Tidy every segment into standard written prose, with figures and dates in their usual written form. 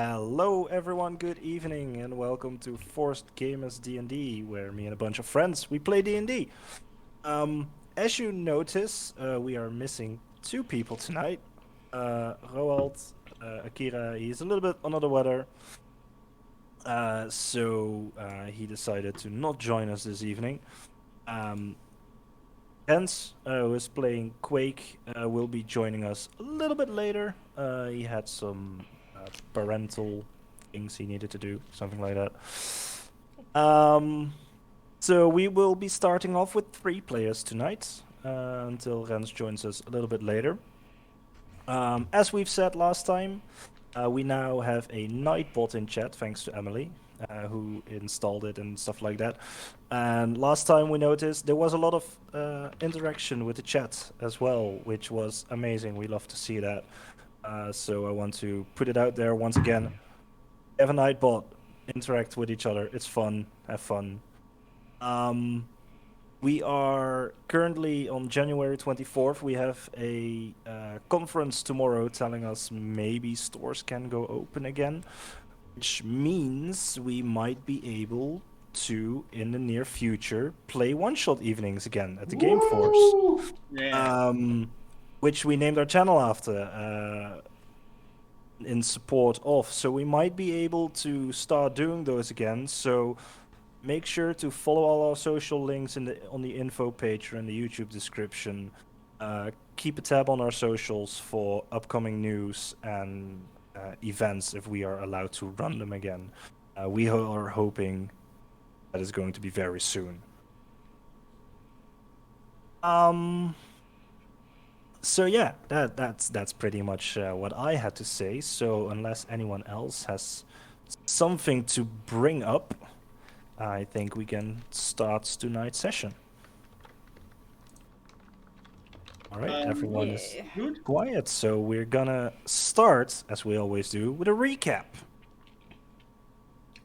Hello everyone, good evening and welcome to ForcedGamersDnD, where me and a bunch of friends, we play D&D. As you notice, we are missing two people tonight. Roald, Akira, he's a little bit under the weather, so he decided to not join us this evening. Um, Hence, who is playing Quake, will be joining us a little bit later. He had some parental things he needed to do, something like that. Um, so we will be starting off with three players tonight, until Rens joins us a little bit later. As we've said last time, we now have a Nightbot in chat, thanks to Emily, who installed it and stuff like that. And last time we noticed there was a lot of interaction with the chat as well, which was amazing. We love to see that. So I want to put it out there once again. Have a Nightbot, interact with each other. It's fun. Have fun. Um, we are currently on January 24th. We have a conference tomorrow telling us maybe stores can go open again, which means we might be able to, in the near future, play one-shot evenings again at the Game Force. Yeah. Which we named our channel after, in support of. So we might be able to start doing those again. So make sure to follow all our social links on the info page or in the YouTube description. Keep a tab on our socials for upcoming news and events if we are allowed to run them again. We are hoping that is going to be very soon. So yeah, that's pretty much what I had to say. So unless anyone else has something to bring up, I think we can start tonight's session. All right, everyone is Yeah. Good. quiet, so we're gonna start, as we always do, with a recap.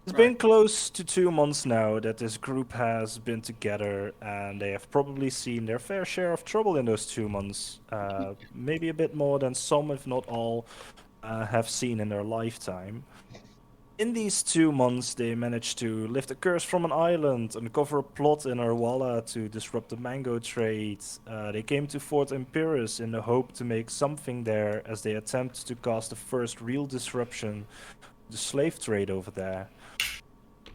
It's been Right. close to 2 months now that this group has been together, and they have probably seen their fair share of trouble in those 2 months. Maybe a bit more than some, if not all, have seen in their lifetime. In these 2 months, they managed to lift a curse from an island, uncover a plot in Arwala to disrupt the mango trade. They came to Fort Empirus in the hope to make something there as they attempt to cause the first real disruption to the slave trade over there.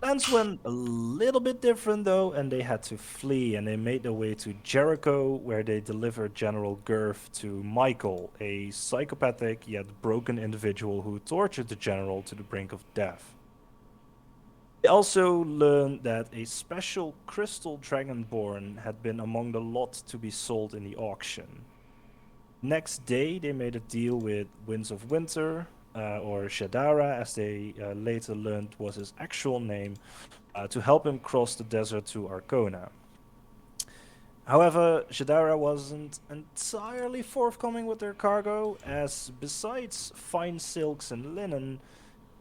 Plans went a little bit different though, and they had to flee, and they made their way to Jericho, where they delivered General Gurf to Michael, a psychopathic yet broken individual who tortured the general to the brink of death. They also learned that a special crystal dragonborn had been among the lot to be sold in the auction. Next day, they made a deal with Winds of Winter, or Shadara, as they later learned was his actual name, to help him cross the desert to Arcona. However, Shadara wasn't entirely forthcoming with their cargo, as besides fine silks and linen,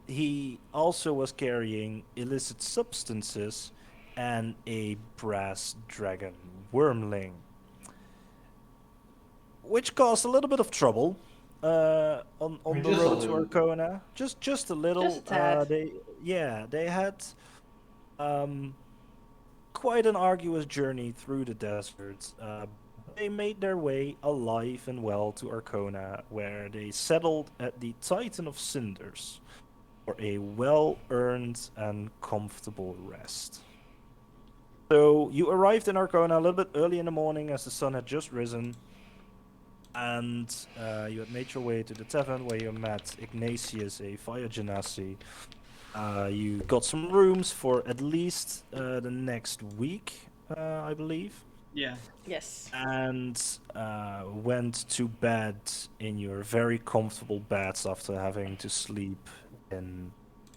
he also was carrying illicit substances and a brass dragon wormling, which caused a little bit of trouble on the Just a road to little. Arcona. Just a little. Just a tad. They had um, quite an arduous journey through the desert. They made their way alive and well to Arcona, where they settled at the Titan of Cinders for a well-earned and comfortable rest. So you arrived in Arcona a little bit early in the morning as the sun had just risen, and you had made your way to the tavern where you met Ignatius, a fire genasi. You got some rooms for at least the next week, I believe, Yeah. Yes. and went to bed in your very comfortable beds after having to sleep in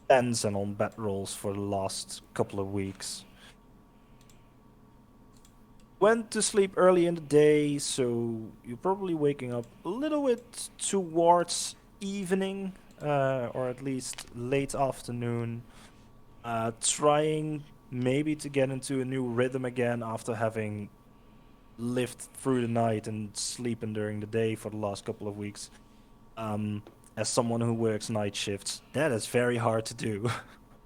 tents and on bedrolls for the last couple of weeks. Went to sleep early in the day, so you're probably waking up a little bit towards evening, or at least late afternoon, trying maybe to get into a new rhythm again after having lived through the night and sleeping during the day for the last couple of weeks. as someone who works night shifts, that is very hard to do.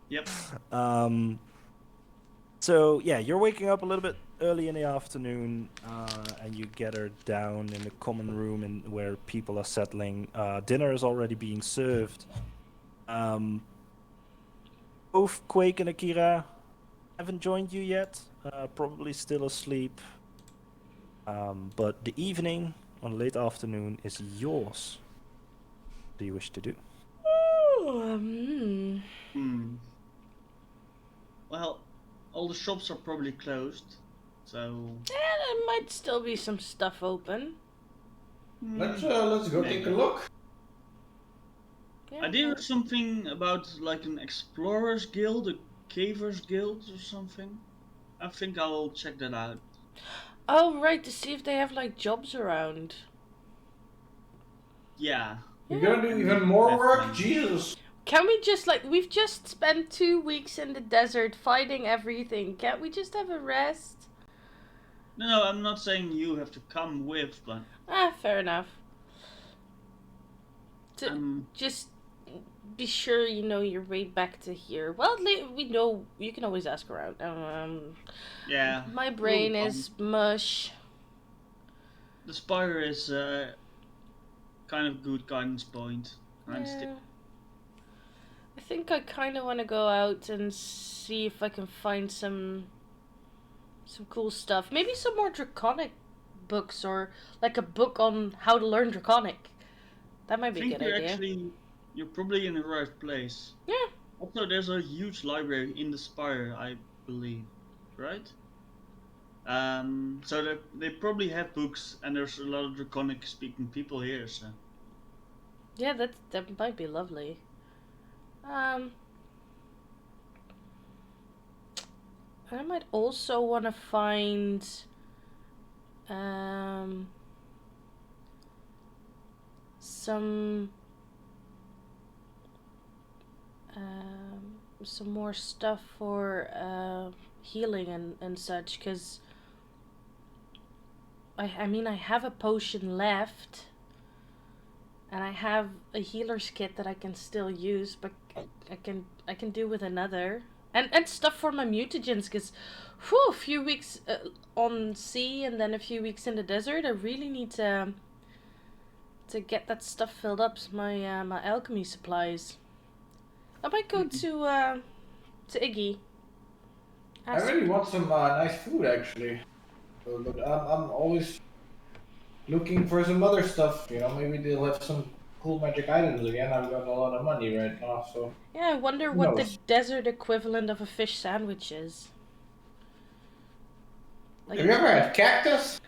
Yep. So yeah, you're waking up a little bit early in the afternoon, and you gather down in the common room where people are settling. Dinner is already being served. Both Quake and Akira haven't joined you yet. Probably still asleep. But the evening or late afternoon is yours. What do you wish to do? Well, all the shops are probably closed, so. Yeah, there might still be some stuff open. Let's go Maybe. take a look. Yeah, I did hear something about like an explorers guild, a cavers guild, or something. I think I'll check that out. Oh, right, to see if they have like jobs around. Yeah. You're gonna do even more work? Jesus. Can we just we've just spent 2 weeks in the desert fighting everything. Can't we just have a rest? No, I'm not saying you have to come with, but. Fair enough. Just be sure you know your way back to here. Well, we know you can always ask around. Yeah. My brain is mush. The spire is kind of good guidance point. Yeah. I think I kind of want to go out and see if I can find some cool stuff. Maybe some more Draconic books, or like a book on how to learn Draconic. That might be a good idea. You're probably in the right place. Yeah. Also, there's a huge library in the spire, I believe, right? So they probably have books, and there's a lot of Draconic speaking people here. So. Yeah, that might be lovely. I might also want to find some more stuff for healing and such, because I mean I have a potion left. And I have a healer's kit that I can still use, but I can do with another. And stuff for my mutagens, because a few weeks on sea and then a few weeks in the desert, I really need to get that stuff filled up, my my alchemy supplies. I might go to Iggy. I really want some nice food, actually. But I'm always looking for some other stuff. You know, maybe they'll have some cool magic items again. I've got a lot of money right now, so. Yeah, I wonder what the desert equivalent of a fish sandwich is. Have you ever had cactus?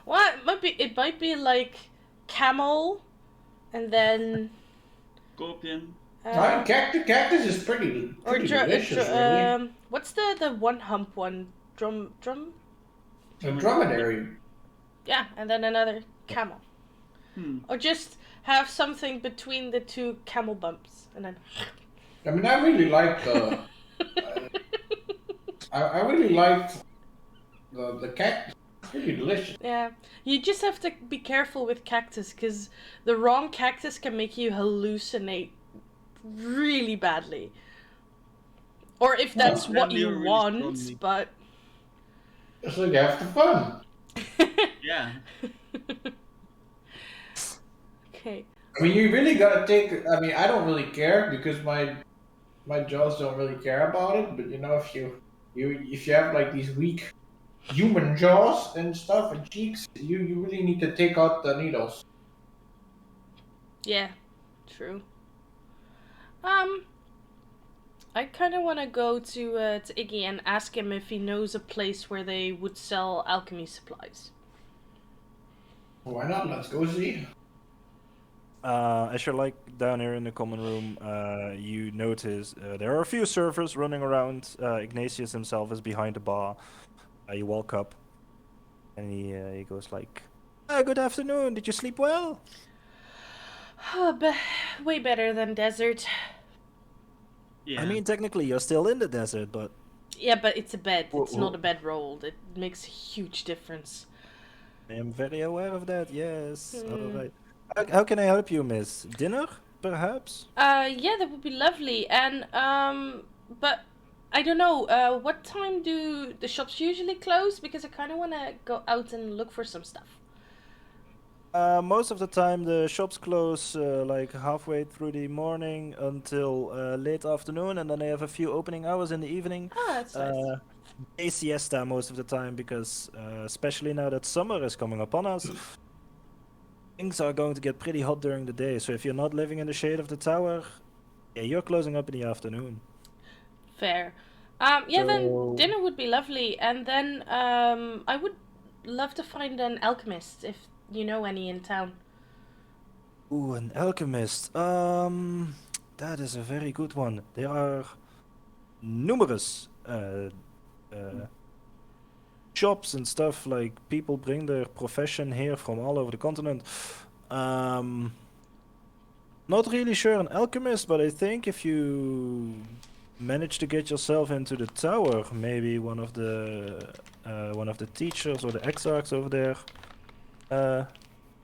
Well, it might be like camel, and then Scorpion. Cactus is pretty delicious, really. What's the one hump one? Drum. A dromedary. Yeah, and then another camel. Or just have something between the two camel bumps, and then. I mean, I really like the. I really liked the cactus. Pretty delicious. Yeah, you just have to be careful with cactus, because the wrong cactus can make you hallucinate really badly. Or if that's what you want, but. It's like half the fun. Yeah. Okay. I mean, you really gotta take. I mean, I don't really care because my jaws don't really care about it. But you know, if you have like these weak human jaws and stuff and cheeks, you really need to take out the needles. Yeah, true. I kind of want to go to Iggy and ask him if he knows a place where they would sell alchemy supplies. Why not? Let's go see. As you're like down here in the common room, you notice there are a few servers running around. Ignatius himself is behind the bar. You walk up, and he goes like, "Good afternoon. Did you sleep well?" Way better than desert. Yeah. I mean, technically, you're still in the desert, but... Yeah, but it's a bed. It's not a bed rolled. It makes a huge difference. I am very aware of that, yes. All right. How can I help you, miss? Dinner? perhaps? Yeah, that would be lovely. And but I don't know. What time do the shops usually close? Because I kind of want to go out and look for some stuff. Most of the time, the shops close like halfway through the morning until late afternoon, and then they have a few opening hours in the evening. Ah, that's nice. A siesta most of the time because, especially now that summer is coming upon us, things are going to get pretty hot during the day. So if you're not living in the shade of the tower, yeah, you're closing up in the afternoon. Fair. Yeah, then So- dinner would be lovely, and then I would love to find an alchemist if you know any in town. Ooh, an alchemist. That is a very good one. There are numerous shops and stuff. Like people bring their profession here from all over the continent. Not really sure an alchemist, but I think if you manage to get yourself into the tower, maybe one of the teachers or the exarchs over there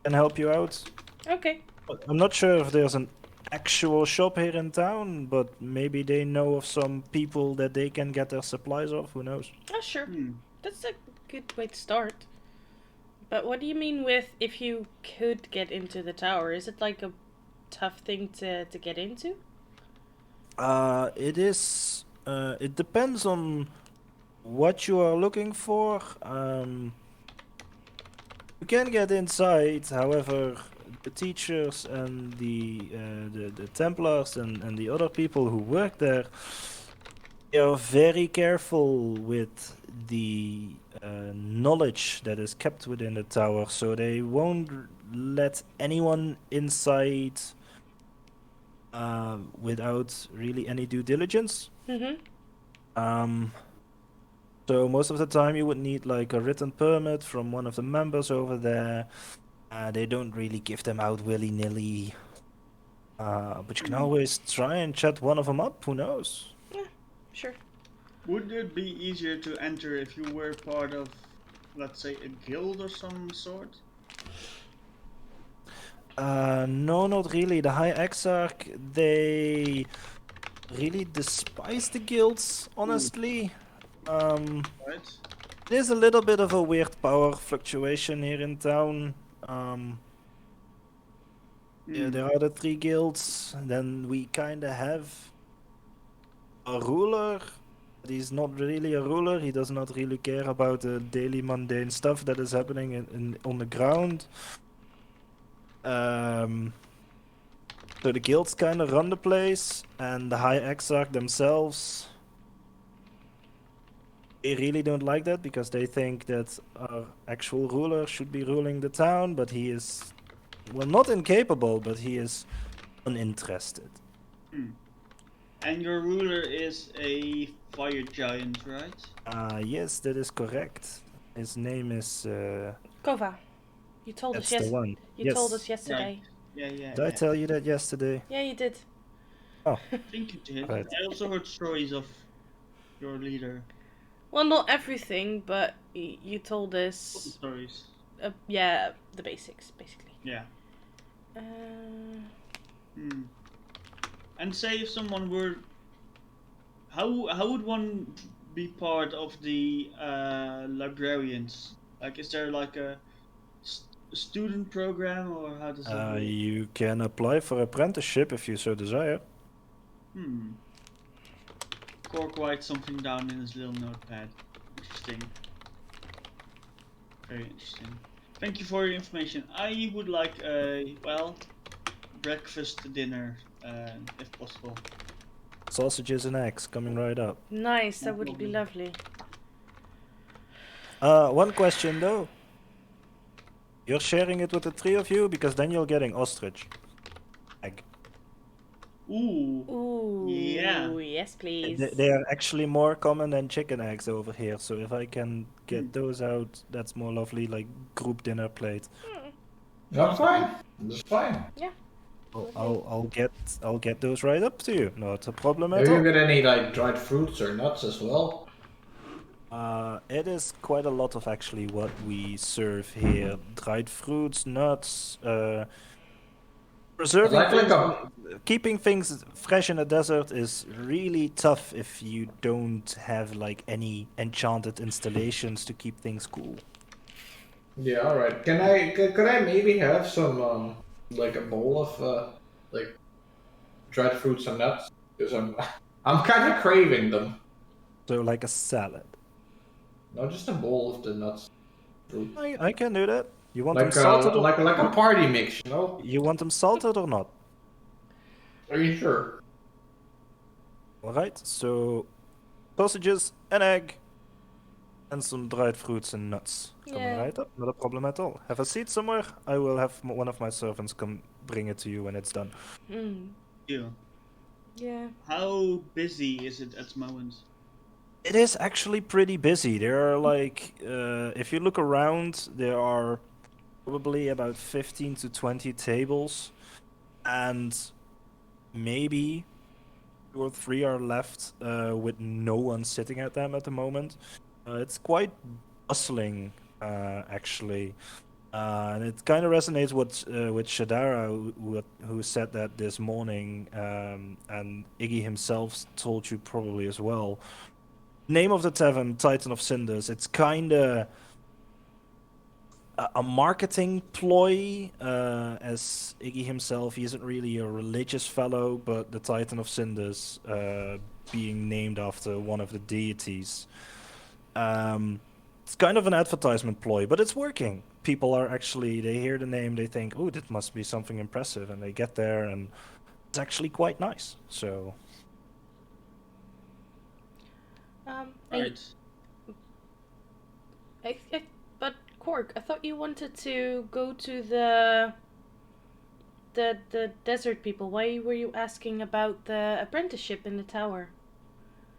can help you out. Okay. I'm not sure if there's an actual shop here in town, but maybe they know of some people that they can get their supplies off. Who knows? Oh, sure. Hmm. That's a good way to start. But what do you mean with if you could get into the tower? Is it like a tough thing to get into? It is. It depends on what you are looking for. You can get inside, however, the teachers and the Templars and the other people who work there, they are very careful with the knowledge that is kept within the tower, so they won't let anyone inside without really any due diligence. Mm-hmm. So most of the time you would need like a written permit from one of the members over there. They don't really give them out willy-nilly. But you can always try and chat one of them up, who knows? Sure. Would it be easier to enter if you were part of, let's say, a guild or some sort? No, not really. The High Exarch, they really despise the guilds, honestly. Right? There's a little bit of a weird power fluctuation here in town. Yeah, there are the 3 guilds, and then we kinda have a ruler. But he's not really a ruler. He does not really care about the daily mundane stuff that is happening on the ground. So the guilds kind of run the place, and the High Exarch themselves, they really don't like that because they think that our actual ruler should be ruling the town, but he is, well, not incapable, but he is uninterested. And your ruler is a fire giant, right? Yes, that is correct. His name is. Kova, you told That's us the one. You Yes. told us yesterday. Yeah, Did I tell you that yesterday? Yeah, you did. I think you did. Right. I also heard stories of your leader. Well, not everything, but you told Couple us. stories. Yeah, the basics, basically. Yeah. Uh, And say if someone were, how would one be part of the librarians? Like, is there like a student program, or how does it work? You can apply for apprenticeship if you so desire. Cork writes something down in his little notepad. Interesting. Very interesting. Thank you for your information. I would like breakfast, dinner, if possible. Sausages and eggs coming right up. nice, that would be lovely. One question though. You're sharing it with the 3 of you because then you're getting ostrich egg. Ooh. Ooh. Yeah. Yes, please. They are actually more common than chicken eggs over here. So if I can get those out, that's more lovely, like group dinner plate. That's fine. That's fine. I'll get those right up to you. Not a problem at Have you all. got any like dried fruits or nuts as well? It is quite a lot of actually what we serve here. Dried fruits, nuts, Preserving Like things, a keeping things fresh in a desert is really tough if you don't have like any enchanted installations to keep things cool. yeah. All right. Could I maybe have some like a bowl of like dried fruits and nuts? Because I'm kind of craving them. So like a salad. No, just a bowl of the nuts, fruit. I can do that. You want them salted or Like a party mix, you know? you want them salted or not? Are you sure? All right. So sausages, an egg, and some dried fruits and nuts. Coming Yeah. right up. Not a problem at all. Have a seat somewhere. I will have one of my servants come bring it to you when it's done. Mm. Yeah. Yeah. How busy is it at the moment? It is actually pretty busy. There are like, if you look around, there are probably about 15 to 20 tables, and maybe 2 or 3 are left with no one sitting at them at the moment. It's quite bustling, actually. And it kind of resonates with Shadara, who said that this morning, and Iggy himself told you probably as well. Name of the tavern, Titan of Cinders. It's kind of a marketing ploy, as Iggy himself, he isn't really a religious fellow, but the Titan of Cinders, being named after one of the deities. It's kind of an advertisement ploy, but it's working. People are actually, they hear the name, they think, oh, that must be something impressive, and they get there, and it's actually quite nice. So, Right. But Cork, I thought you wanted to go to the desert people. Why were you asking about the apprenticeship in the tower?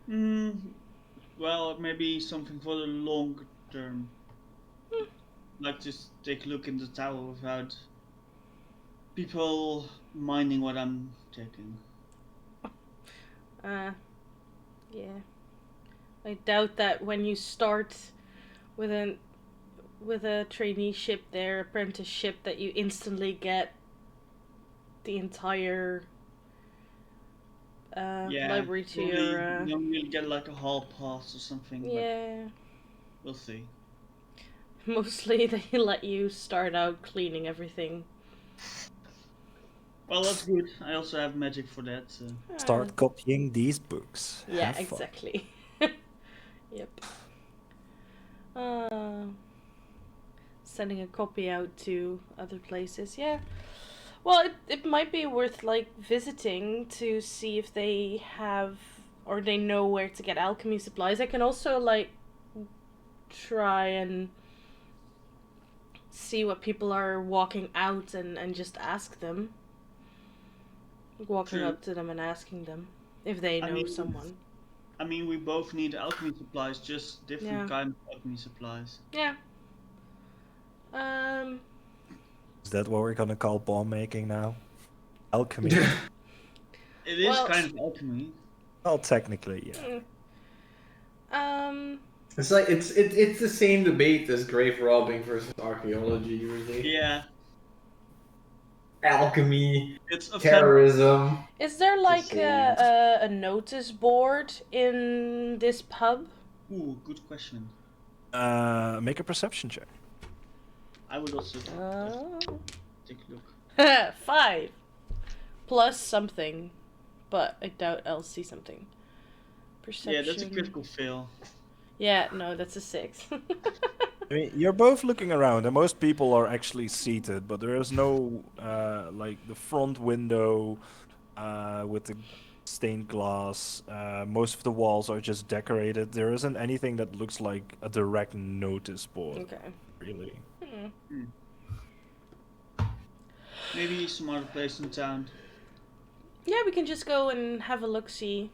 Well, maybe something for the long term. Like just take a look in the tower without people minding what I'm taking. Yeah. I doubt that when you start with a traineeship there, apprenticeship, that you instantly get the entire library to probably your. you will get like a hall pass or something. Yeah. But we'll see. Mostly they let you start out cleaning everything. Well, that's good. I also have magic for that. So. start copying these books. Yeah, Have fun. exactly. Yep. Sending a copy out to other places. Yeah. Well, it might be worth like visiting to see if they have or they know where to get alchemy supplies. I can also like try and see what people are walking out and just ask them. Walking True. up to them and asking them if they know someone. I mean, we both need alchemy supplies, just different kind of alchemy supplies. Yeah. Is that what we're gonna call bomb making now? Alchemy. It is Well- kind of alchemy. Well, technically, yeah. It's like it's the same debate as grave robbing versus archaeology usually. Yeah, Alchemy, it's a terrorism. Is there like same. a notice board in this pub? Ooh, good question. Make a perception check. I would also take a look. 5 plus something, but I doubt I'll see something. Perception. Yeah, that's a critical fail. Yeah, no, that's a 6. I mean, you're both looking around, and most people are actually seated, but there is no, like, the front window with the stained glass. Most of the walls are just decorated. There isn't anything that looks like a direct notice board, Okay. really. Maybe some other place in town. Yeah, we can just go and have a look see.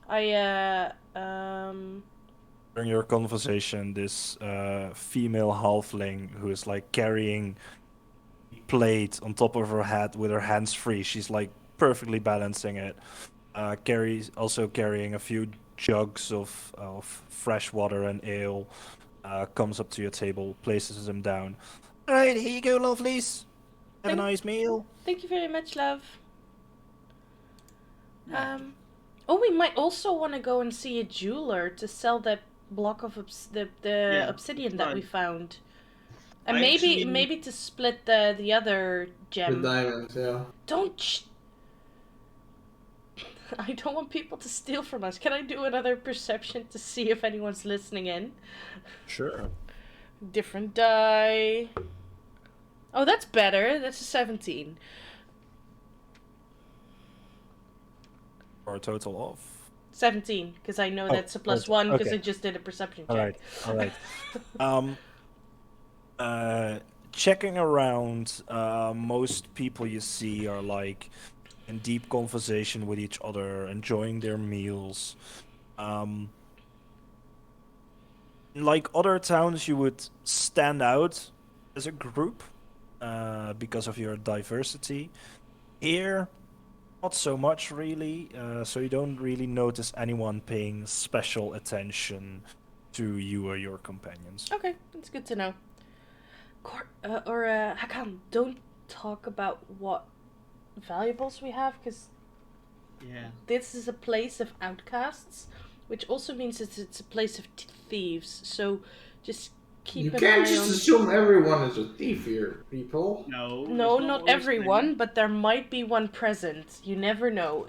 During your conversation, this female halfling who is like carrying a plate on top of her head with her hands free. She's like perfectly balancing it. Carrying a few jugs of fresh water and ale. Comes up to your table, places them down. All right, here you go, lovelies. Have a nice meal. Thank you very much, love. Yeah. We might also want to go and see a jeweler to sell that block of the Yeah, obsidian that's that we right. found, and I actually- maybe to split the other The gem. diamonds, yeah. Don't. I don't want people to steal from us. Can I do another perception to see if anyone's listening in? Sure. Different die. Oh, that's better. That's a 17. For a total of. 17, because I know Oh, that's a plus right, 1 because okay. I just did a perception check. All right. Checking around, most people you see are like in deep conversation with each other, enjoying their meals. Like other towns, you would stand out as a group because of your diversity. Here, not so much really, so you don't really notice anyone paying special attention to you or your companions. Okay, that's good to know. Hakan, don't talk about what valuables we have, because Yeah. this is a place of outcasts, which also means it's a place of thieves. So just keep You an can't eye just on. assume everyone is a thief here, people. No. No, that's not what we're everyone, saying. but there might be one present. You never know.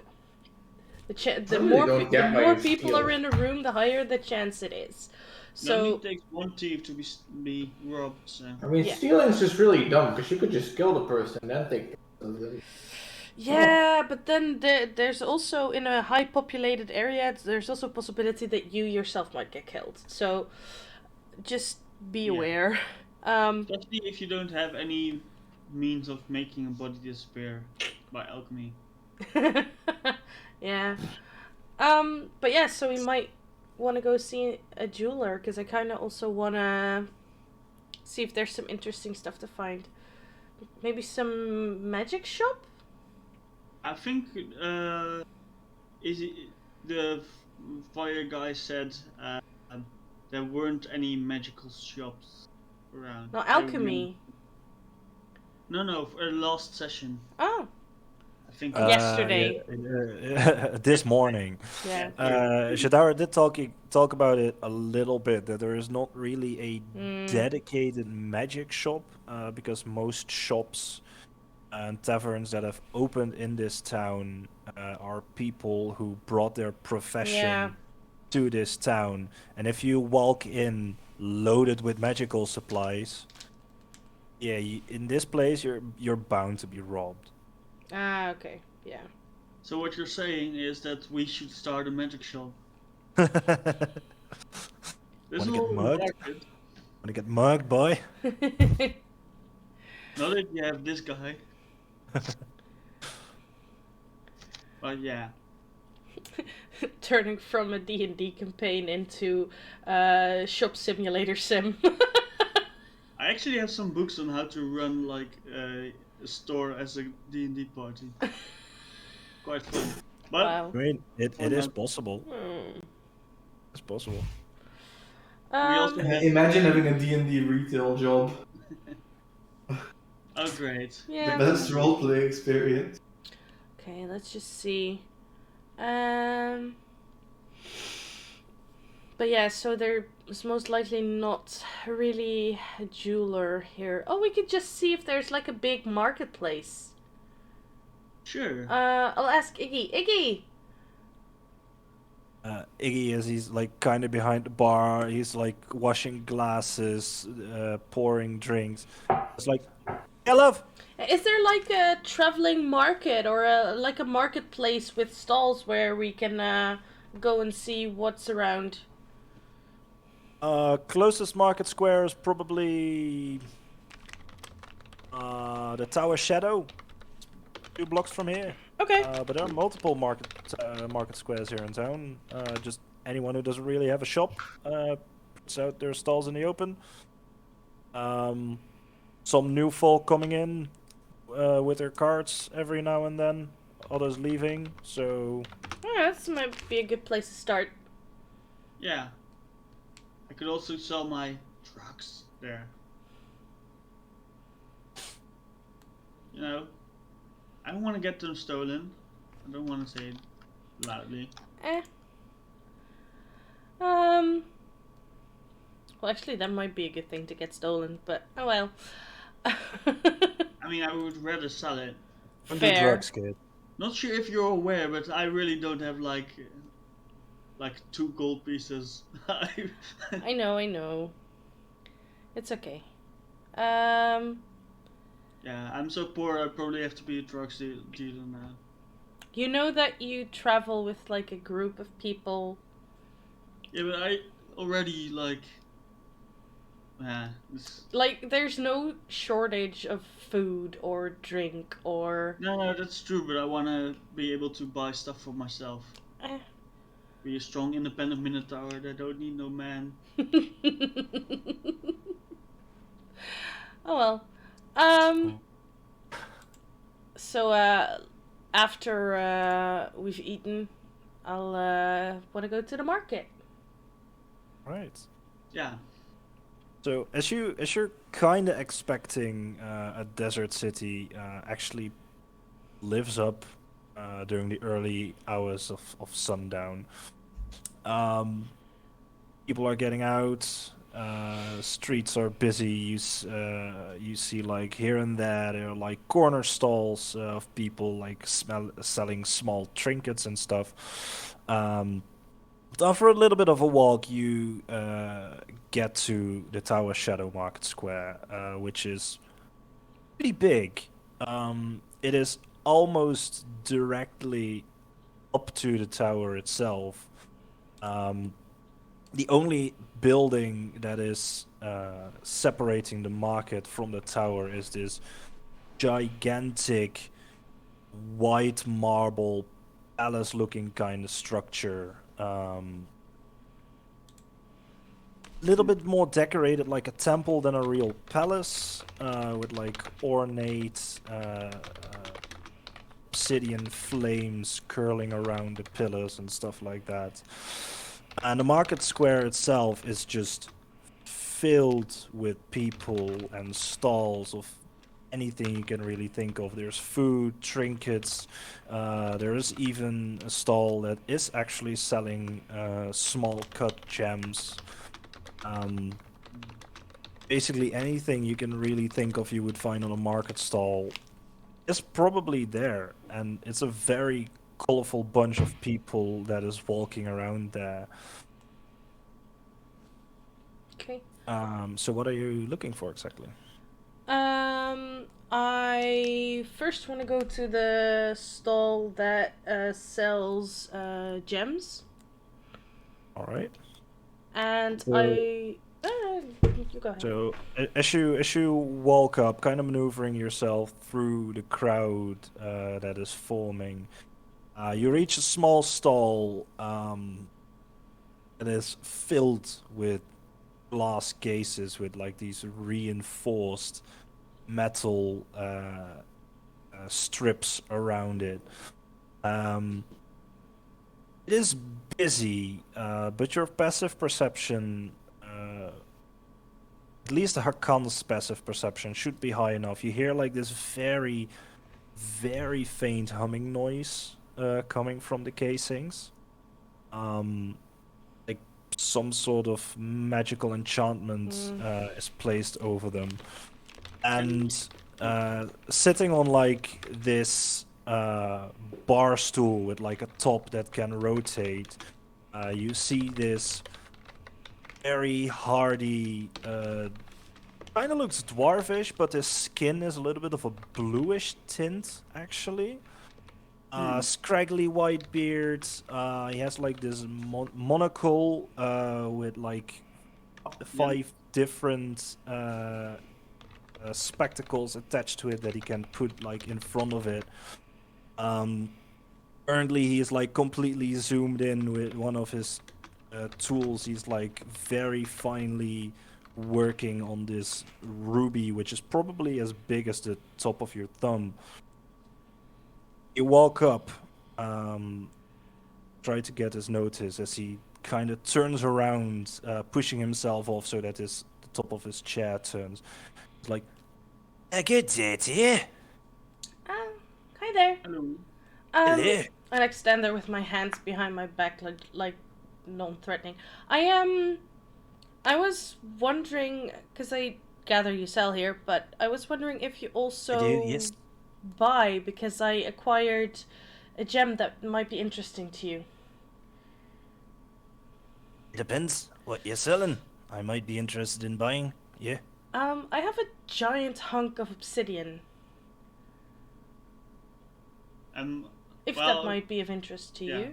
The I really more don't get the why more you people steal. are in a room, the higher the chance it is. It only So takes one thief to be robbed. So. I mean, Yeah. stealing's just really dumb because you could just kill the person and then take the yeah, but then there's also in a high populated area, there's also a possibility that you yourself might get killed. So just be Yeah. aware. Especially if you don't have any means of making a body disappear by alchemy. yeah. But yeah, so we might want to go see a jeweler because I kind of also want to see if there's some interesting stuff to find. Maybe some magic shop? I think is it the fire guy said there weren't any magical shops around. No, I remember- alchemy. No, for last session. Oh, I think. Yesterday. This morning. yeah. Shadara did talk about it a little bit, that there is not really a Mm. dedicated magic shop, because most shops and taverns that have opened in this town are people who brought their profession Yeah. to this town. And if you walk in loaded with magical supplies, yeah, in this place you're bound to be robbed. Ah, okay. Yeah. So what you're saying is that we should start a magic shop. There's Wanna a get lot of mugged? market. Wanna get mugged, boy? Now that you have this guy. But yeah. Turning from a D&D campaign into shop simulator sim. I actually have some books on how to run like a store as a D&D party. Quite fun. But Wow. I mean, it Or is not. possible. Hmm. It's possible. we also Um, have Imagine having a D&D retail job. oh great. yeah. Best roleplay experience. Okay, let's just see. But yeah, so there's most likely not really a jeweler here. Oh, we could just see if there's like a big marketplace. Sure. I'll ask Iggy. Iggy! Iggy, as he's like kind of behind the bar, he's like washing glasses, pouring drinks. It's like, yeah, love. Is there like a traveling market or like a marketplace with stalls where we can go and see what's around? Closest market square is probably the Tower Shadow, 2 blocks from here. Okay. But there are multiple market squares here in town. Just anyone who doesn't really have a shop puts out their stalls in the open. Some new folk coming in with their carts every now and then. Others leaving. So Yeah, this might be a good place to start. Yeah. I could also sell my drugs there. I don't want to get them stolen. I don't want to say it loudly. Well, actually, that might be a good thing to get stolen, but oh well. I mean, I would rather sell it. Don't do Fair. drugs, kid. Not sure if you're aware, but I really don't have like 2 gold pieces. I know. It's okay. Yeah, I'm so poor. I probably have to be a drugs dealer now. You know that you travel with like a group of people. Yeah, but I already Like, there's no shortage of food or drink or. No, that's true. But I want to be able to buy stuff for myself. Be a strong, independent minotaur that don't need no man. Oh well. So after we've eaten, I'll want to go to the market. Right. Yeah. So as you're kind of expecting a desert city actually lives up during the early hours of sundown. People are getting out. Streets are busy. You see like here and there are like corner stalls of people like selling small trinkets and stuff. But after a little bit of a walk, you get to the Tower Shadow Market Square, which is pretty big. It is almost directly up to the tower itself. The only building that is separating the market from the tower is this gigantic white marble palace-looking kind of structure. Little bit more decorated like a temple than a real palace, with like ornate obsidian flames curling around the pillars and stuff like that. And the market square itself is just filled with people and stalls of anything you can really think of. There's food, trinkets. There is even a stall that is actually selling small cut gems. Basically anything you can really think of you would find on a market stall is probably there, and it's a very colorful bunch of people that is walking around there. Okay. So what are you looking for exactly? I first want to go to the stall that sells gems. All right. And So- you go ahead. So as you walk up, kind of maneuvering yourself through the crowd that is forming, you reach a small stall that is filled with glass cases with like these reinforced metal strips around it. It is busy, but your passive perception, at least the Hakan's passive perception, should be high enough. You hear like this very, very faint humming noise coming from the casings. Like some sort of magical enchantment is placed over them. And sitting on like this bar stool with like a top that can rotate, you see this very hardy, kind of looks dwarfish, but his skin is a little bit of a bluish tint actually. Scraggly white beard. He has like this monocle with like 5 different spectacles attached to it that he can put like in front of it. Currently, he is like completely zoomed in with one of his tools. He's like very finely working on this ruby, which is probably as big as the top of your thumb. You walk up, try to get his notice as he kind of turns around, pushing himself off so that the top of his chair turns. It's like, good day to you. Hi there. Hello. Hello. I stand there with my hands behind my back, like non-threatening. I was wondering, because I gather you sell here, but I was wondering if you also I do, yes. buy, because I acquired a gem that might be interesting to you. It depends what you're selling. I might be interested in buying. Yeah. I have a giant hunk of obsidian. If that Well, might be of interest to yeah.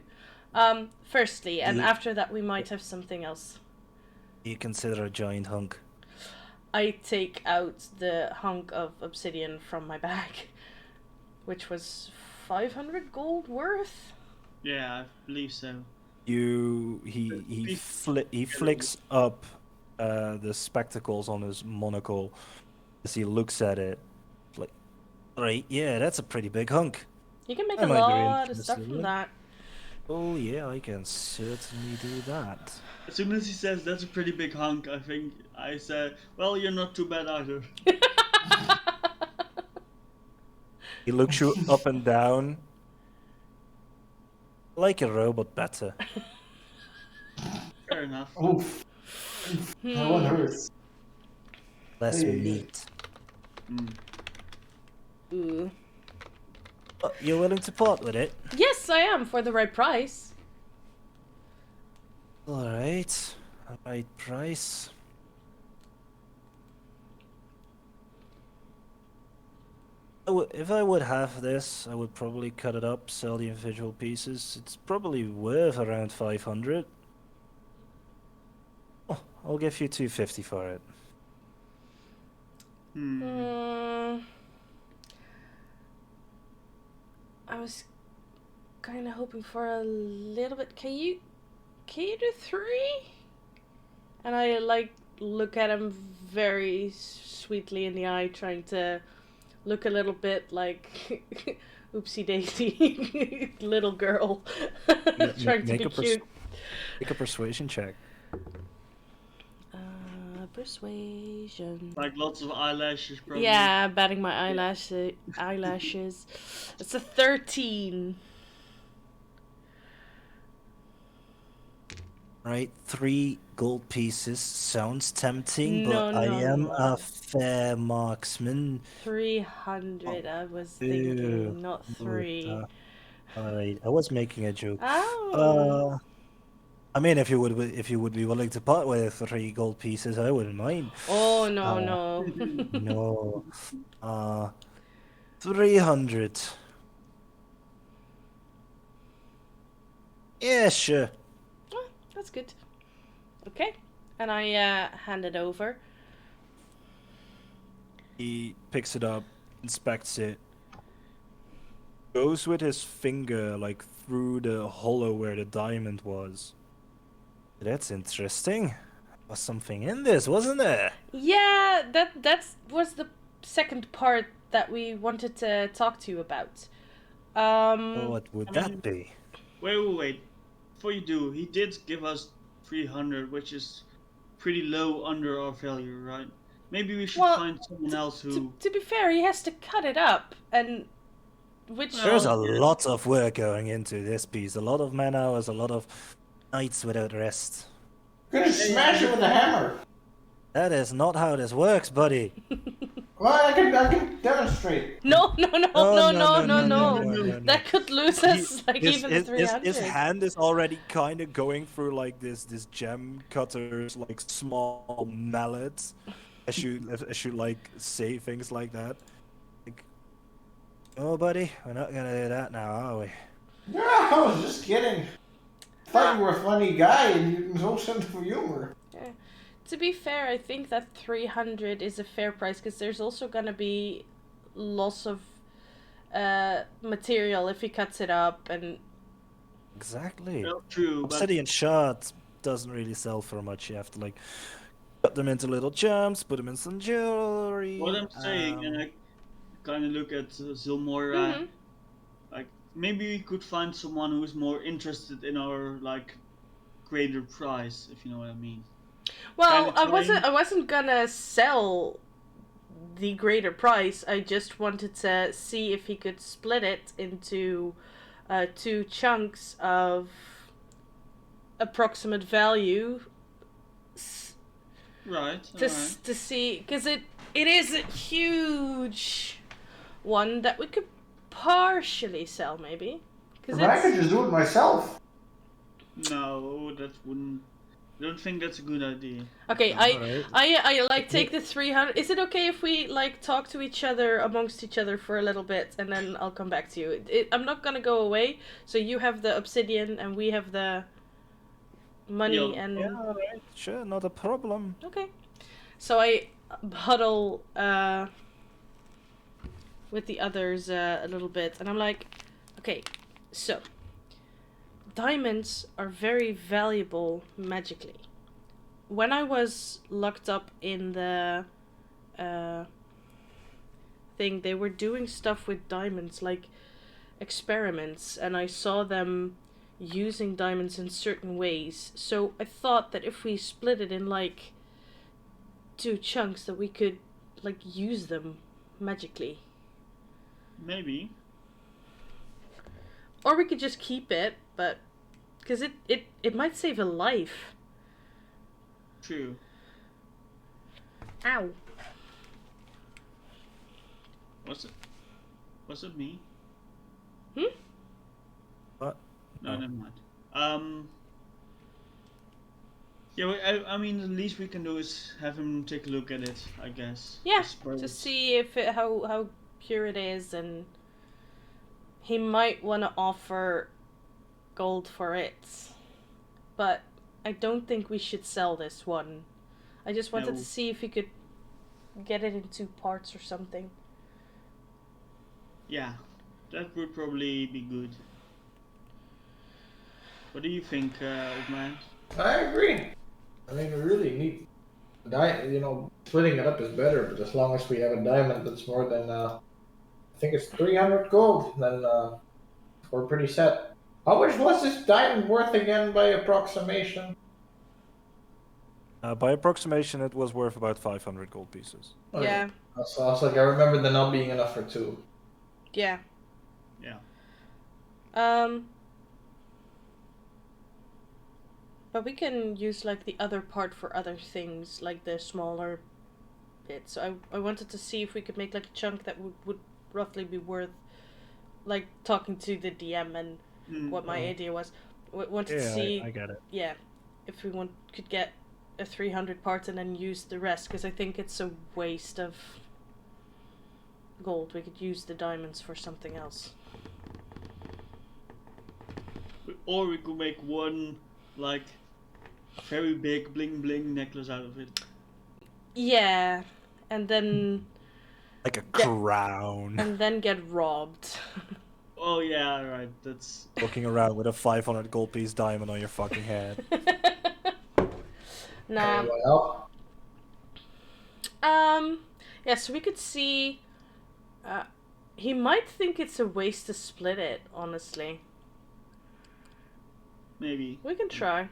you. Firstly, and You- after that we might have something else. You consider a giant hunk. I take out the hunk of obsidian from my bag, which was 500 gold worth. Yeah, I believe so. He flicks up the spectacles on his monocle as he looks at it. Like, right, yeah, that's a pretty big hunk. You can make I a might be lot of stuff interested from in it. that. Oh yeah, I can certainly do that. As soon as he says that's a pretty big hunk, I think I said, well, you're not too bad either. He looks you up and down like a robot better. Fair enough. Oof. That one hurts. Less Hey, meat. Mm. Ooh. Oh, you're willing to part with it? Yes, I am, for the right price. Alright. Right price. If I would have this, I would probably cut it up, sell the individual pieces. It's probably worth around 500. Oh, I'll give you 250 for it. I was kind of hoping for a little bit. Can you do 3? And I look at him very sweetly in the eye, trying to look a little bit like oopsie daisy little girl trying to be cute. Make a persuasion check. Persuasion. Like lots of eyelashes, probably. Yeah, batting my eyelashes. It's a 13. Right, 3 gold pieces sounds tempting, No, but I no, am no. a fair marksman. 300, I was Ew. thinking, not 3. Alright, I was making a joke. Oh. I mean, if you would be willing to part with 3 gold pieces, I wouldn't mind. Oh, no, No. No. 300. Yeah, sure. Oh, that's good. Okay. And I hand it over. He picks it up, inspects it, goes with his finger like through the hollow where the diamond was. That's interesting. Was something in this, wasn't there? Yeah, that was the second part that we wanted to talk to you about. What would that be? Wait. Before you do, he did give us 300, which is pretty low under our value, right? Maybe we should find someone else who... To be fair, he has to cut it up, and which... There's a lot of work going into this piece. A lot of man hours, a lot of nights without rest. Gonna smash it with a hammer. That is not how this works, buddy. Well, I can demonstrate. No. No. That could lose us even 300. His hand is already kind of going through like this gem cutter's like small mallet, as you like say things like that. Like, oh, buddy, we're not gonna do that now, are we? Yeah, I was just kidding. I thought you were a funny guy and you had no sense of humor. Yeah. To be fair, I think that 300 is a fair price because there's also gonna be loss of material if he cuts it up and. Exactly. Well, true, but... Obsidian shards doesn't really sell for much. You have to like cut them into little chunks, put them in some jewelry. What I'm saying, and I kind of look at Zilmora, Mm-hmm. like maybe we could find someone who's more interested in our like greater price, if you know what I mean. Well, Kinda I wasn't gonna sell the greater price. I just wanted to see if he could split it into 2 chunks of approximate value Right. to see, because it is a huge one that we could partially sell, maybe. Because I could just do it myself. No, that wouldn't. I don't think that's a good idea. Okay, Alright. I like take the 300. Is it okay if we like talk to each other amongst each other for a little bit, and then I'll come back to you? I'm not gonna go away. So you have the obsidian, and we have the money, Yeah. and Yeah, alright. Sure, not a problem. okay. So I huddle with the others a little bit, and I'm like, okay, so diamonds are very valuable magically. When I was locked up in the thing, they were doing stuff with diamonds, like experiments, and I saw them using diamonds in certain ways. So I thought that if we split it in like 2 chunks, that we could like use them magically. Maybe. Or we could just keep it, but because it might save a life. True. Ow. Was it me? What? No, Oh. never mind. Yeah, I mean, the least we can do is have him take a look at it, I guess. Yeah, I suppose. to see if how pure it is, and he might want to offer gold for it. But I don't think we should sell this one. I just wanted No. to see if we could get it in 2 parts or something. Yeah, that would probably be good. What do you think, old man? I agree. I mean, we really need, splitting it up is better, but as long as we have a diamond that's more than, I think it's 300 gold, then we're pretty set. How much was this diamond worth again by approximation? By approximation, it was worth about 500 gold pieces. Okay. Yeah, So I was like, I remember the not being enough for 2. yeah. Yeah. But we can use like the other part for other things, like the smaller bits. So I wanted to see if we could make like a chunk that would roughly be worth, like talking to the DM and what my idea was. Wanted to see, I get it. yeah, if we could get a 300 parts and then use the rest, because I think it's a waste of gold. We could use the diamonds for something else. Or we could make one, like, very big bling bling necklace out of it. Yeah, and then Like a crown. and then get robbed. Oh yeah, right. That's Walking around with a 500 gold piece diamond on your fucking head. Nah. Anyone else? Yeah, so we could see. He might think it's a waste to split it, honestly. maybe. We can try.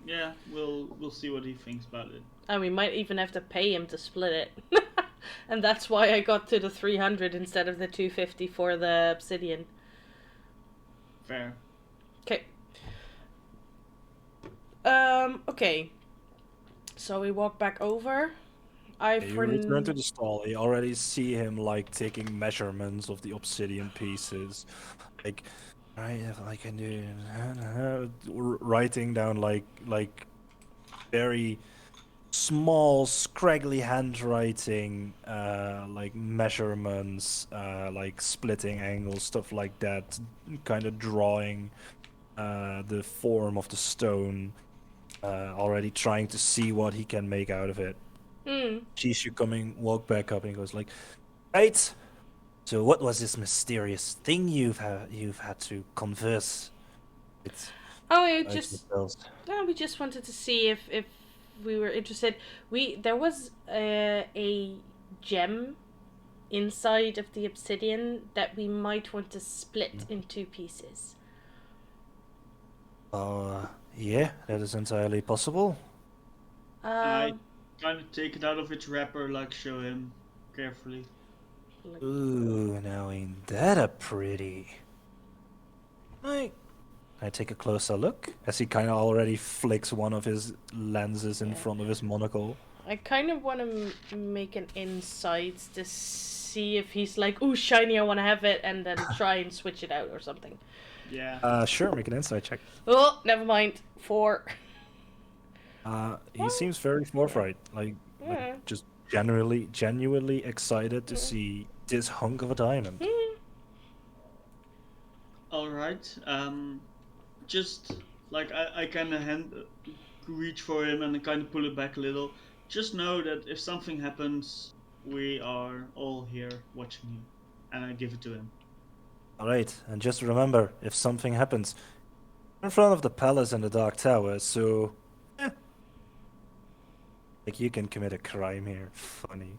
Yeah, we'll see what he thinks about it. And we might even have to pay him to split it. And that's why I got to the 300 instead of the 250 for the obsidian. Fair. Okay. Okay. So we walk back over. You return to the stall. You already see him like taking measurements of the obsidian pieces, like, right, if I can do, writing down like very small, scraggly handwriting, like measurements, like splitting angles, stuff like that, kind of drawing the form of the stone, already trying to see what he can make out of it. Sees you coming, walk back up, and goes like, "Right. So, what was this mysterious thing you've had to converse with?" Oh, we like just yourselves?" no, we just wanted to see if we were interested. There was a gem inside of the obsidian that we might want to split in 2 pieces. Yeah, that is entirely possible. I kind of take it out of its wrapper, like show him, carefully. Like, Ooh, now ain't that a pretty? I take a closer look as he kind of already flicks one of his lenses in Yeah. front of his monocle. I kind of want to make an insight to see if he's like, ooh, shiny, I want to have it, and then try and switch it out or something. Yeah. Sure, make an insight check. Oh, never mind. 4. He seems very forthright, like Yeah. just genuinely excited to Yeah. see this hunk of a diamond. All right. Just like I kind of reach for him and kind of pull it back a little. Just know that if something happens, we are all here watching you. And I give it to him. All right, and just remember, if something happens, in front of the palace and the Dark Tower, so like you can commit a crime here. Funny.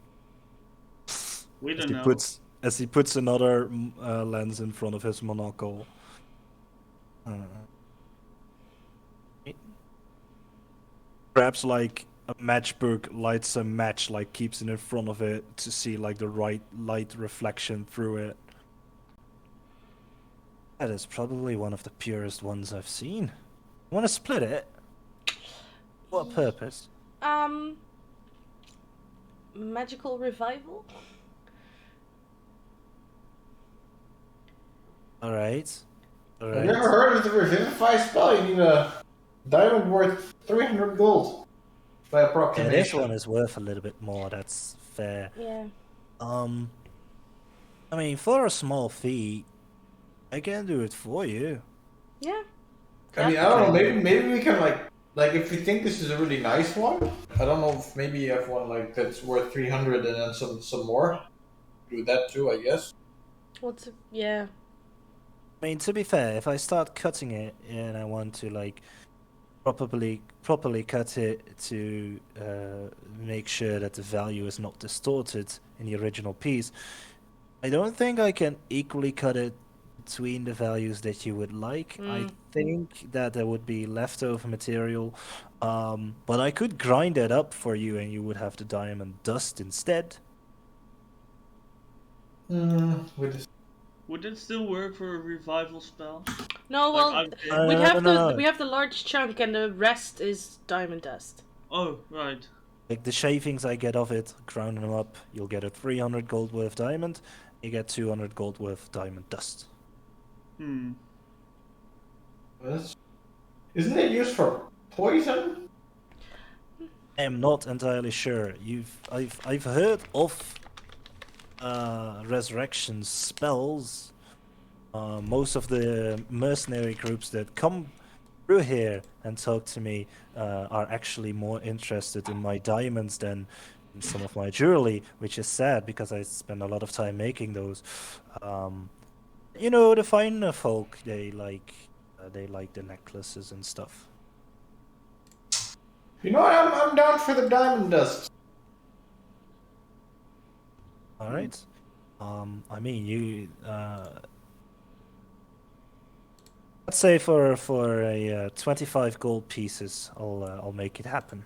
We As don't he know. puts another lens in front of his monocle. Perhaps like a matchbook lights a match, like keeps it in front of it to see like the right light reflection through it. That is probably one of the purest ones I've seen. Want to split it? What purpose? Magical revival? All right. All Have you ever right. heard of the Revivify spell? You need a diamond worth 300 gold by Yeah, approximation. this one is worth a little bit more. That's fair. Yeah. I mean, for a small fee, I can do it for you. Yeah. I mean, I don't know. Maybe we can like if you think this is a really nice one. I don't know if maybe you have one like that's worth 300 and then some more. Do that too, I guess. Yeah. I mean, to be fair, if I start cutting it and I want to like properly cut it to make sure that the value is not distorted in the original piece, I don't think I can equally cut it between the values that you would like. I think that there would be leftover material, but I could grind that up for you and you would have the diamond dust instead. With this. Would it still work for a revival spell? No, well, Like, we have no. we have the large chunk, and the rest is diamond dust. Oh, right. Like the shavings I get of it, ground them up, you'll get a 300 gold worth diamond. You get 200 gold worth diamond dust. Hmm. Isn't it used for poison? I am not entirely sure. I've heard of resurrection spells. Most of the mercenary groups that come through here and talk to me are actually more interested in my diamonds than in some of my jewelry, which is sad because I spend a lot of time making those. You know, the finer folk, they like the necklaces and stuff. You know what? I'm down for the diamond dust. All right. I mean, you. Let's say for a 25 gold pieces, I'll make it happen.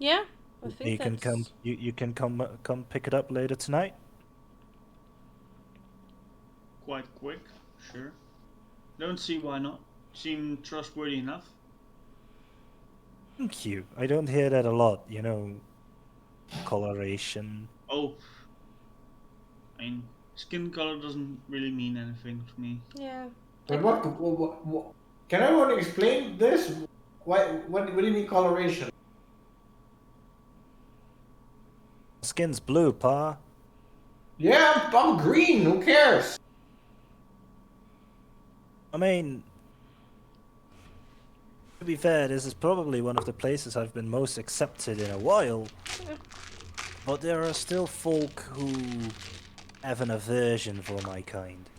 Yeah, I think You can come. You can come pick it up later tonight. Quite quick, sure. Don't see why not. Seem trustworthy enough. Thank you. I don't hear that a lot. You know, coloration. Oh. I mean, skin color doesn't really mean anything to me. Yeah. But what can everyone explain this? What do you mean coloration? Skin's blue, pa. Yeah, I'm green. Who cares? I mean, to be fair, this is probably one of the places I've been most accepted in a while. But there are still folk who have an aversion for my kind.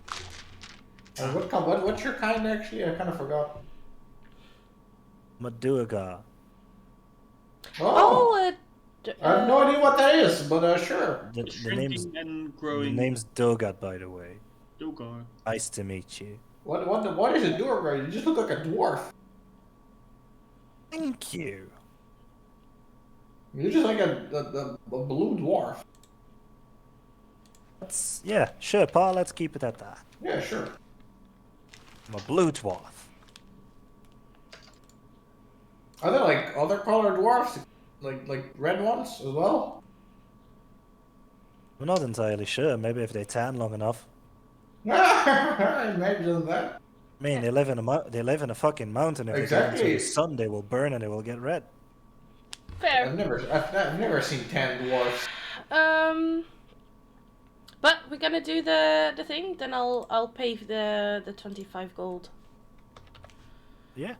What's your kind actually? I kind of forgot. Maduaga. Oh, I have no idea what that is, but sure. The name's Shrinking and growing. the name's Dogat, by the way. Dugar. Nice to meet you. What is a dwarf? You just look like a dwarf. Thank you. You're just like a blue dwarf. Yeah, sure, Pa. Let's keep it at that. Yeah, sure. I'm a blue dwarf. Are there like other colored dwarfs, like red ones as well? I'm not entirely sure. Maybe if they tan long enough. I imagine that. I mean, they live in a fucking mountain. If they get into the Exactly. sun, they will burn and they will get red. Fair. I've never seen tan dwarfs. But we're gonna do the thing. Then I'll pay the 25 gold. Yeah.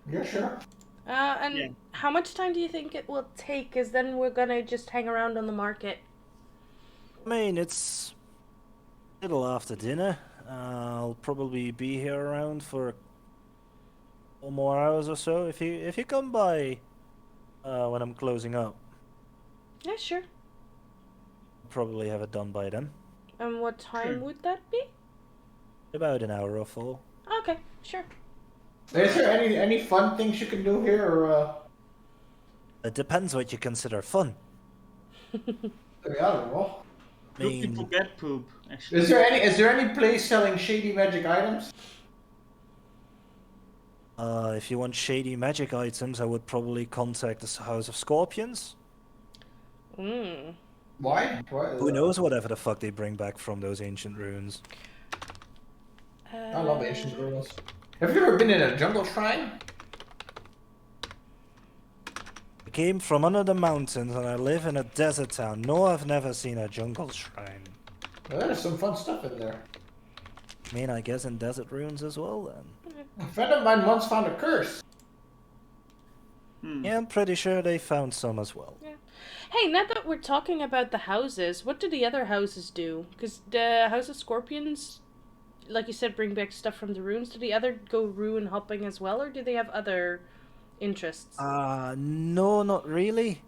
Yeah, sure. And Yeah. how much time do you think it will take? Because then we're gonna just hang around on the market. I mean, it's a little after dinner. I'll probably be here around for a couple more hours or so. If you come by when I'm closing up, Yeah, sure. I'll probably have it done by then. And what time Sure. would that be? About an hour or so. Okay, sure. Is there any fun things you can do here, or It depends what you consider fun. I don't know. I Good people mean, get poop, actually. Is there any place selling shady magic items? if you want shady magic items, I would probably contact the House of Scorpions. Mm. Why? Who knows whatever the fuck they bring back from those ancient ruins. I love ancient ruins. Have you ever been in a jungle shrine? I came from under the mountains and I live in a desert town. No, I've never seen a jungle shrine. Well, there's some fun stuff in there. I mean, I guess in desert ruins as well then. A friend of mine once found a curse. Hmm. Yeah, I'm pretty sure they found some as well. Hey, now that we're talking about the houses, what do the other houses do? Because the House of Scorpions, like you said, bring back stuff from the ruins. Do the other go ruin hopping as well, or do they have other interests? No, not really.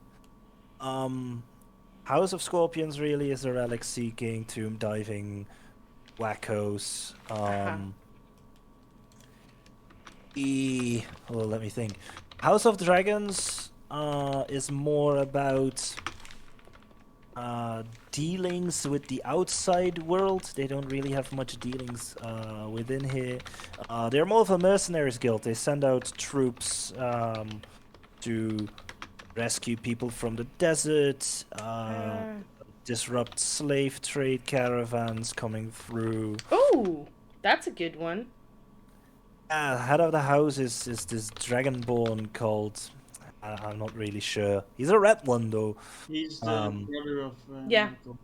House of Scorpions really is a relic seeking, tomb diving, wackos. Well, let me think. House of Dragons is more about dealings with the outside world. They don't really have much dealings within here. They're more of a mercenaries guild. They send out troops to rescue people from the desert, disrupt slave trade caravans coming through. Oh, that's a good one. Head of the house is this dragonborn called. I'm not really sure. He's a red one though, He's the brother of. Yeah. Michael.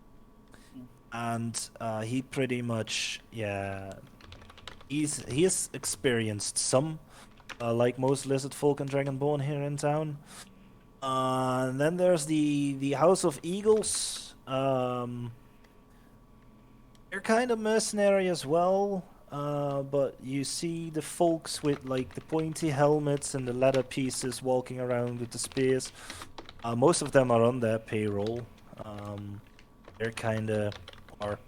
and he pretty much he has experienced some, like most lizard folk and dragonborn here in town. And then there's the House of Eagles. They're kind of mercenary as well. But you see the folks with like the pointy helmets and the leather pieces walking around with the spears. Most of them are on their payroll. They're kind of our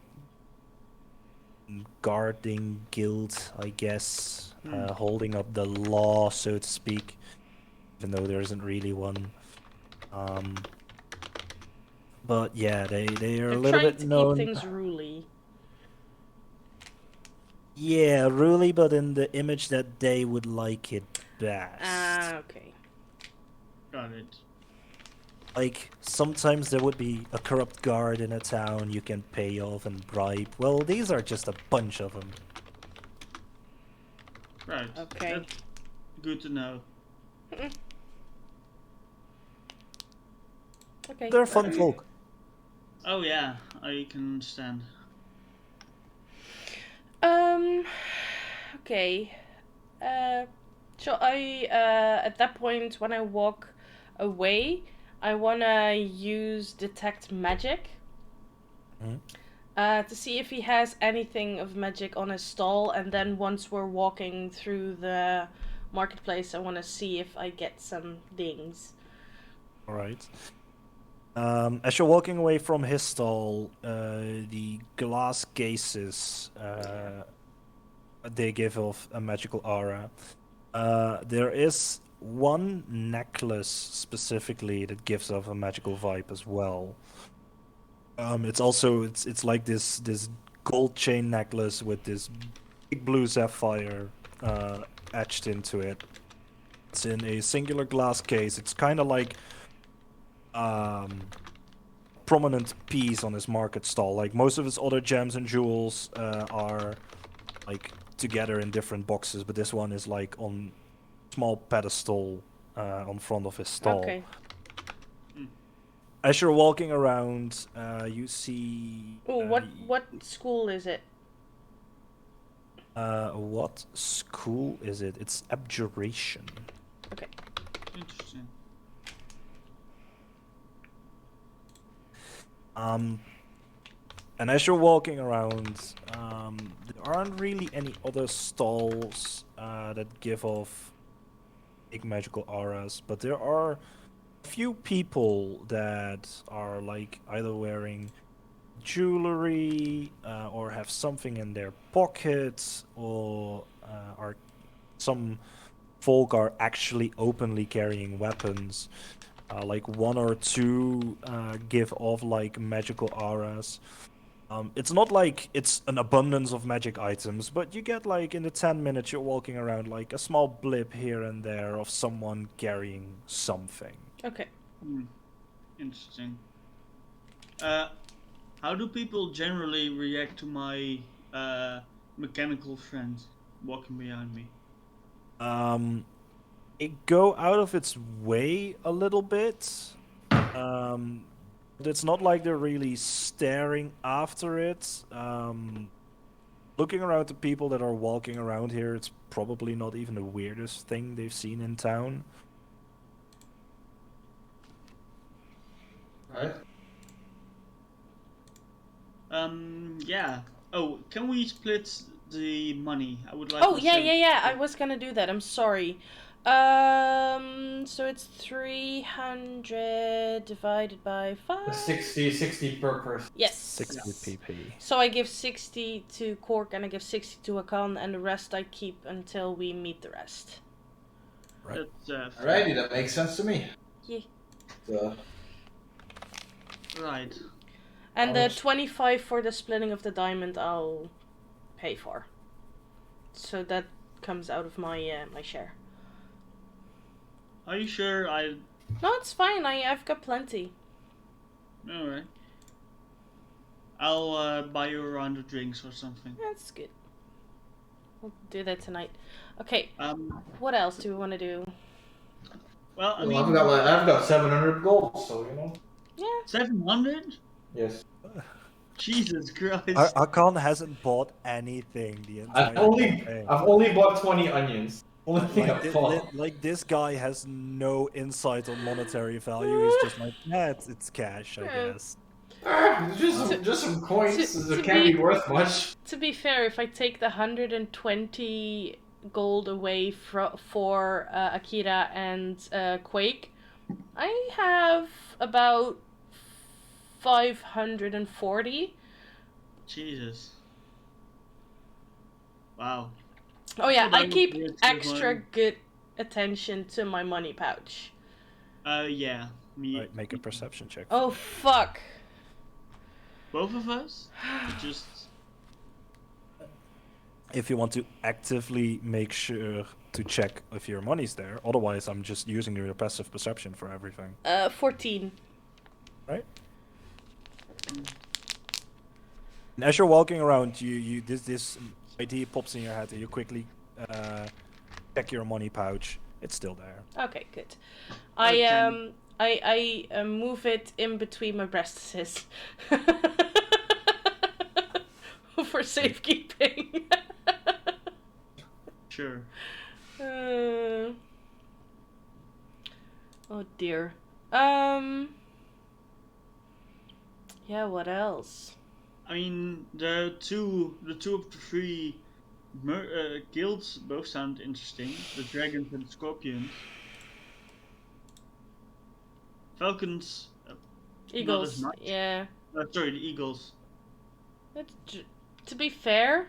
guarding guild, I guess, holding up the law, so to speak, even though there isn't really one. But yeah, they are They're a little trying bit to known. keep things ruly. Yeah, really, but in the image that they would like it best. Okay. Got it. Like, sometimes there would be a corrupt guard in a town you can pay off and bribe. Well, these are just a bunch of them. Right. Okay. That's good to know. Okay. They're fun folk. Oh yeah, I can understand. Okay. So I at that point when I walk away, I wanna use detect magic. To see if he has anything of magic on his stall, and then once we're walking through the marketplace, I want to see if I get some things. All right. As you're walking away from his stall, the glass cases they give off a magical aura. There is one necklace specifically that gives off a magical vibe as well. It's also it's like this gold chain necklace with this big blue sapphire etched into it. It's in a singular glass case. It's kind of like prominent piece on his market stall. Like most of his other gems and jewels are like together in different boxes, but this one is like on small pedestal on front of his stall. Okay. As you're walking around, you see. Oh, what school is it? What school is it? It's abjuration. Okay. Interesting. And as you're walking around, there aren't really any other stalls that give off big magical auras, but there are a few people that are like either wearing jewelry or have something in their pockets, or are some folk are actually openly carrying weapons. Like one or two give off like magical auras. It's not like it's an abundance of magic items, but you get like in the 10 minutes you're walking around like a small blip here and there of someone carrying something. Okay. Interesting. How do people generally react to my mechanical friend walking behind me? It go out of its way a little bit. But it's not like they're really staring after it. Looking around the people that are walking around here, it's probably not even the weirdest thing they've seen in town. Right? Yeah. Oh, can we split the money? I would like. Oh, to yeah, say- yeah, yeah. I was gonna do that. I'm sorry. So it's 300 divided by 5. 60 per person. Yes. 60 pp. So I give 60 to Cork and I give 60 to Akan, and the rest I keep until we meet the rest. Right. That's, Alrighty, that makes sense to me. Yeah. Right. And How the much? 25 for the splitting of the diamond I'll pay for. So that comes out of my my share. Are you sure? No, it's fine. I've got plenty. All right. I'll buy you a round of drinks or something. That's good. We'll do that tonight. Okay. Um. What else do we want to do? Well, I Well, mean, I've got 700 gold, so you know. Yeah. 700. Yes. Jesus Christ. Akan hasn't bought anything the entire campaign. I've only bought 20 onions. Only thing Like, I've bought. like this guy has no insight on monetary value. He's just like, yeah, it's cash, I Yeah. guess. Just some coins to that can't be- be worth much. To be fair, if I take the 120 gold away for Akira and Quake, I have about 540. Jesus. Wow. Oh yeah, Well, I keep that's extra fine. good attention to my money pouch. Yeah. Me. Right, make a perception check. Oh fuck. Both of us? Or just. If you want to actively make sure to check if your money's there, otherwise I'm just using your passive perception for everything. 14. Right? And as you're walking around, you this idea pops in your head, and you quickly check your money pouch. It's still there. Okay, good. Okay. I move it in between my breasts for safekeeping. Sure. Oh dear. Yeah, what else? I mean, the two of the three guilds both sound interesting. The dragons and scorpions. Falcons. Eagles. much. Yeah. Sorry, the eagles. To be fair,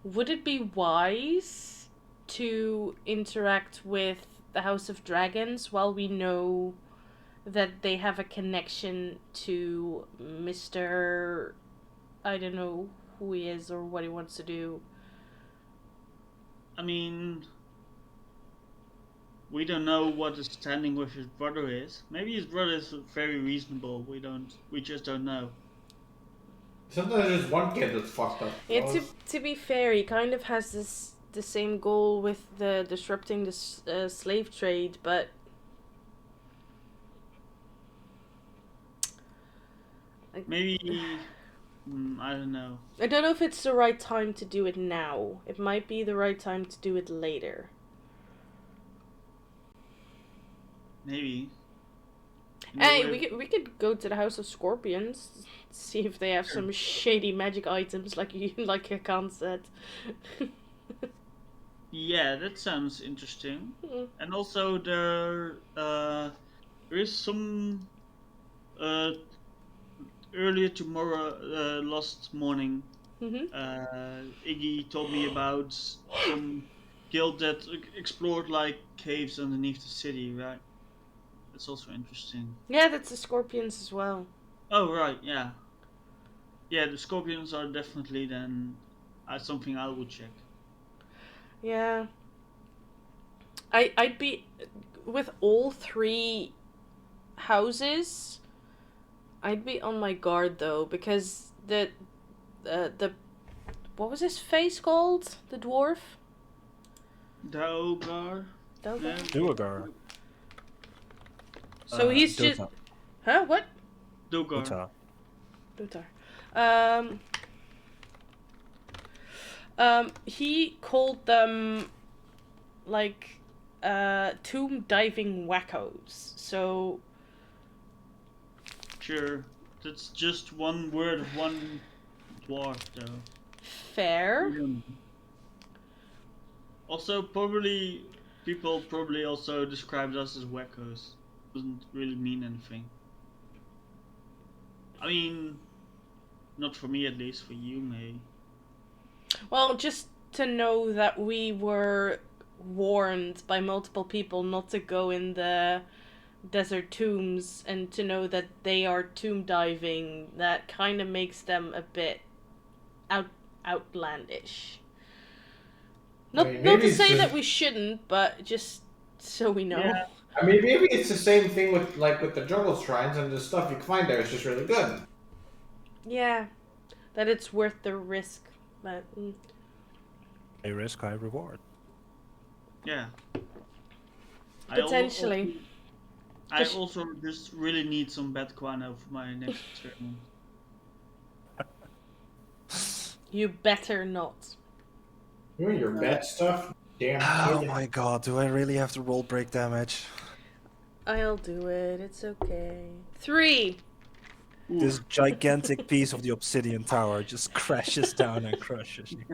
would it be wise to interact with the House of Dragons while we know that they have a connection to Mr. I don't know who he is or what he wants to do. I mean, we don't know what his standing with his brother is. Maybe his brother is very reasonable. We just don't know. Sometimes there's one kid that's fucked up. Yeah, to be fair, he kind of has the same goal with the disrupting the slave trade, but Maybe I don't know. I don't know if it's the right time to do it now. It might be the right time to do it later. Maybe. Hey, we could go to the House of Scorpions, see if they have some shady magic items, like Hakan said. Yeah, that sounds interesting. Mm. And also there is some earlier tomorrow, last morning, Iggy told me about some guild that explored like caves underneath the city, right? That's also interesting. Yeah, that's the Scorpions as well. Oh right, yeah. Yeah, the scorpions are definitely then something I would check. Yeah. I'd be with all three houses. I'd be on my guard though, because the what was his face called? The dwarf? Daogar? Dogar? Yeah. Duergar. So he's just Dota. Huh? What? Dogar. Lutar. He called them like tomb diving wackos. So Sure. That's just one word of one dwarf though. fair. Also, people probably also described us as wackos. Doesn't really mean anything. I mean, not for me at least. For you, maybe. Well, just to know that we were warned by multiple people not to go in the desert tombs, and to know that they are tomb diving, that kind of makes them a bit outlandish. Not to say that we shouldn't, but just so we know. Yeah. I mean, maybe it's the same thing with the jungle shrines, and the stuff you find there is just really good. Yeah, that it's worth the risk, but A risk, high reward. Yeah. potentially. I also just really need some bad guano for my next experiment. You better not. You and your bad stuff? Damn. Oh kid. my god, do I really have to roll break damage? I'll do it. It's okay. 3. This gigantic piece of the obsidian tower just crashes down and crushes you.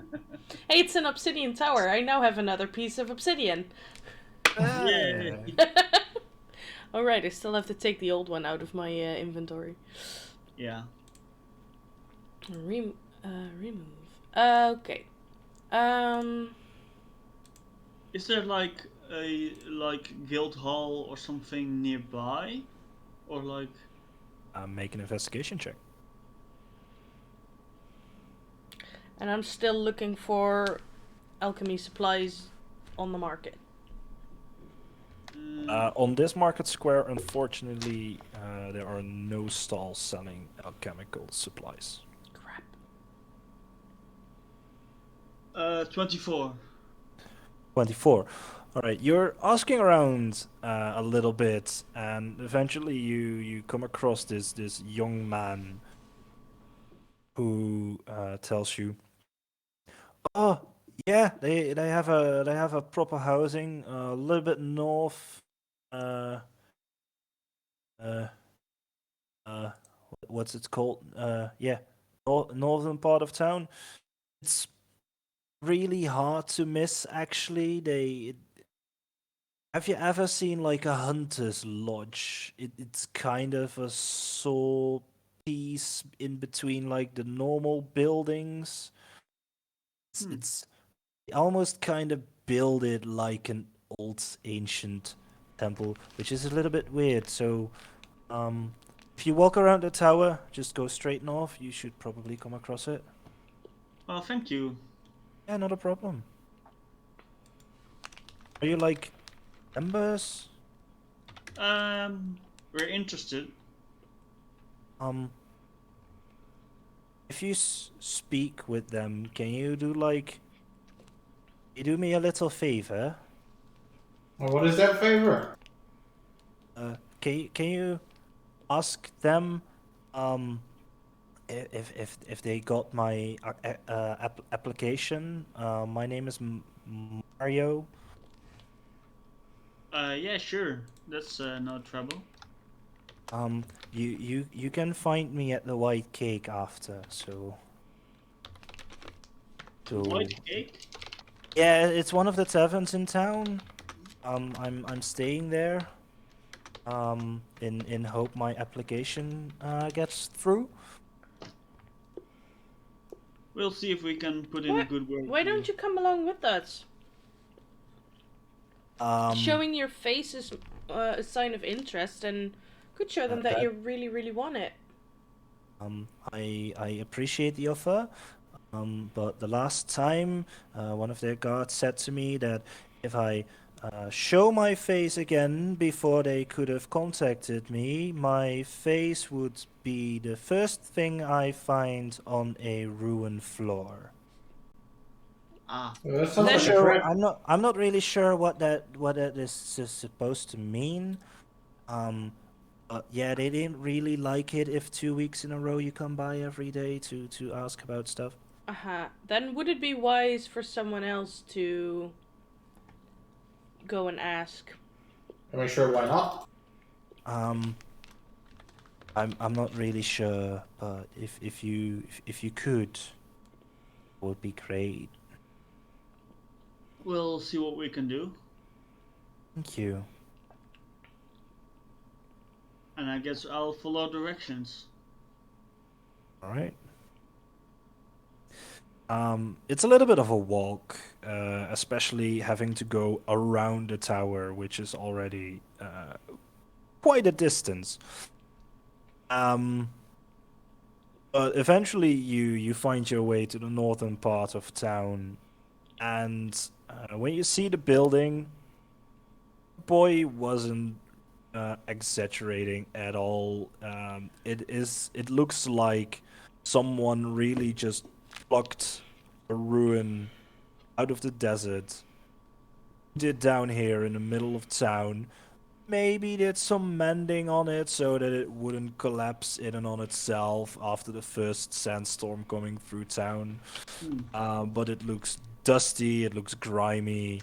Hey, it's an obsidian tower. I now have another piece of obsidian. Yeah. Alright, I still have to take the old one out of my inventory. Yeah. Remove. Okay. Is there like a guild hall or something nearby, or like? Make an investigation check. And I'm still looking for alchemy supplies on the market. On this market square, unfortunately, there are no stalls selling alchemical supplies. Crap. 24. 24. All right, you're asking around a little bit, and eventually you come across this young man who tells you, "Oh, yeah, they have a proper housing a little bit north. Uh, uh, what's it called? Yeah, northern part of town. It's really hard to miss. Actually, have you ever seen like a hunter's lodge? It's kind of a sort piece in between like the normal buildings. It's they almost kind of build it like an old ancient temple, which is a little bit weird. So, if you walk around the tower, just go straight north. You should probably come across it. Oh, thank you. Yeah, not a problem. Are you like members? We're interested. Um, if you speak with them, can you do like, you do me a little favor? Well, what is that favor? Can you ask them, if they got my application? My name is Mario. Yeah, sure. That's no trouble. You can find me at the White Cake after. So White cake? yeah, it's one of the taverns in town. I'm staying there. In hope my application gets through. We'll see if we can put in a good word. Why don't you come along with us? Um, Showing your face is a sign of interest, and could show them that that- you really, really want it. I appreciate the offer. But the last time, one of their guards said to me that if I show my face again before they could have contacted me, my face would be the first thing I find on a ruined floor. Ah, Well, that sounds I'm not like a sure. threat. I'm not really sure what that is supposed to mean. But yeah, they didn't really like it if 2 weeks in a row you come by every day to ask about stuff. Then would it be wise for someone else to go and ask? I mean, sure, why not? Um, I'm not really sure, but if you could, it would be great. we'll see what we can do. Thank you. And I guess I'll follow directions. All right. It's a little bit of a walk, especially having to go around the tower, which is already quite a distance. But eventually you find your way to the northern part of town, and when you see the building, boy wasn't exaggerating at all. It looks like someone really just plucked a ruin out of the desert, did down here in the middle of town. Maybe did some mending on it so that it wouldn't collapse in and on itself after the first sandstorm coming through town. But it looks dusty, it looks grimy.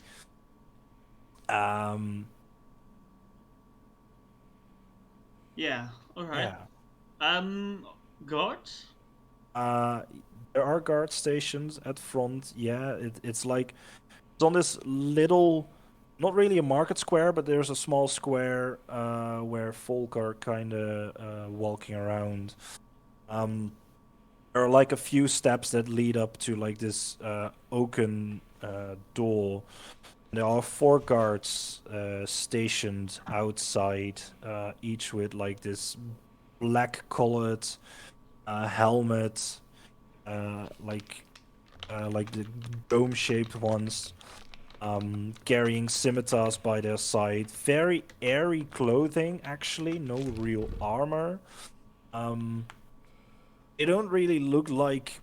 Um, Yeah, alright. yeah. Guards? Uh, there are guard stations at front. Yeah, it's like it's on this little, not really a market square, but there's a small square where folk are kind of walking around. There are like a few steps that lead up to like this oaken door. There are 4 guards stationed outside, each with like this black-colored helmet, like the dome-shaped ones, carrying scimitars by their side. Very airy clothing, actually, no real armor. They don't really look like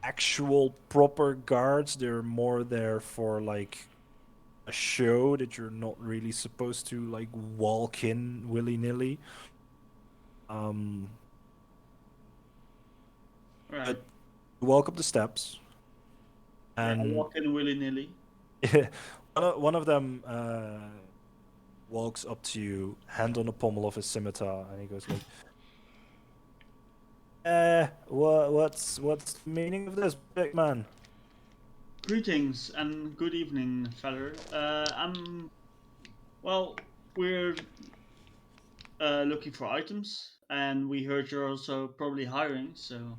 actual proper guards. They're more there for like a show that you're not really supposed to like walk in willy-nilly. Um, Right. but you walk up the steps, Yeah, I and walk in willy nilly. one of them walks up to you, hand on the pommel of his scimitar, and he goes like, what's the meaning of this, big man?" Greetings and good evening, feller. Well, we're looking for items, and we heard you're also probably hiring, so.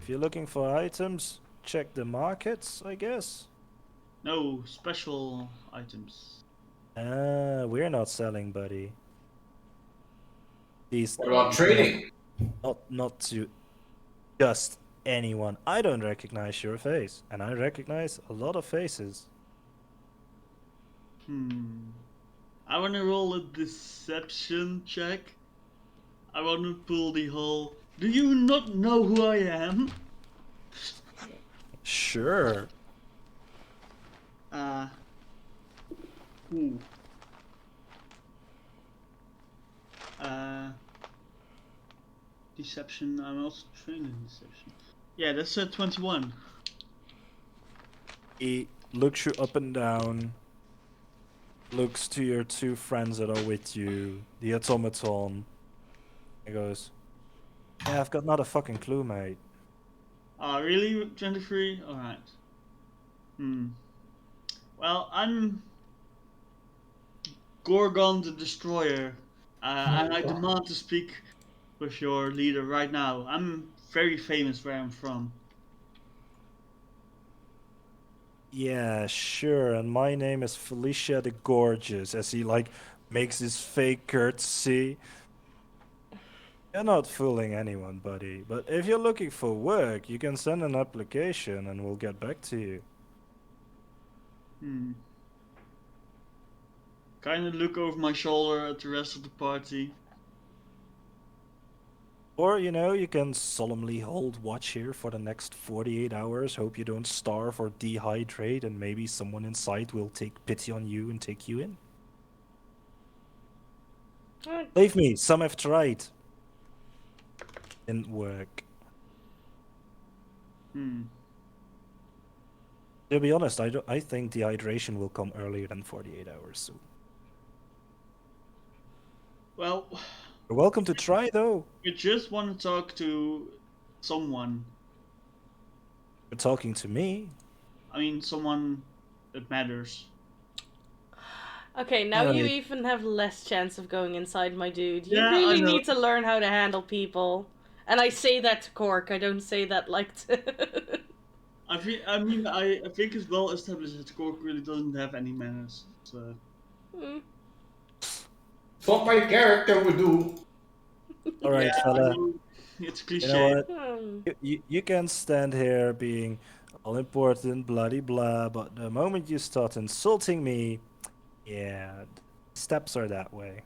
If you're looking for items, check the markets, I guess. No, special items. We're not selling, buddy. These What about trading? not to just anyone. I don't recognize your face, and I recognize a lot of faces. I want to roll a deception check. I want to pull the whole. Do you not know who I am? Sure. Ooh. Deception. I'm also trained in deception. Yeah, that's 21. He looks you up and down. Looks to your two friends that are with you, the automaton. He goes, "Yeah, I've got not a fucking clue, mate." Really? 23? Alright. Well, I'm Gorgon the Destroyer, and I demand to speak with your leader right now. I'm very famous where I'm from. Yeah, sure. And my name is Felicia the Gorgeous. As he like makes his fake curtsy. You're not fooling anyone, buddy. But if you're looking for work, you can send an application and we'll get back to you. Kind of look over my shoulder at the rest of the party. Or, you can solemnly hold watch here for the next 48 hours, hope you don't starve or dehydrate, and maybe someone inside will take pity on you and take you in. Believe me, some have tried. Didn't work. To be honest, I think dehydration will come earlier than 48 hours, so. Well, You're welcome to try, though. we just want to talk to someone. You're talking to me. I mean, someone that matters. Okay, now you Alright. even have less chance of going inside, my dude. You Yeah, I really know. need to learn how to handle people. And I say that to Cork, I don't say that like to... I think it's well established that Cork really doesn't have any manners. So. It's what my character would do. Alright, Yeah, fella. I know. It's cliche. You know what? You can stand here being all important, bloody blah, but the moment you start insulting me, yeah, steps are that way.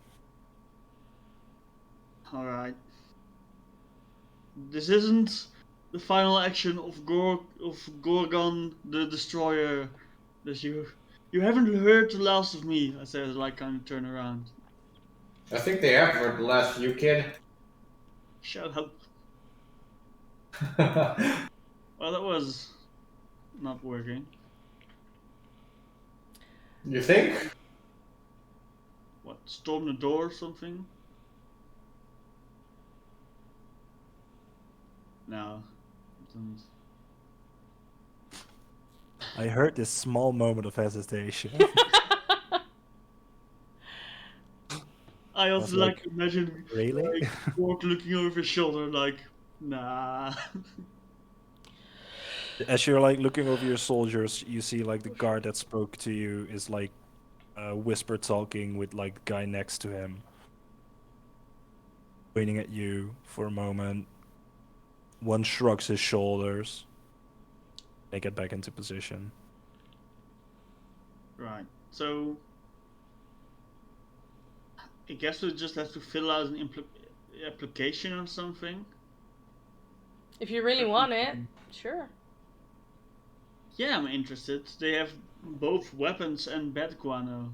Alright. This isn't the final action of Gorgon the Destroyer. That you haven't heard the last of me. I said, like, kind of turn around. I think they have heard the last of you, kid. Shut up. Well, that was not working. You think? What? Storm the door or something? No. It didn't. I heard this small moment of hesitation. I also was like like, to imagine really? like, Gorg looking over his shoulder, like, nah. As you're like looking over your soldiers, you see like the guard that spoke to you is like whisper talking with like the guy next to him, waiting at you for a moment. One shrugs his shoulders. They get back into position. Right. So, I guess we just have to fill out an application or something. If you really want it, sure. Yeah, I'm interested. They have both weapons and bat guano.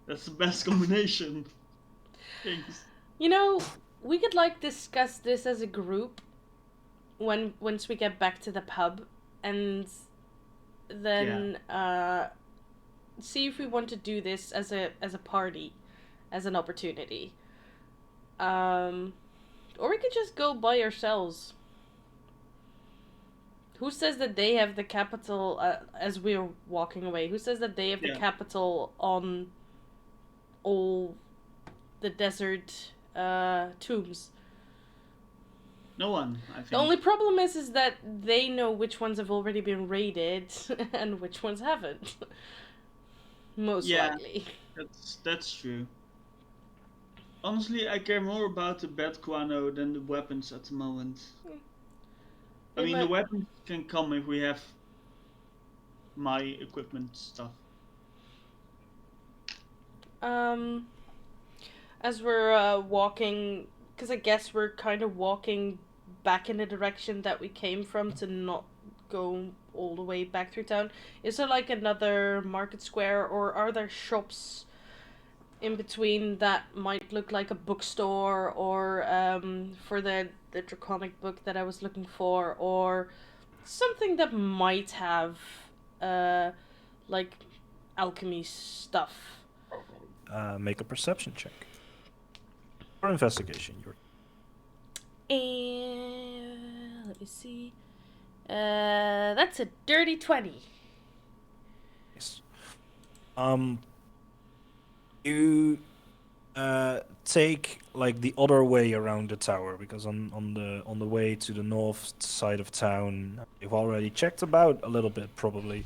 That's the best combination. Thanks. You know, we could like discuss this as a group once we get back to the pub, and then see if we want to do this as a party, as an opportunity. Or we could just go by ourselves. Who says that they have the capital, as we're walking away, who says that they have the capital on all the desert tombs? No one, I think. The only problem is that they know which ones have already been raided and which ones haven't. Most likely. That's true. Honestly, I care more about the bed guano than the weapons at the moment. I mean, the weapons can come if we have my equipment stuff. As we're walking, because I guess we're kind of walking back in the direction that we came from to not go all the way back through town. Is there like another market square, or are there shops in between that might look like a bookstore, or for the draconic book that I was looking for, or something that might have like alchemy stuff? Make a perception check. Or investigation. And let me see. That's a dirty 20. Nice. You take like the other way around the tower, because on the way to the north side of town, you've already checked about a little bit probably,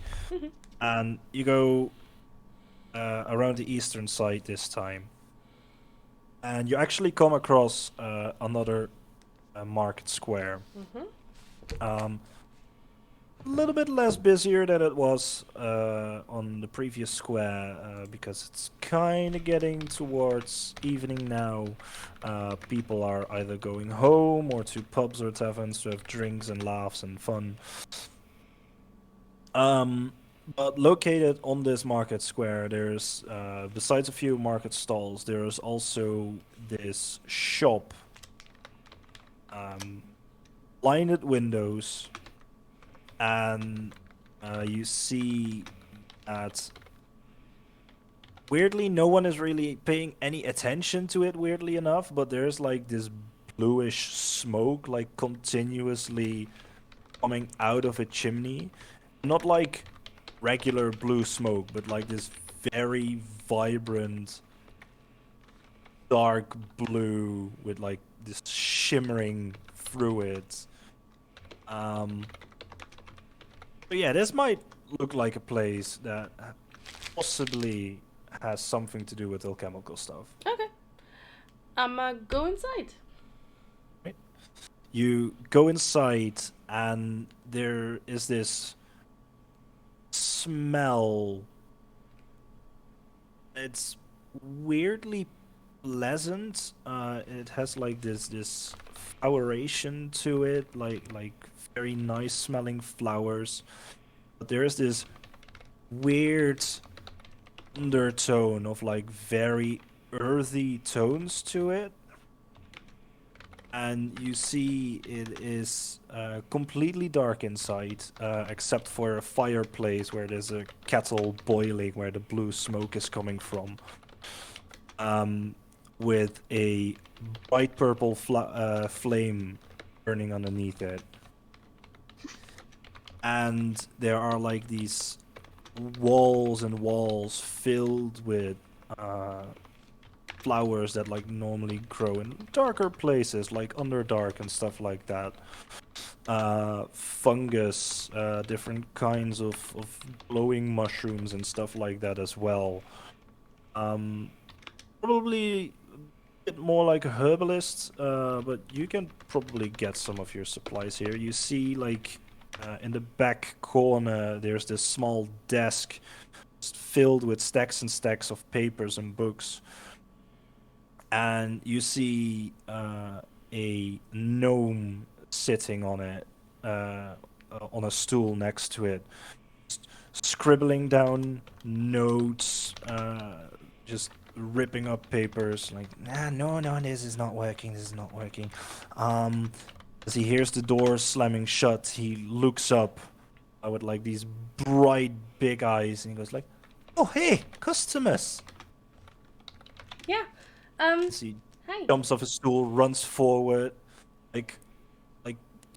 and you go around the eastern side this time, and you actually come across another market square. A little bit less busier than it was on the previous square, because it's kind of getting towards evening now. People are either going home or to pubs or taverns to have drinks and laughs and fun. But located on this market square, there's, besides a few market stalls, there's also this shop. Blinded windows, and you see that weirdly no one is really paying any attention to it, weirdly enough, but there's like this bluish smoke like continuously coming out of a chimney. Not like regular blue smoke, but like this very vibrant dark blue with like this shimmering through it. But yeah, this might look like a place that possibly has something to do with alchemical stuff. Okay. Go inside. Right. You go inside, and there is this smell. It's weirdly pleasant. It has like this floweration to it, like very nice smelling flowers. But there is this weird undertone of like very earthy tones to it. And you see it is completely dark inside, except for a fireplace where there's a kettle boiling where the blue smoke is coming from. With a bright purple flame burning underneath it. And there are like these walls and walls filled with flowers that like normally grow in darker places, like Underdark and stuff like that. Fungus, different kinds of glowing mushrooms and stuff like that as well. Probably a bit more like a herbalist, but you can probably get some of your supplies here. You see like in the back corner there's this small desk filled with stacks and stacks of papers and books. And you see a gnome sitting on it, on a stool next to it, scribbling down notes, just ripping up papers, like, no, this is not working, As he hears the door slamming shut, he looks up with like these bright big eyes, and he goes like, "Oh, hey, customers!" Yeah. He Hi. jumps off his stool, runs forward, like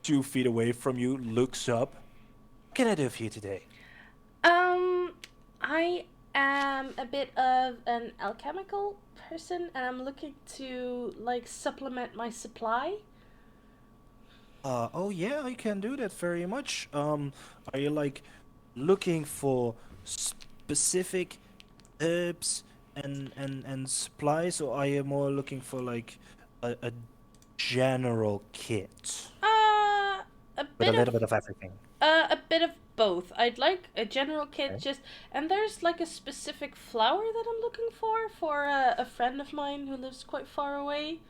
2 feet away from you, looks up. What can I do for you today? I am a bit of an alchemical person, and I'm looking to like supplement my supply. Oh yeah, I can do that very much. Are you like looking for specific herbs and supplies, or are you more looking for like a general kit A with a bit of little bit of everything? a bit of both. I'd like a general kit, Okay. just and there's like a specific flower that I'm looking for a friend of mine who lives quite far away.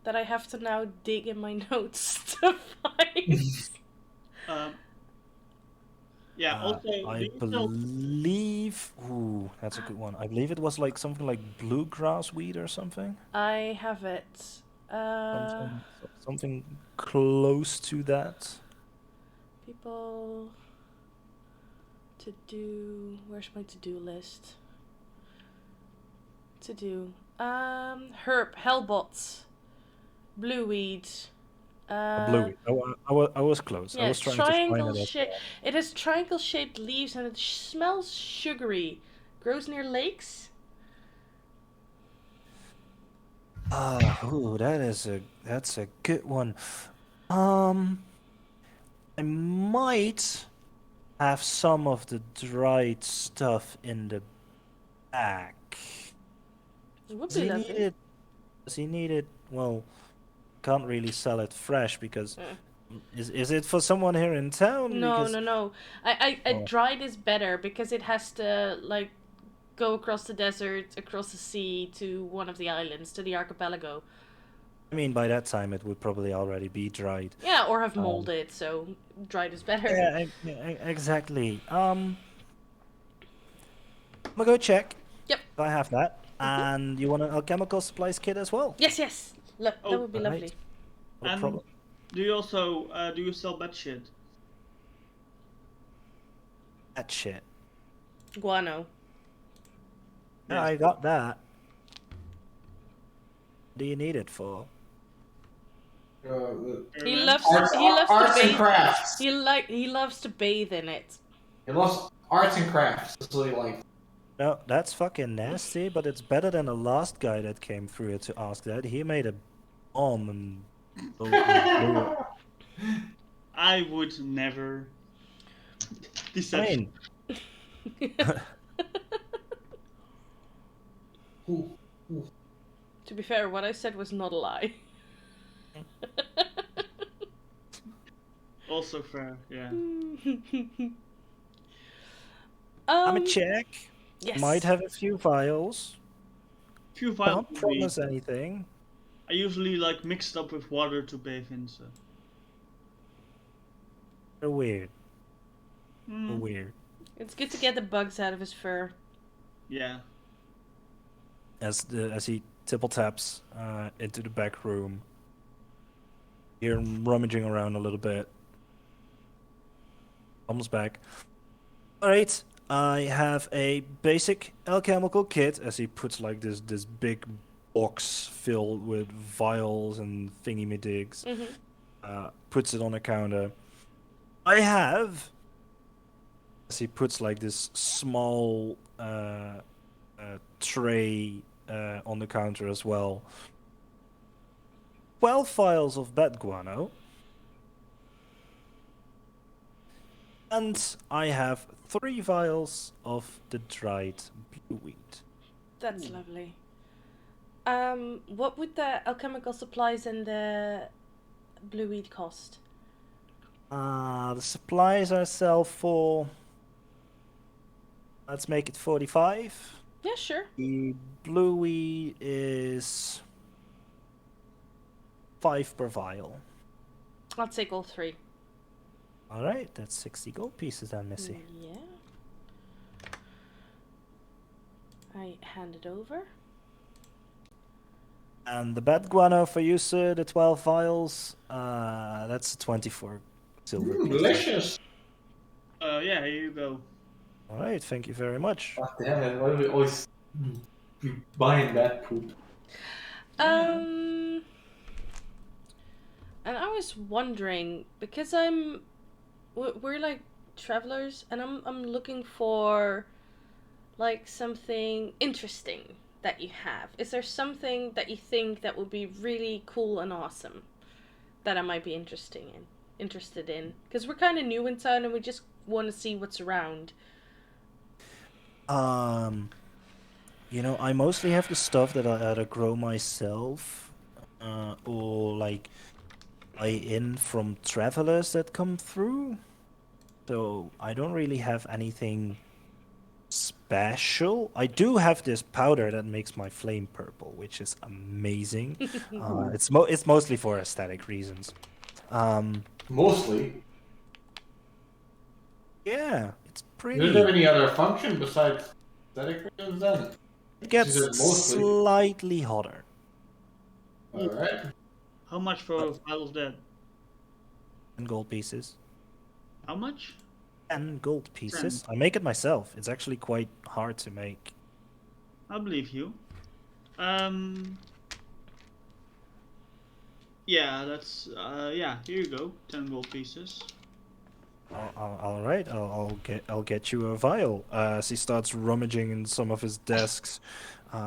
That I have to now dig in my notes to find. Um, yeah. Also, do I you sell? believe. Ooh, that's a good one. I believe it was like something like bluegrass weed or something. I have it. Something close to that. People to do. Where's my to-do list? To do. Herb, hellbots, blueweed. Bluey. I was close. I Yeah, was trying to find triangle it as shape. well. It has triangle-shaped leaves and it smells sugary. Grows near lakes. Ooh, that's a good one. Um, I might have some of the dried stuff in the back. It would Does be he need lovely. it? Does he need it? Well, can't really sell it fresh because Uh, is it for someone here in town? No, Because no, no. I oh, dried is better because it has to like go across the desert, across the sea to one of the islands, to the archipelago. I mean by that time it would probably already be dried. Yeah, or have Um, molded, so dried is better. yeah, exactly. I'm gonna go check Yep. if I have that. Mm-hmm. And you want an alchemical supplies kit as well? Yes, yes. Look, that Oh, would be All right, lovely. not a and problem. do you also do you sell bed shit? That shit. Guano. Yeah, Yes. I got that. What do you need it for? He Fervent. loves to. He loves to Arts and bathe. crafts. He loves to bathe in it. He loves arts and crafts. That's what he likes. No, that's fucking nasty, but it's better than the last guy that came through here to ask that. He made a bomb and blew it. I would never. I Deception. mean, Ooh, ooh. To be fair, what I said was not a lie. Also fair. Yeah. I'm a um. check. Might Yes. have a few vials. Few vials Can't would be. promise anything. I usually like mixed up with water to bathe in. So. They're weird. They're Hmm. weird. It's good to get the bugs out of his fur. Yeah. As he tipple taps into the back room, you hear him rummaging around a little bit. Comes back. All right, I have a basic alchemical kit. As he puts like this big box filled with vials and thingy me digs. Puts it on a counter. I have. As he puts like this small tray on the counter as well. 12 vials of bat guano. And I have 3 vials of the dried blueweed. That's lovely. What would the alchemical supplies and the blueweed cost? The supplies I sell for. Let's make it 45. Yeah, sure. The blueweed is 5 per vial. I'll take all 3. All right, that's 60 gold pieces then, Missy. Yeah. I hand it over. And the bat guano for you, sir, the 12 vials, that's 24 silver pieces. Delicious. Yeah. Here you go. All right, thank you very much. God damn it! Why do we always be buying that poop? And I was wondering because we're like travelers, and I'm looking for like something interesting that you have. Is there something that you think that would be really cool and awesome that I might be interested in, because we're kind of new in town and we just want to see what's around. I mostly have the stuff that I either grow myself, or like buy in from travelers that come through. So I don't really have anything special. I do have this powder that makes my flame purple, which is amazing. It's mostly for aesthetic reasons. Mostly. Yeah, it's Does it pretty. have any other function besides aesthetic reasons then? It She gets said mostly. slightly hotter. Alright. How much for a vial of that? 10 gold pieces. How much? 10 gold pieces. I make it myself. It's actually quite hard to make. I believe you. Yeah, that's yeah. Here you go, 10 gold pieces. All right, I'll get you a vial. As he starts rummaging in some of his desks.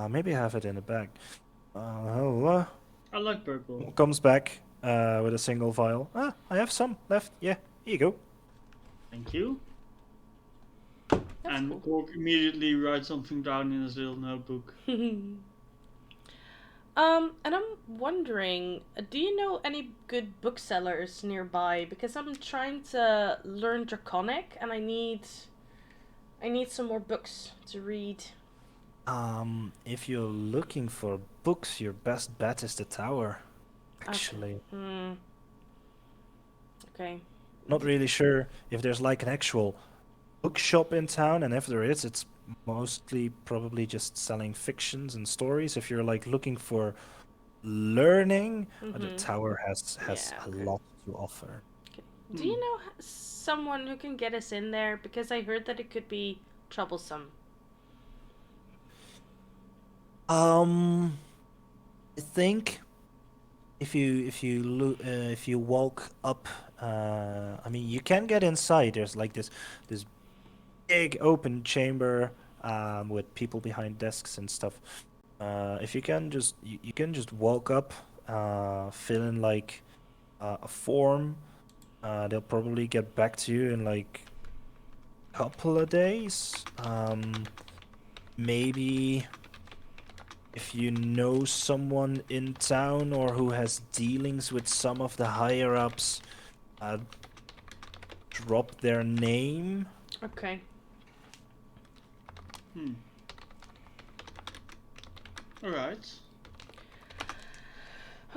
Maybe I have it in the bag. I like purple. Comes back with a single vial. I have some left. Yeah, here you go. Thank you. That's And cool. Cork immediately writes something down in his little notebook. And I'm wondering, do you know any good booksellers nearby? Because I'm trying to learn Draconic, and I need some more books to read. If you're looking for books, your best bet is the tower. Actually, Okay. not really sure if there's like an actual bookshop in town, and if there is, it's mostly probably just selling fictions and stories. If you're like looking for learning, the tower has Yeah, a okay. lot to offer. Okay. Do you know someone who can get us in there? Because I heard that it could be troublesome. I think if you walk up, I mean you can get inside. There's like this big open chamber with people behind desks and stuff. If you can you can just walk up, fill in like a form. They'll probably get back to you in like a couple of days. Maybe if you know someone in town or who has dealings with some of the higher ups, drop their name. Okay. Alright.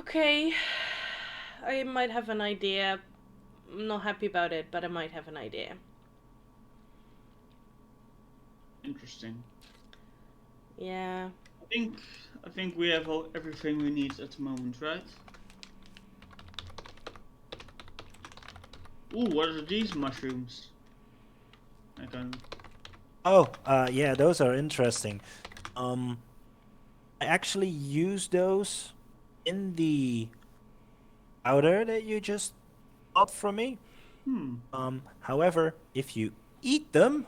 Okay. I might have an idea. I'm not happy about it, but I might have an idea. Interesting. Yeah. I think we have everything we need at the moment, right? Ooh, what are these mushrooms? I can. Oh, yeah, those are interesting. I actually use those in the powder that you just bought from me. However, if you eat them,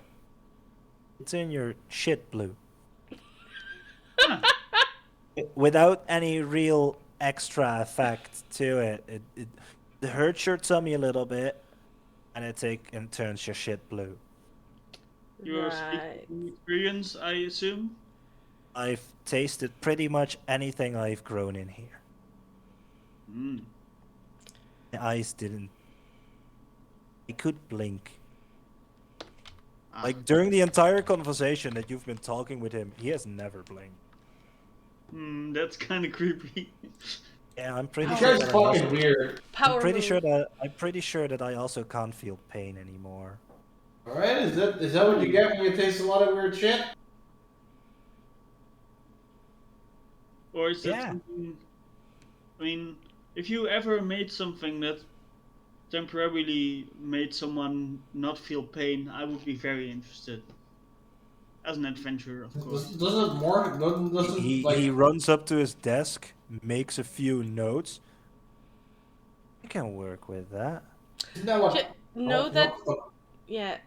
it's in your shit blue. Without any real extra effect to it. It hurts your tummy a little bit, and it turns your shit blue. Your Right. speaking experience, I assume? I've tasted pretty much anything I've grown in here. My eyes didn't. I could blink. Like during the entire conversation that you've been talking with him, he has never blinked. That's kind of creepy. Yeah, I'm pretty You sure. guys fucking weird. Power I'm pretty move. sure that I also can't feel pain anymore. Alright, is that what you get when you taste a lot of weird shit? Or is that Yeah. something? I mean, if you ever made something that temporarily made someone not feel pain, I would be very interested. As an adventurer, of course. Doesn't more doesn't He like runs up to his desk, makes a few notes. I can work with that. isn't that what Know that, no, yeah.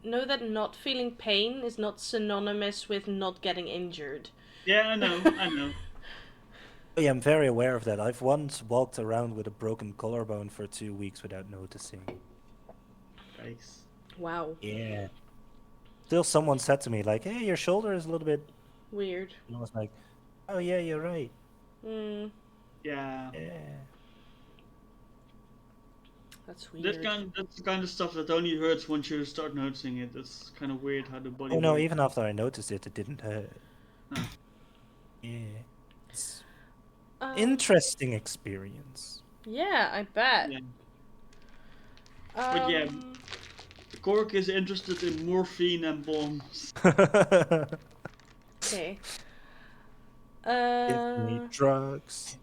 Know that not feeling pain is not synonymous with not getting injured. Yeah, I know. Oh, yeah, I'm very aware of that. I've once walked around with a broken collarbone for 2 weeks without noticing. Yikes. Wow. Yeah. Still, someone said to me, like, hey, your shoulder is a little bit... Weird. And I was like, oh, yeah, you're right. Hmm. Yeah. Yeah. That's weird. That's the kind of stuff that only hurts once you start noticing it. It's kind of weird how the body Oh, no, works. even after I noticed it, it didn't hurt. Huh. Yeah. It's Um, interesting experience. yeah, I bet. Yeah. But yeah, Um, Cork is interested in morphine and bombs. okay. Give me Uh, drugs.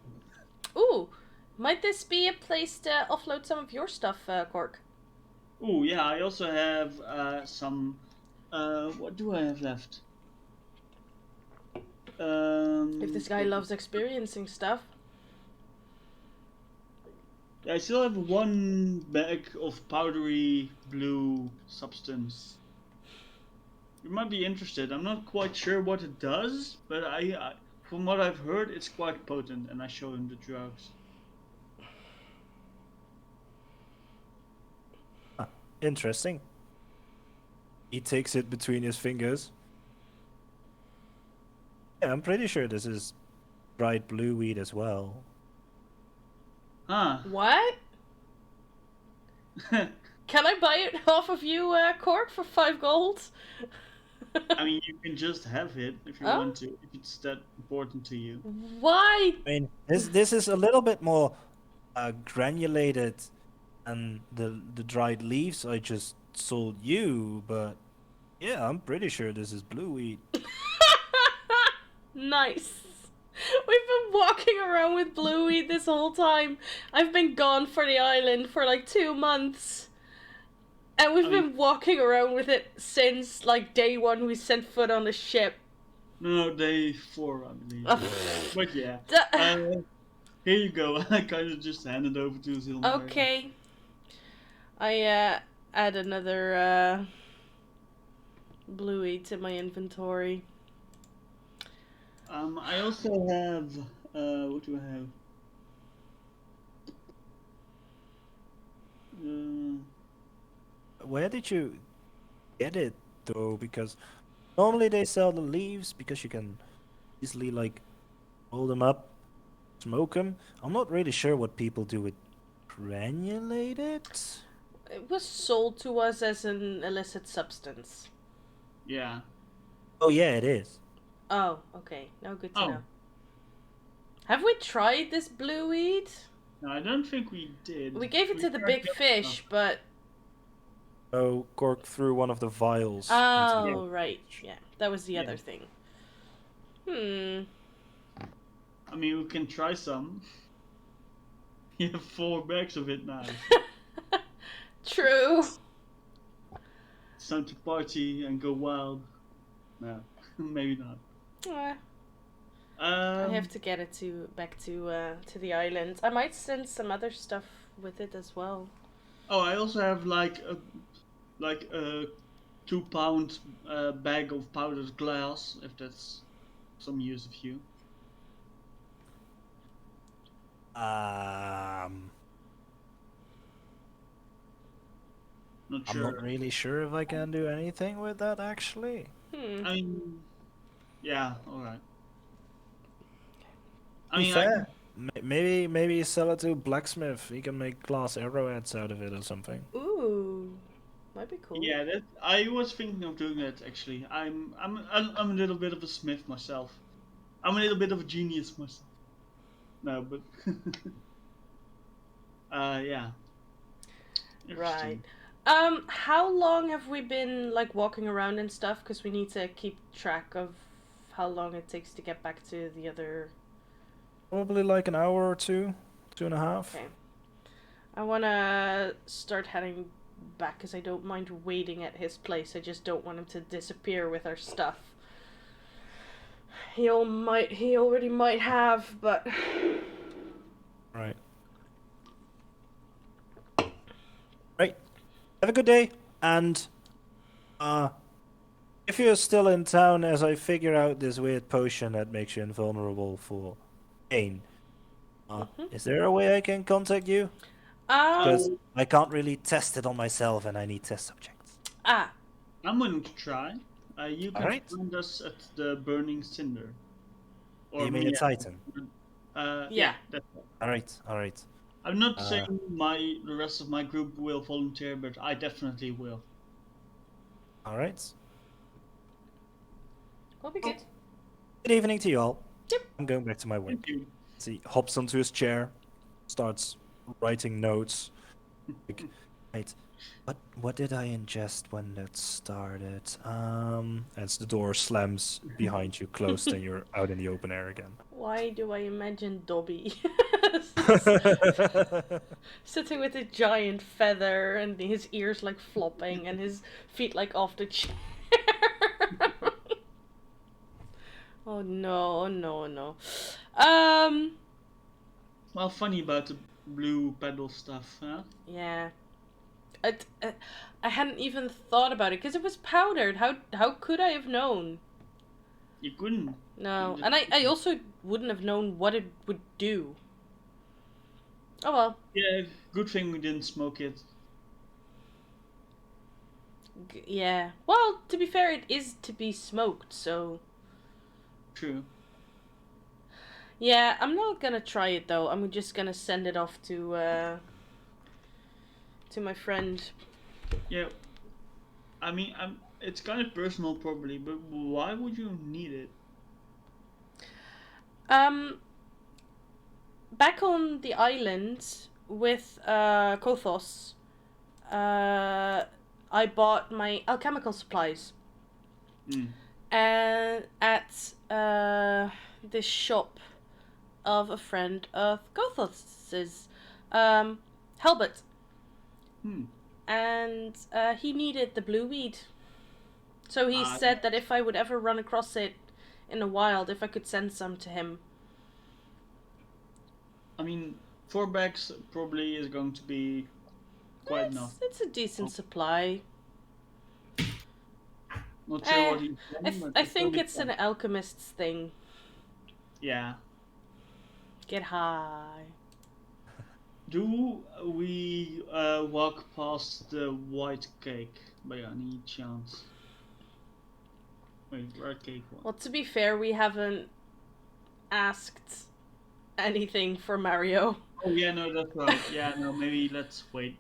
ooh, might this be a place to offload some of your stuff, Cork? Oh yeah, I also have some. What do I have left? If this guy loves experiencing stuff. Yeah, I still have one bag of powdery blue substance. You might be interested. I'm not quite sure what it does, but from what I've heard, it's quite potent, and I show him the drugs. Interesting. He takes it between his fingers. Yeah, I'm pretty sure this is dried blue weed as well. Huh. What? Can I buy it off of you, Cork, for 5 gold? I mean, you can just have it if you Oh? want to, if it's that important to you. Why? I mean, this is a little bit more granulated than the dried leaves I just sold you, but yeah, I'm pretty sure this is blue weed. Nice. We've been walking around with Bluey this whole time. I've been gone for the island for like 2 months. And we've been walking around with it since like day 1 we set foot on the ship. No, day 4, I believe. But yeah. Here you go. I kind of just handed over to Zilmar. Okay. I add another Bluey to my inventory. I also have. What do I have? Where did you get it though? Because normally they sell the leaves because you can easily like roll them up, smoke them. I'm not really sure what people do with granulated. It was sold to us as an illicit substance. Yeah. Oh yeah, it is. Oh, okay. No, good to Oh. know. Have we tried this blue weed? No, I don't think we did. We gave it to the tried big the other fish, stuff. but... Oh, Cork threw one of the vials. Oh, right. Yeah, that was the Yeah. other thing. Hmm. I mean, we can try some. You have 4 bags of it now. True. It's time to party and go wild. No, maybe not. I have Um, to get it back to the island. I might send some other stuff with it as well. oh, I also have like a 2-pound bag of powdered glass, if that's some use of you. Not I'm sure. not really sure if I can do anything with that actually. Hmm. I mean, yeah, all right. I To be mean, fair, maybe sell it to a blacksmith. He can make glass arrowheads out of it or something. Ooh. Might be cool. yeah, that I was thinking of doing that actually. I'm a little bit of a smith myself. I'm a little bit of a genius myself. No, but yeah. Right. How long have we been like walking around and stuff? Because we need to keep track of how long it takes to get back to the other. Probably like an hour or two, 2.5. Okay. I wanna start heading back because I don't mind waiting at his place. I just don't want him to disappear with our stuff. He already might have, but Right. Right. Have a good day, and if you're still in town as I figure out this weird potion that makes you invulnerable for Jane, Mhm. is there a way I can contact you? Because Um. I can't really test it on myself, and I need test subjects. Ah. I'm going to try. You All can right. find us at the Burning Cinder. You mean a Yeah. Titan? Yeah, Yeah. that's All right. All right. I'm not Uh, saying the rest of my group will volunteer, but I definitely will. all right. Will be good. Good evening to you all. Yep. I'm going back to my Thank work. you. So he hops onto his chair, starts writing notes. Like, right, what did I ingest when that started? As the door slams behind you, closed, and you're out in the open air again. Why do I imagine Dobby sitting with a giant feather and his ears like flopping and his feet like off the chair? Oh no! Oh no! Oh no! Well, funny about the blue pedal stuff, huh? Yeah. I hadn't even thought about it because it was powdered. How could I have known? You couldn't. No, and I also wouldn't have known what it would do. Oh well. Yeah, good thing we didn't smoke it. Yeah. Well, to be fair, it is to be smoked, so True. yeah. I'm not gonna try it though. I'm just gonna send it off to my friend. Yeah. I mean, it's kind of personal, probably, but why would you need it? Back on the island with Kothos, I bought my alchemical supplies. Mm. And at this shop of a friend of Gothos's, Helbert. Hmm. And he needed the blue weed. So he said that if I would ever run across it in the wild, if I could send some to him. I mean, 4 bags probably is going to be quite enough. It's a decent supply. Not sure what he's doing, but I it's think gonna be it's fun. an alchemist's thing. Yeah. Get high. Do we walk past the white cake by any chance? Wait, red cake one. Well, to be fair, we haven't asked anything for Mario. Oh yeah, no, that's right. Yeah, no, maybe let's wait.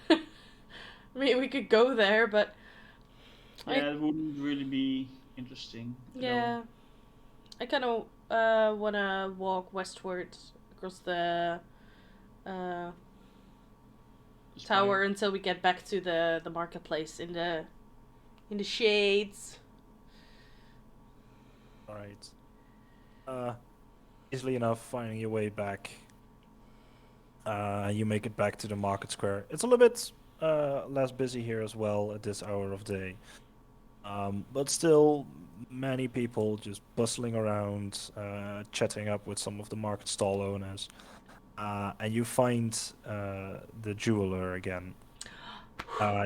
I mean, we could go there, but Yeah, it wouldn't really be interesting. yeah, I kind of wanna walk westward across the tower until we get back to the marketplace in the shades. All right. Easily enough, finding your way back. You make it back to the market square. It's a little bit less busy here as well at this hour of day. But still, many people just bustling around, chatting up with some of the market stall owners. And you find the jeweler again.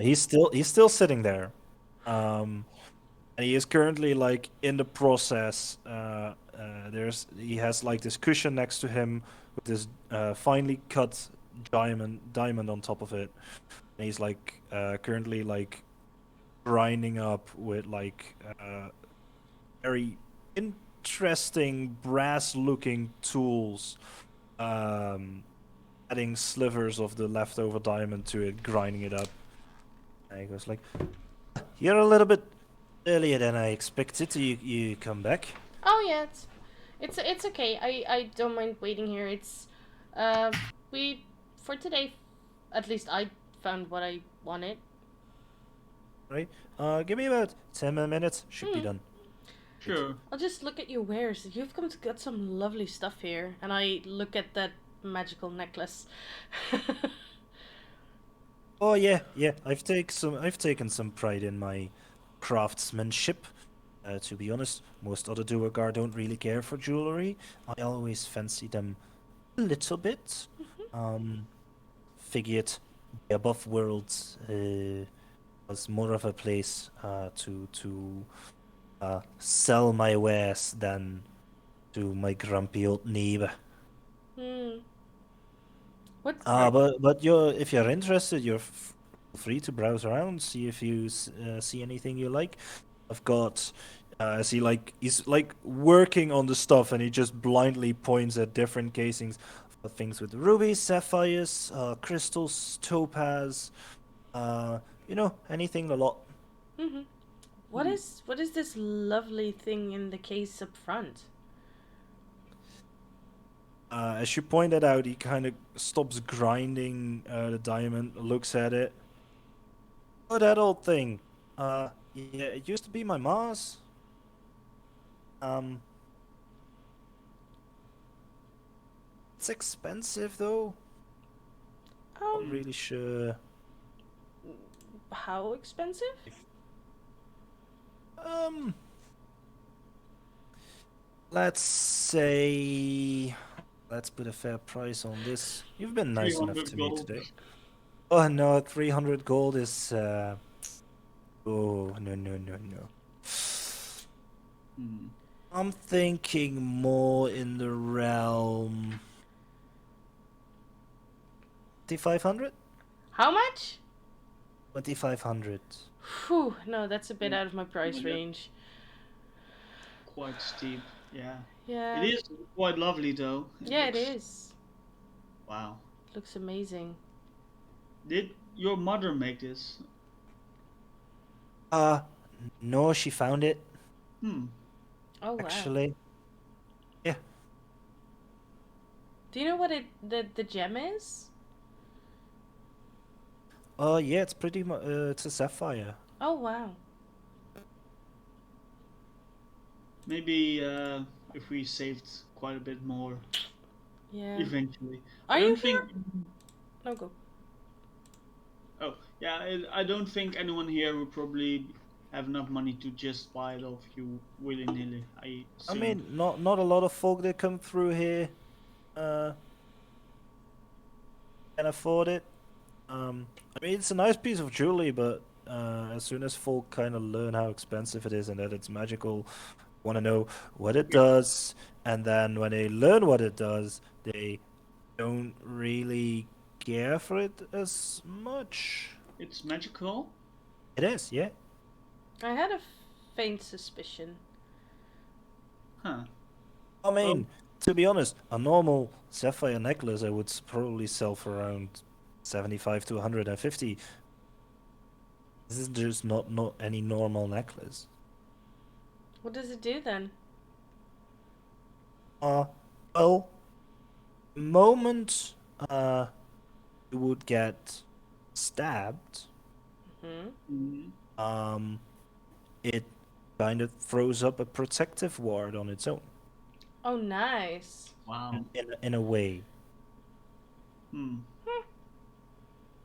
He's still sitting there. And he is currently like in the process. He has like this cushion next to him with this finely cut diamond on top of it. And he's like currently like grinding up with like very interesting brass looking tools, adding slivers of the leftover diamond to it, grinding it up. And he goes like, "You're a little bit earlier than I expected. You come back." Oh yeah, it's okay. I don't mind waiting here. It's we for today, at least I found what I wanted. Right? Give me about 10 minutes. Should be done. Sure. I'll just look at your wares. You've got some lovely stuff here, and I look at that magical necklace. Oh yeah. I've taken some pride in my craftsmanship. To be honest, most other Duergar don't really care for jewelry. I always fancy them a little bit. Figured the above world was more of a place to sell my wares than to my grumpy old neighbor. Hmm. What? But if you're interested, you're free to browse around, see if you see anything you like. I've got. He's like working on the stuff, and he just blindly points at different casings. I've got things with rubies, sapphires, crystals, topaz. Anything a lot. Mm-hmm. What is this lovely thing in the case up front? As you pointed out, he kind of stops grinding the diamond, looks at it. Oh, that old thing. Yeah, it used to be my ma's. Um, it's expensive though. Not really sure. How expensive? Um, let's say, let's put a fair price on this. You've been nice enough 300 to me gold. today. Oh no, 300 gold is. Oh no no no no. Hmm. I'm thinking more in the realm 2,500? How much? 2,500. Whew, no, that's a bit Yeah. out of my price Yeah. range. Quite steep. Yeah. Yeah. It is quite lovely though. Yeah, it looks- is. Wow. Looks amazing. Did your mother make this? Uh, no, she found it, Hmm. Oh wow. actually. Yeah. Do you know what the gem is? Yeah, it's pretty much, it's a sapphire. Oh wow. Maybe if we saved quite a bit more Yeah. eventually. Are I you don't here? think. No, go. Oh, yeah. I don't think anyone here would probably have enough money to just buy it off you willy nilly. I I assume. mean, not a lot of folk that come through here, uh, can afford it. I mean, it's a nice piece of jewelry, but as soon as folk kind of learn how expensive it is and that it's magical, want to know what it does, and then when they learn what it does, they don't really care for it as much. It's magical. It is, yeah. I had a faint suspicion. Huh. I mean, to be honest, a normal sapphire necklace I would probably sell for around 75 to 150. This is just not any normal necklace. What does it do then? Well, moment you would get stabbed, Hmm. Mm. it kind of throws up a protective ward on its own, Oh, nice. Wow. in a way. Hmm.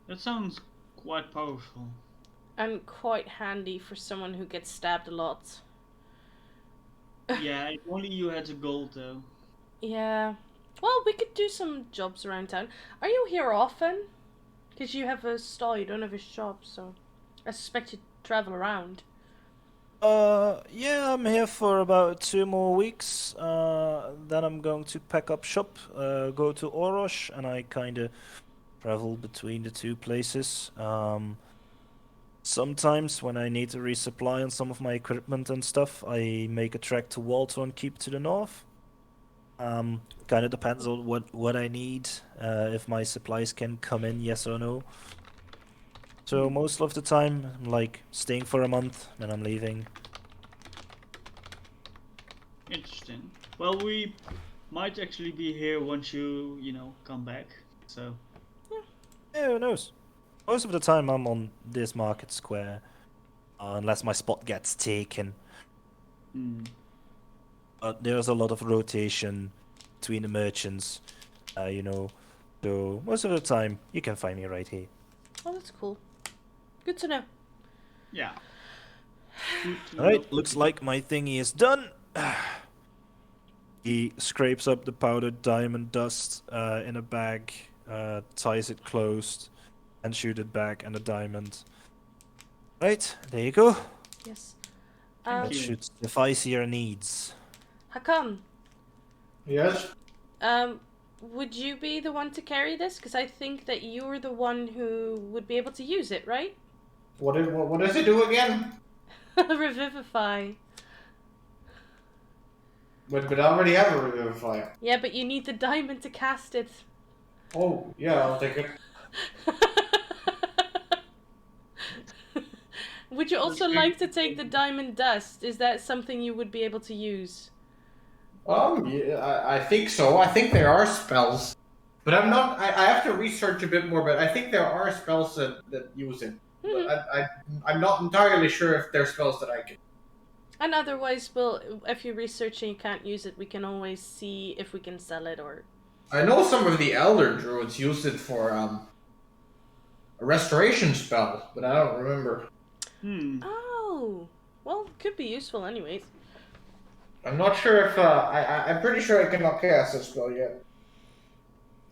That sounds quite powerful. And quite handy for someone who gets stabbed a lot. Yeah, if only you had the gold though. Yeah. Well, we could do some jobs around town. Are you here often? Because you have a stall, you don't have a shop, so I suspect you travel around. Yeah, I'm here for about 2 more weeks. Then I'm going to pack up shop, go to Orosh, and I kind of travel between the two places. Sometimes when I need to resupply on some of my equipment and stuff, I make a trek to Walton Keep to the north. Kind of depends on what I need, if my supplies can come in, yes or no. So most of the time, I'm like staying for a month, then I'm leaving. Interesting. Well, we might actually be here once you come back. So, Yeah, who knows? Most of the time, I'm on this market square, unless my spot gets taken. hmm. But there's a lot of rotation between the merchants, you know. So most of the time, you can find me right here. Oh, that's cool. Good to know. Yeah. Good to know. Alright, looks like my thingy is done. He scrapes up the powdered diamond dust in a bag, ties it closed, and shoot it back and the diamond. Right, there you go. Yes. Thank That you. should suffice your needs. Hakan, Yes. Would you be the one to carry this? Because I think that you're the one who would be able to use it, right? What does it do again? Revivify. But I already have a Revivify. Yeah, but you need the diamond to cast it. Oh, yeah, I'll take it. Would you also like to take the diamond dust? Is that something you would be able to use? Yeah, I think so. I think there are spells. But I'm not. I have to research a bit more. But I think there are spells that use it. But I'm not entirely sure if there's spells that I can. And otherwise, well, if you research and you can't use it, we can always see if we can sell it or. I know some of the elder druids used it for a restoration spell, but I don't remember. Oh, well, could be useful anyways. I'm not sure if I'm pretty sure I cannot cast this spell yet.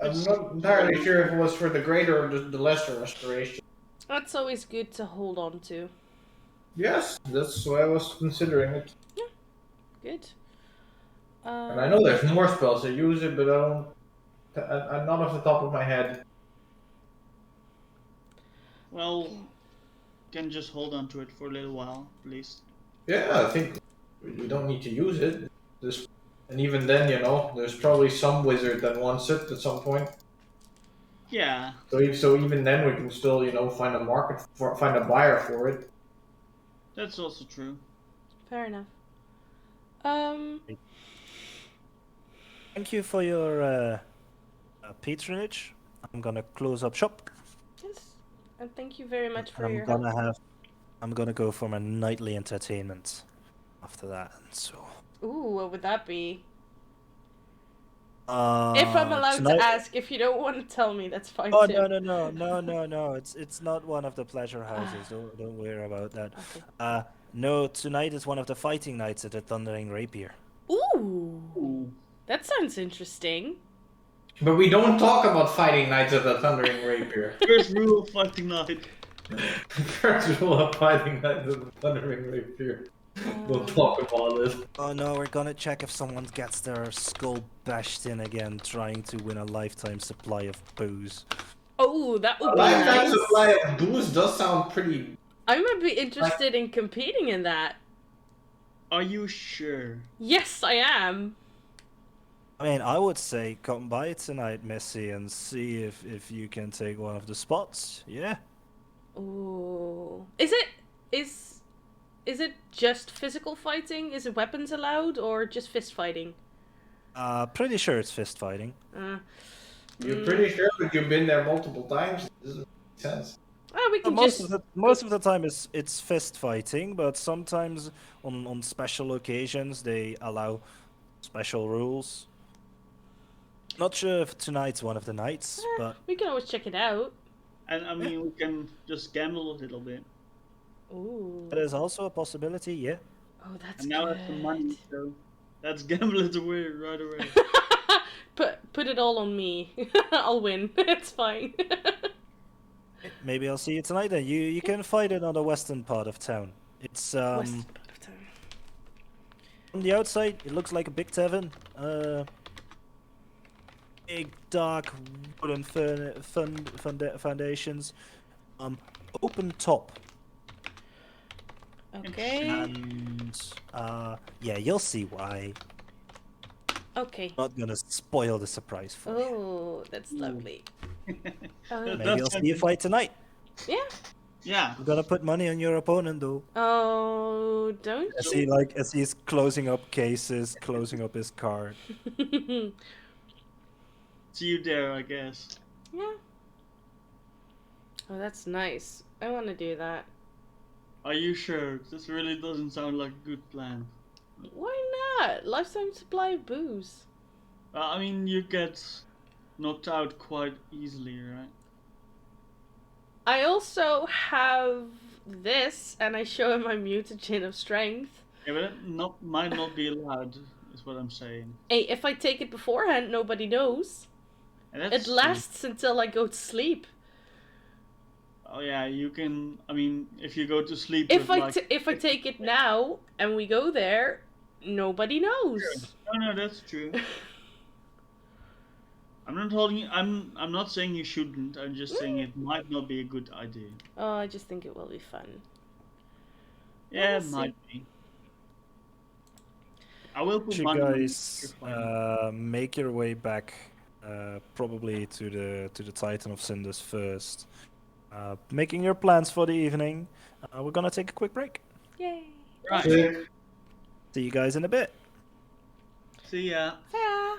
I'm not entirely sure if it was for the greater or the lesser restoration. That's always good to hold on to. Yes, that's why I was considering it. Good. And I know there's more spells that use it, but I don't. I'm not off the top of my head. Well, can just hold on to it for a little while, at least. Yeah, I think we don't need to use it. And even then, there's probably some wizard that wants it at some point. Yeah. So even then, we can still, find a market find a buyer for it. That's also true. Fair enough. Thank you for your patronage. I'm gonna close up shop. Yes. And thank you very much for And your help. I'm gonna go for my nightly entertainment after that. So. Ooh, what would that be? If If I'm allowed to ask, if you don't want to tell me, that's fine Oh too. no! It's not one of the pleasure houses. Don't worry about that. Okay. No, tonight is one of the fighting nights at the Thundering Rapier. Ooh, that sounds interesting. But we don't talk about fighting knights at the Thundering Rapier. First rule of fighting night. First rule of fighting knights at the Thundering Rapier. We'll talk about it. Oh no, we're gonna check if someone gets their skull bashed in again, trying to win a lifetime supply of booze. Oh, that would A be lifetime nice. supply of booze does sound pretty. I might be interested in competing in that. Are you sure? Yes, I am. I mean, I would say come by tonight, Missy, and see if you can take one of the spots. Yeah. Ooh. Is it just physical fighting? Is it weapons allowed or just fist fighting? Pretty sure it's fist fighting. You're pretty sure that you've been there multiple times? It doesn't make sense. Oh, we can Most just. of the time it's fist fighting, but sometimes on special occasions they allow special rules. Not sure if tonight's one of the nights, but We can always check it out. And I mean, we can just gamble a little bit. Ooh. that is also a possibility. Yeah. Oh, that's And now I good. have some money, so let's gamble it away right away. Put it all on me. I'll win. It's fine. Maybe I'll see you tonight then. You can fight it on the western part of town. It's Western part of town. from the outside it looks like a big tavern. Big dark wooden foundations. Open top. Okay. And yeah, you'll see why. Okay. Not gonna spoil the surprise for you. Oh, that's lovely. Maybe I'll see you fight tonight. Yeah. Yeah. I'm gonna put money on your opponent though. Oh, don't As he's closing up cases, closing up his card. you? See you there, I guess. Yeah. Oh, that's nice. I want to do that. Are you sure? This really doesn't sound like a good plan. Why not? Lifetime supply of booze. I mean, you get knocked out quite easily, right? I also have this, and I show him my mutagen of strength. Yeah, but that might not be allowed, is what I'm saying. Hey, if I take it beforehand, nobody knows. And It that's lasts until I go to sleep. Oh yeah, you can. I mean, if you go to sleep. If with, if I take it now and we go there, nobody knows. No, that's true. I'm not holding you. I'm not saying you shouldn't. I'm just saying it might not be a good idea. Oh, I just think it will be fun. Yeah, We'll it see. might be. I will put You money on it. guys You're fine. make your way back, probably to the Titan of Cinders first, making your plans for the evening. We're gonna take a quick break. Yay! Right. Sick. See you guys in a bit. See ya. Yeah.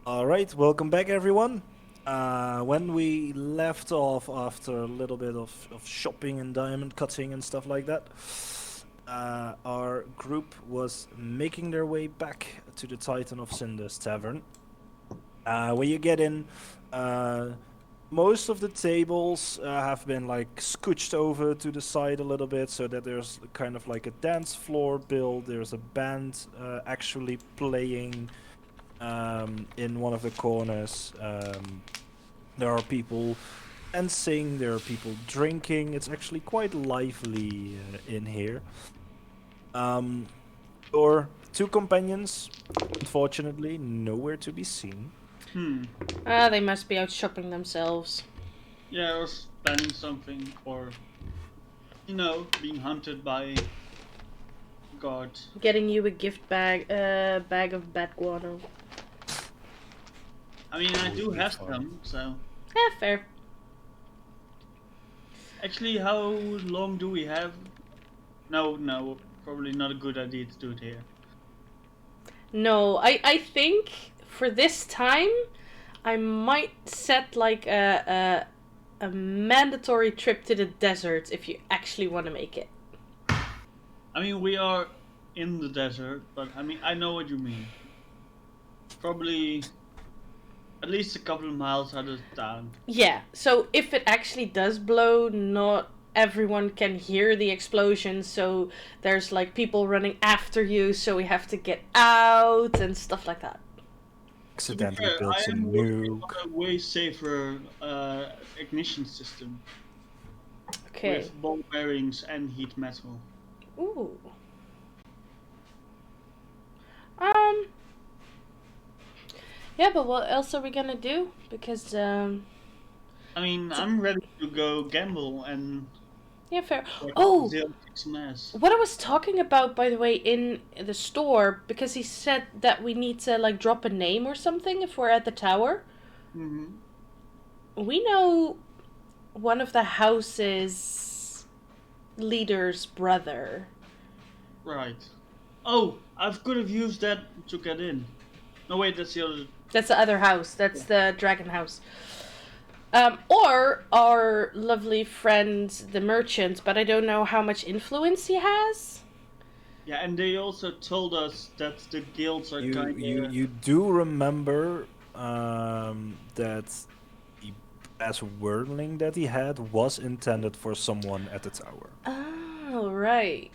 All right, welcome back, everyone. When we left off after a little bit of shopping and diamond cutting and stuff like that, our group was making their way back to the Titan of Cinders Tavern. When you get in, uh, most of the tables have been like scooched over to the side a little bit so that there's kind of like a dance floor built. There's a band actually playing in one of the corners. There are people dancing, there are people drinking. It's actually quite lively in here. Um, your two companions, unfortunately, nowhere to be seen. They must be out shopping themselves. Yeah, or planning something, or being hunted by God. Getting you a gift bag, bag of bat guano. I mean, I do Would be have fun. some, so. Fair. Actually, how long do we have? No, probably not a good idea to do it here. No, I think for this time, I might set like a mandatory trip to the desert if you actually want to make it. I mean, we are in the desert, but I mean, I know what you mean. Probably at least a couple of miles out of town. Yeah, so if it actually does blow, not everyone can hear the explosion, so there's like people running after you, so we have to get out and stuff like that. To be Accidentally fair, built I some am working nuke. on a way safer ignition system Okay. with ball bearings and heat metal. Ooh. Yeah, but what else are we gonna do? Because I mean, I'm ready to go gamble and yeah, fair. watch Oh, Zil kick some ass. what I was talking about, by the way, in the store, because he said that we need to like drop a name or something if we're at the tower. Mm-hmm. We know one of the house's leader's brother. Right. Oh, I could have used that to get in. No, wait, that's the other. That's the other house. That's the dragon house. Or our lovely friend, the merchant, but I don't know how much influence he has. Yeah, and they also told us that the guilds are kind of. You do remember that the brass whirling that he had was intended for someone at the tower. Oh, right.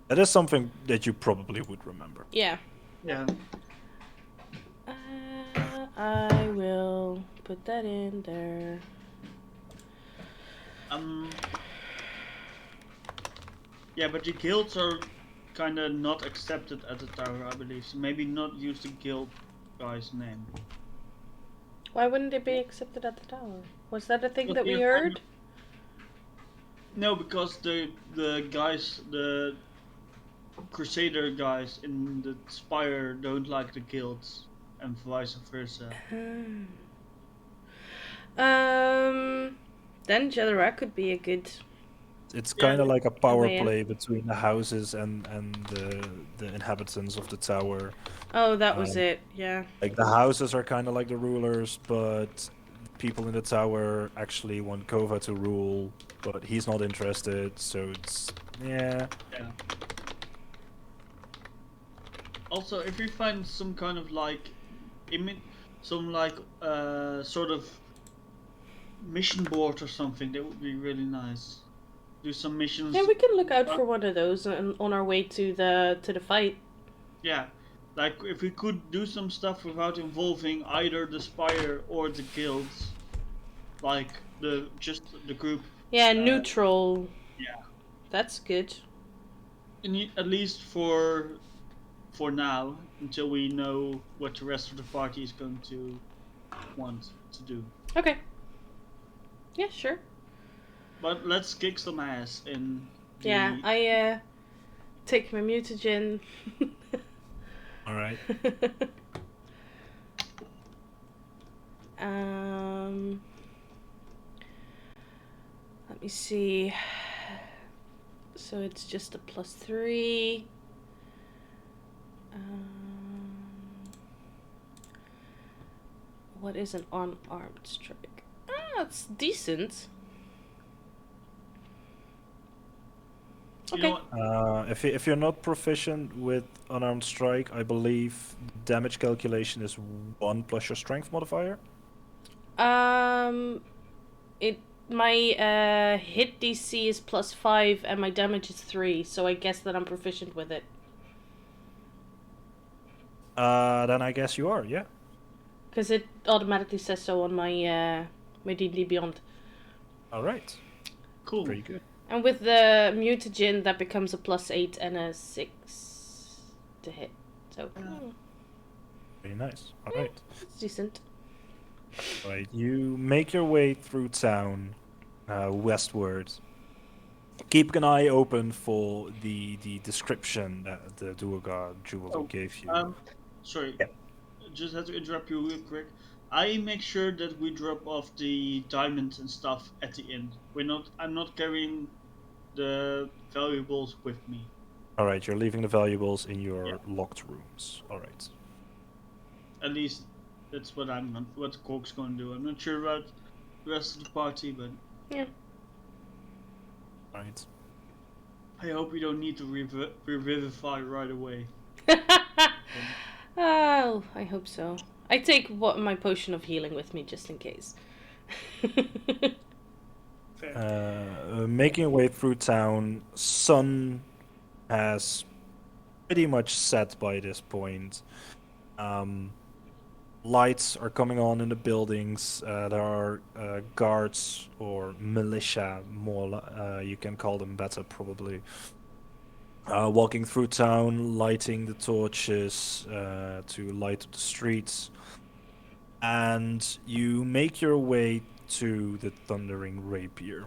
That is something that you probably would remember. Yeah. Yeah. I will put that in there. Yeah, but the guilds are kind of not accepted at the tower, I believe. So maybe not use the guild guy's name. Why wouldn't it be accepted at the tower? Was that a thing But that we they're heard? No, because the guys, the Crusader guys in the Spire don't like the guilds, and vice versa. Then Jedra could be a good. It's Yeah, kind of like a power way in. play between the houses and the inhabitants of the tower. Oh, that was Um, it. Yeah. Like the houses are kind of like the rulers, but people in the tower actually want Kova to rule, but he's not interested. So it's yeah. Yeah. Also, if you find some kind of like, some like sort of mission board or something, that would be really nice. Do some missions. Yeah, we can look out for one of those on our way to the fight. Yeah, like if we could do some stuff without involving either the Spire or the guilds, like just the group. Yeah, neutral. Yeah. That's good. At least for now, until we know what the rest of the party is going to want to do. Okay. Yeah, sure. But let's kick some ass in. Yeah, I take my mutagen. All right. Let me see. So it's just a +3. What is an unarmed strike? It's decent. You Okay. know what? If you're not proficient with unarmed strike, I believe damage calculation is 1 plus your strength modifier. My hit DC is +5 and my damage is 3, so I guess that I'm proficient with it. Then I guess you are, yeah. Because it automatically says so on my my D&D Beyond. All right, Cool. pretty good. And with the mutagen, that becomes a +8 and a 6 to hit. So, Very nice. All right. it's decent. Right, you make your way through town, westward. Keep an eye open for the description that the Duergar jeweler Oh, gave you. Sorry. Yeah. Just had to interrupt you real quick. I make sure that we drop off the diamonds and stuff at the inn. I'm not carrying the valuables with me. All right, you're leaving the valuables in your Yeah. locked rooms. All right. At least that's what Cork's going to do. I'm not sure about the rest of the party, but Yeah. Right. I hope we don't need to revivify right away. Oh, I hope so. I take my potion of healing with me just in case. Fair. Making your way through town, sun has pretty much set by this point. Lights are coming on in the buildings. There are guards or militia, more you can call them better probably. Walking through town, lighting the torches to light up the streets, and you make your way to the Thundering Rapier.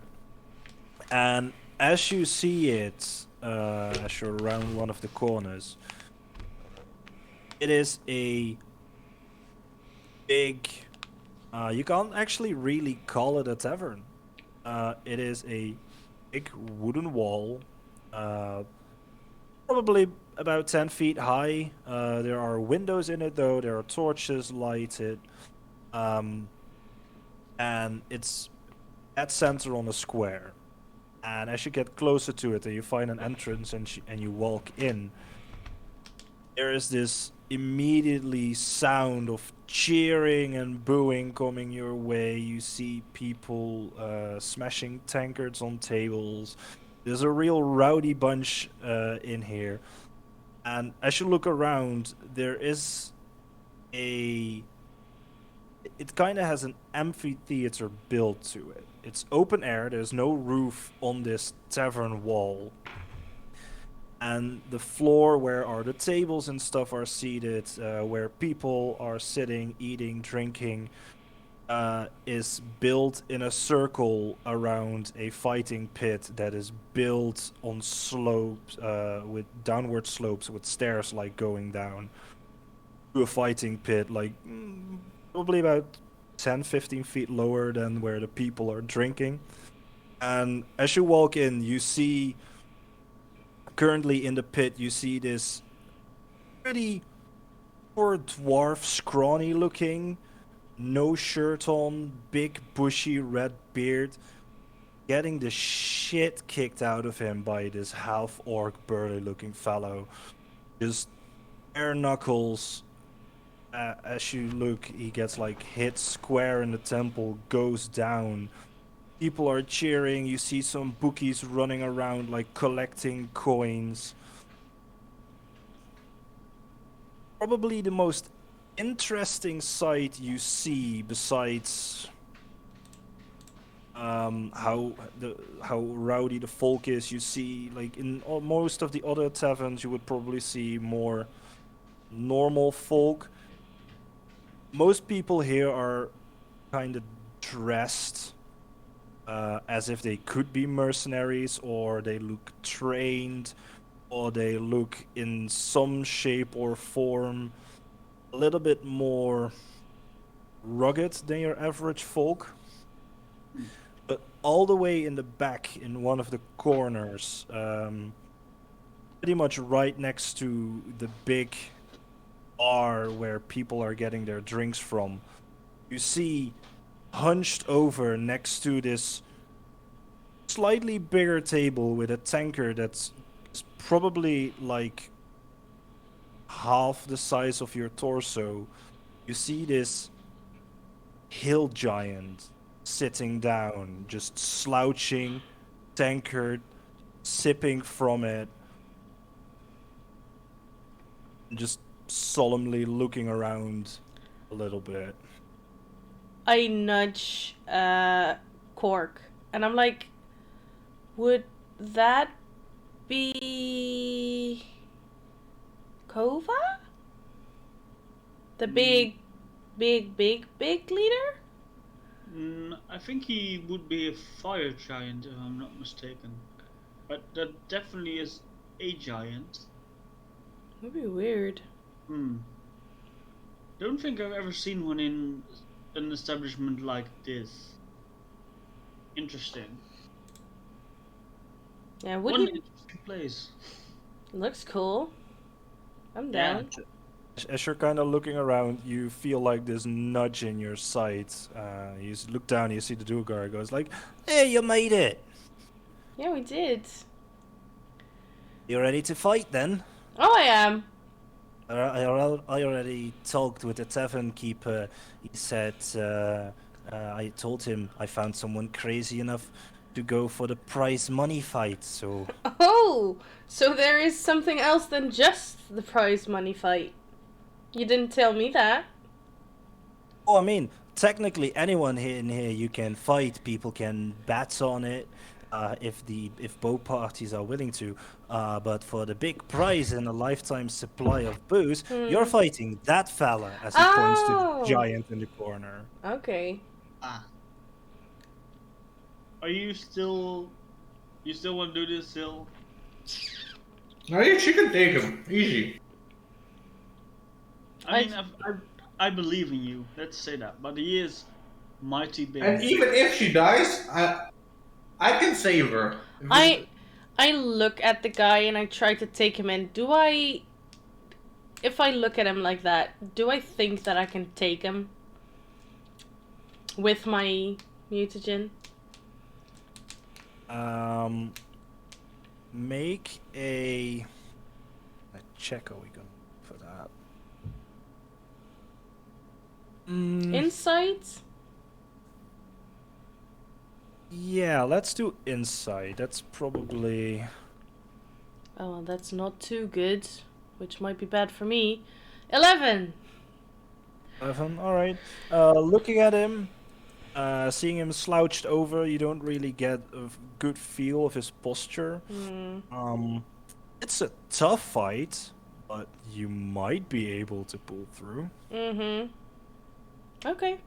And as you see it, as you're around one of the corners, it is a big. You can't actually really call it a tavern. It is a big wooden wall, probably about 10 feet high. There are windows in it, though. There are torches lighted. And it's at center on a square. And as you get closer to it and you find an entrance and you walk in, there is this immediately sound of cheering and booing coming your way. You see people smashing tankards on tables. There's a real rowdy bunch in here. And as you look around, there is it kind of has an amphitheater built to it. It's open air, there's no roof on this tavern wall. And the floor where are the tables and stuff are seated, where people are sitting, eating, drinking, is built in a circle around a fighting pit that is built on slopes, with downward slopes with stairs like going down to a fighting pit, like probably about 10-15 feet lower than where the people are drinking. And as you walk in, you see currently in the pit, you see this pretty poor dwarf, scrawny looking, no shirt on, big bushy red beard, getting the shit kicked out of him by this half orc burly looking fellow. Just bare knuckles. As you look, he gets like hit square in the temple, goes down. People are cheering. You see some bookies running around like collecting coins. Probably the most interesting sight you see, besides how rowdy the folk is. You see, like in most of the other taverns, you would probably see more normal folk. Most people here are kind of dressed as if they could be mercenaries, or they look trained, or they look in some shape or form a little bit more rugged than your average folk. But all the way in the back, in one of the corners, pretty much right next to the big bar where people are getting their drinks from, you see hunched over next to this slightly bigger table with a tankard that's probably like half the size of your torso. You see this hill giant sitting down, just slouching, tankard, sipping from it, and just solemnly looking around a little bit. I nudge Cork, and I'm like, would that be Kova? The big leader? I think he would be a fire giant, if I'm not mistaken. But that definitely is a giant. That'd be weird. Don't think I've ever seen one in an establishment like this. Interesting. Yeah, One wouldn't interesting place. looks cool. I'm down. As you're kind of looking around, you feel like this nudge in your side. You look down, you see the Duergar goes like, "Hey, you made it! Yeah, we did. You ready to fight then?" Oh, I am. I already talked with the tavern keeper. He said I told him I found someone crazy enough to go for the prize money fight. So Oh, so there is something else than just the prize money fight. You didn't tell me that. I mean, technically, anyone here in here you can fight. People can bet on it if both parties are willing to. But for the big prize and a lifetime supply of booze, you're fighting that fella, as he points to the Oh. giant in the corner. Okay. Are you still? You still want to do this still? No, she can take him. Easy. I mean, I believe in you. Let's say that. But he is mighty big. And even if she dies, I can save her. I look at the guy and I try to take him in. If I look at him like that, do I think that I can take him with my mutagen? Make a check. Are we going for that? Insight? Yeah, let's do insight. That's probably. Oh, well, that's not too good, which might be bad for me. 11! 11. All right. Looking at him, seeing him slouched over, you don't really get a good feel of his posture. It's a tough fight, but you might be able to pull through. Okay.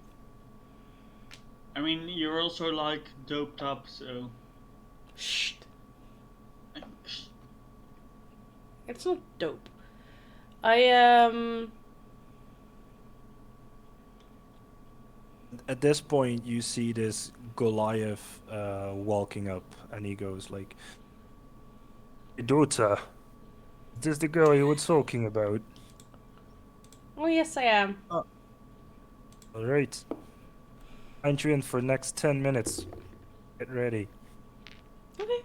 I mean, you're also like doped up, so. Shh. It's not dope. At this point, you see this Goliath walking up, and he goes like, "Hey, daughter, is this the girl you were talking about?" Oh, yes, I am. All right. Find you in for next 10 minutes. Get ready. Okay.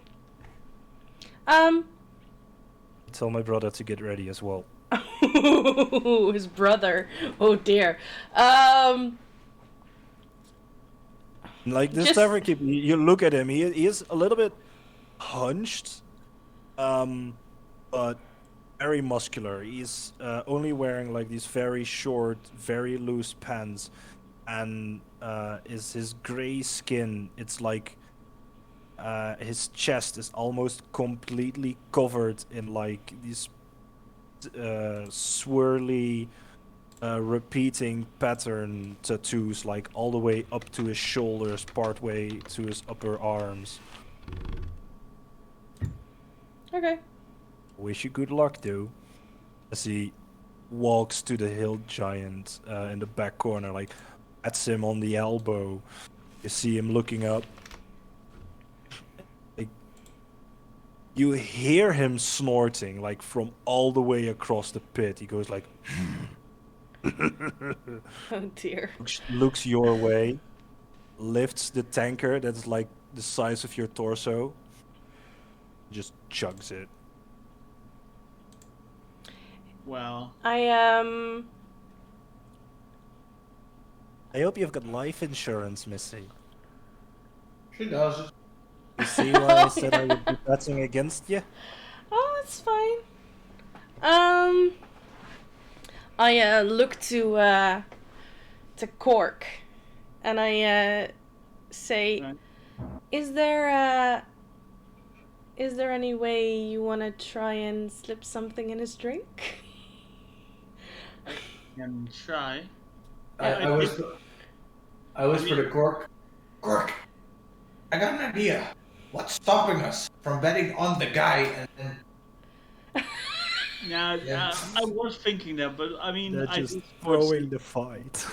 Tell my brother to get ready as well. His brother. Oh, dear. Like this Just- tavern keeper, you look at him. He is a little bit hunched, but very muscular. He's only wearing like these very short, very loose pants, and his gray skin. It's like his chest is almost completely covered in like these swirly. Repeating pattern tattoos, like all the way up to his shoulders, part way to his upper arms. Okay. Wish you good luck, though. As he walks to the hill giant in the back corner, like pats him on the elbow. You see him looking up. Like, you hear him snorting, like from all the way across the pit. He goes like. Oh dear. looks your way, lifts the tanker that's like the size of your torso, just chugs it. Well, I I hope you've got life insurance, Missy. She does. You see why I Oh, said I would be yeah. betting against you? Oh, it's fine. I look to Cork, and I say, right. "Is there any way you want to try and slip something in his drink?" Can try. I I was did. I was I for mean, the Cork. Cork, I got an idea. What's stopping us from betting on the guy and yeah, then I was thinking that, but I mean, They're I just do support. throwing the fight.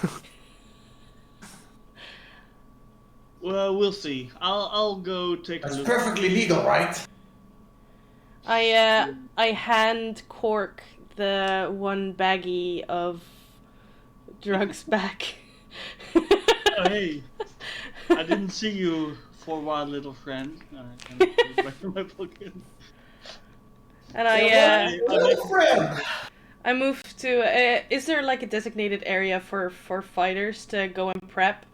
Well, we'll see. I'll go take a that's look. perfectly legal, right? I hand Cork the one baggie of drugs back. Oh, hey, I didn't see you for a while, little friend. And put it back in my pocket. And Yeah, I, what? I make Little friend. I move to. Is there like a designated area for fighters to go and prep?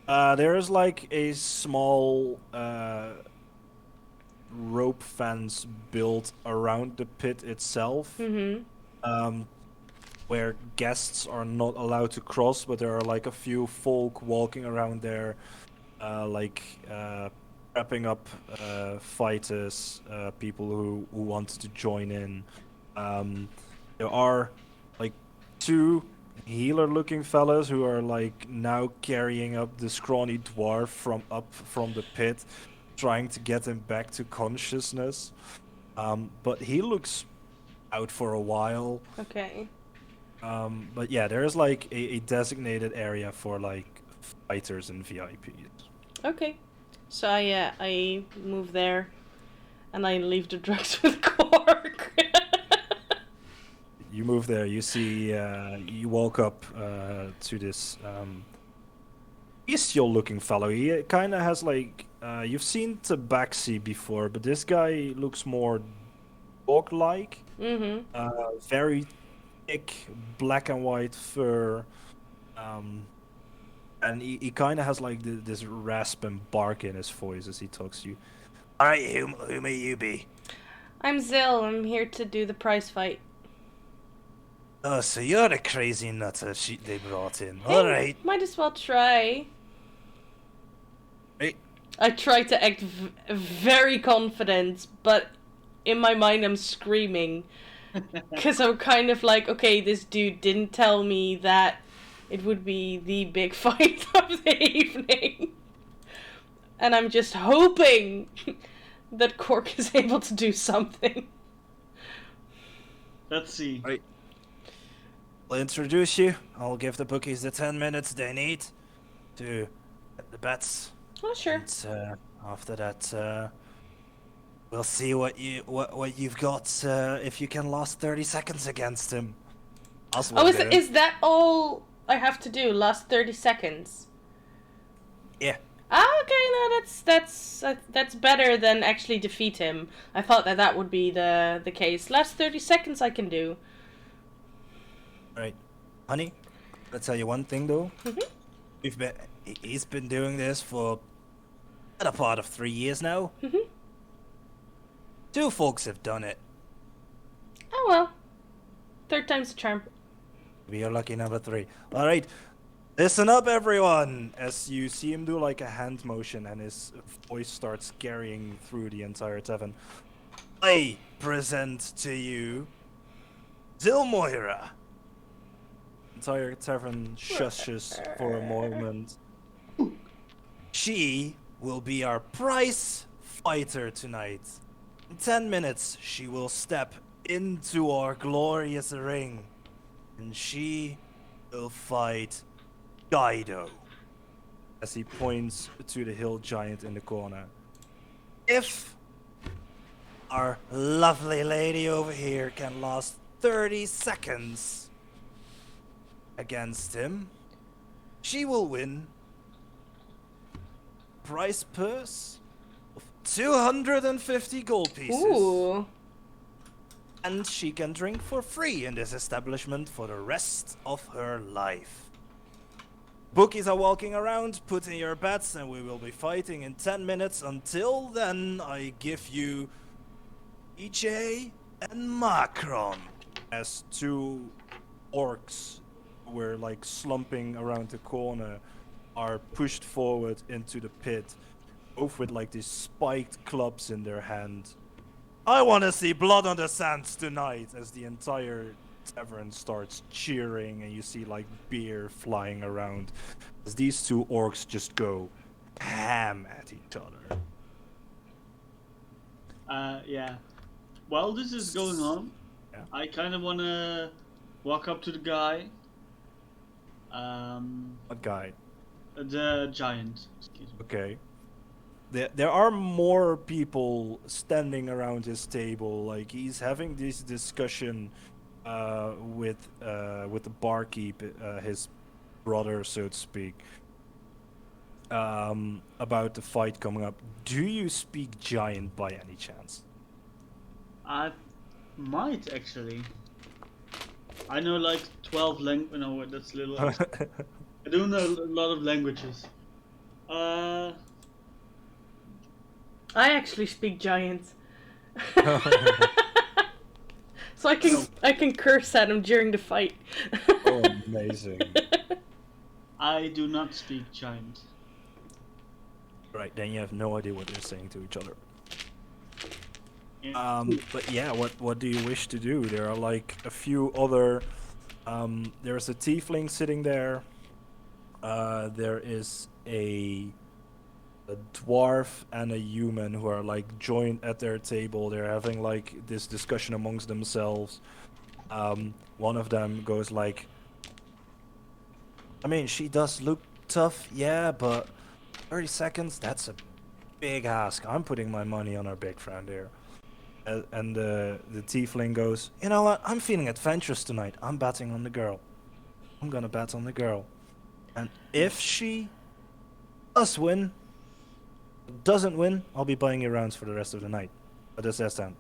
There is like a small rope fence built around the pit itself, Mm-hmm. um, where guests are not allowed to cross, but there are like a few folk walking around there, prepping up fighters, people who want to join in. There are like two healer-looking fellas who are like now carrying up the scrawny dwarf from the pit, trying to get him back to consciousness. But he looks out for a while. Okay. But yeah, there is like a designated area for like fighters and VIPs. Okay. So I move there, and I leave the drugs with Cork. You move there, you see, you walk up to this bestial-looking fellow. He kind of has like, you've seen Tabaxi before, but this guy looks more dog-like. Mm-hmm. Very thick, black and white fur. Um, and he kind of has like this rasp and bark in his voice as he talks to you. All right, who may you be? I'm Zill. I'm here to do the prize fight. Oh, so you're the crazy nutter they brought in. Hey, All right. might as well try. Hey. I try to act very confident, but in my mind I'm screaming. Because I'm kind of like, okay, this dude didn't tell me that it would be the big fight of the evening. And I'm just hoping that Cork is able to do something. Let's see. Right. I'll introduce you. I'll give the bookies the 10 minutes they need to get the bets. Oh, sure. And after that, we'll see what you've got if you can last 30 seconds against him. Oh, is that all I have to do? Last 30 seconds? Yeah. Ah, okay, no, that's better than actually defeat him. I thought that would be the case. Last 30 seconds I can do. Right. Honey, I'll tell you one thing though. Mm-hmm. He's been doing this for a part of 3 years now. Mm-hmm. 2 folks have done it. Oh well. Third time's the charm. We are lucky number 3. All right. Listen up, everyone! As you see him do like a hand motion and his voice starts carrying through the entire tavern. I present to you Zilmoira. Entire tavern shushes for a moment. She will be our prize fighter tonight. In 10 minutes, she will step into our glorious ring. And she will fight Guido. As he points to the hill giant in the corner. If our lovely lady over here can last 30 seconds, against him. She will win. Prize purse of 250 gold pieces. Ooh. And she can drink for free in this establishment for the rest of her life. Bookies are walking around, put in your bets, and we will be fighting in 10 minutes. Until then, I give you EJ and Macron as two orcs who were like slumping around the corner are pushed forward into the pit, both with like these spiked clubs in their hand. I want to see blood on the sands tonight as the entire tavern starts cheering and you see like beer flying around as these two orcs just go ham at each other. Yeah. While this is going on, Yeah. I kind of want to walk up to the guy. What guy? The giant. Excuse me. Okay. There are more people standing around his table. Like he's having this discussion with the barkeep, his brother, so to speak, about the fight coming up. Do you speak giant by any chance? I might actually. I know like 12 No, that's a little. I do know a lot of languages. I actually speak giant. So I can curse at him during the fight. Oh, amazing. I do not speak giant. Right, then you have no idea what they're saying to each other. Yeah. But yeah, what do you wish to do? There are like a few other. There's a tiefling sitting there. There is a dwarf and a human who are like joined at their table. They're having like this discussion amongst themselves. One of them goes like, I mean, she does look tough, yeah, but 30 seconds, that's a big ask. I'm putting my money on our big friend here. And the tiefling goes, you know what, I'm feeling adventurous tonight. I'm betting on the girl. I'm gonna bet on the girl. And if she does win, doesn't win, I'll be buying you rounds for the rest of the night. But does that sound?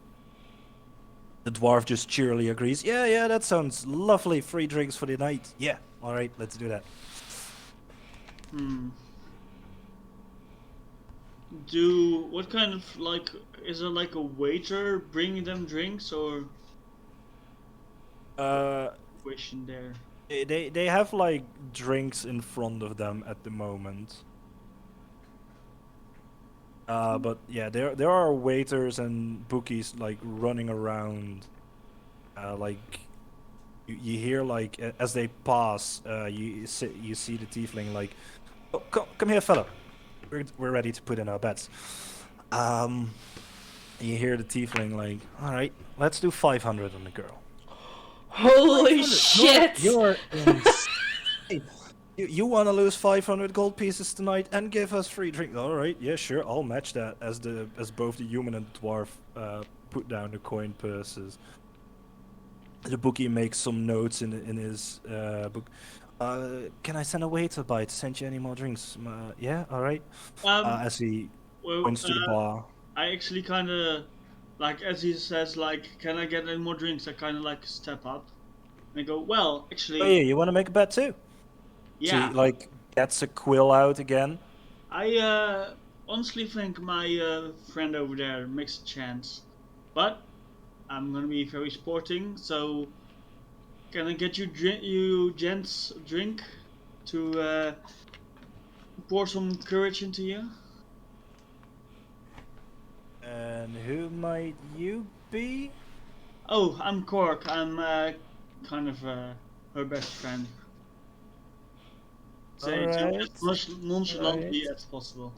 The dwarf just cheerily agrees. Yeah, that sounds lovely. Free drinks for the night. Yeah, all right, let's do that. What kind of like is there like a waiter bringing them drinks or question there? They have like drinks in front of them at the moment. But yeah, there are waiters and bookies like running around. Like you hear like as they pass, you see the tiefling like, oh, come here, fella. We're ready to put in our bets. You hear the tiefling like, all right, let's do 500 on the girl. Holy shit! You're insane. You want to lose 500 gold pieces tonight and give us free drink? All right, yeah, sure, I'll match that. As both the human and the dwarf put down the coin purses. The bookie makes some notes in his book. Can I send a waiter by to send you any more drinks? Yeah, all right. As he points to the bar. I actually kind of like as he says like, can I get any more drinks? I kind of like step up and I go, well, actually. Oh yeah, you want to make a bet too? Yeah. So he, like, gets a quill out again. I honestly think my friend over there makes a chance, but I'm gonna be very sporting. So, can I get you gents a drink to pour some courage into you? And who might you be? Oh, I'm Cork. I'm kind of her best friend. Say it as nonchalantly as possible.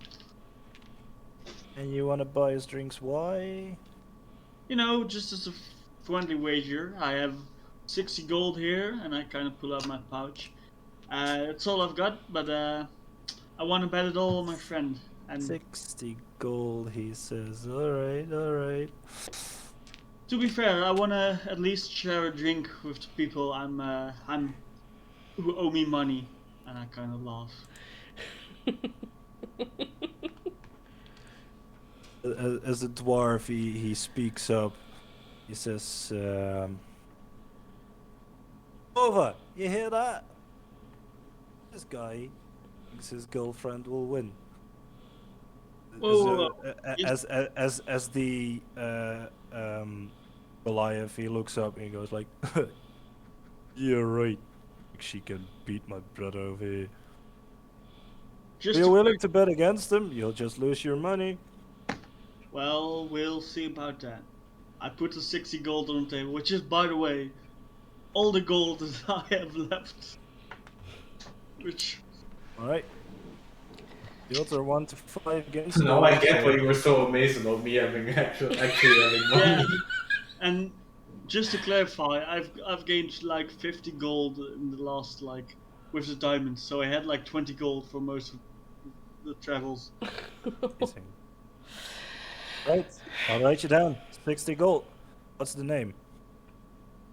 And you want to buy his drinks? Why? You know, just as a friendly wager, I have 60 gold here, and I kind of pull out my pouch. That's all I've got, but I want to bet it all on my friend. And 60 gold, he says. Alright. to be fair, I want to at least share a drink with the people I'm who owe me money, and I kind of laugh. As the dwarf, he speaks up. He says, "Over, you hear that? This guy thinks his girlfriend will win." Whoa, As the Goliath, he looks up and he goes like, "You're right. She can beat my brother over here. just Are you to willing to bet against him? You'll just lose your money." Well, we'll see about that. I put the 60 gold on the table, which is, by the way, all the gold that I have left. Which, All right. The odds are 1 to 5 against Now you. I get why you were so amazed about me having actually having money. yeah. And just to clarify, I've gained like 50 gold in the last with the diamonds, so I had like 20 gold for most of the travels. Amazing. Right. I'll write you down. 60 gold. What's the name?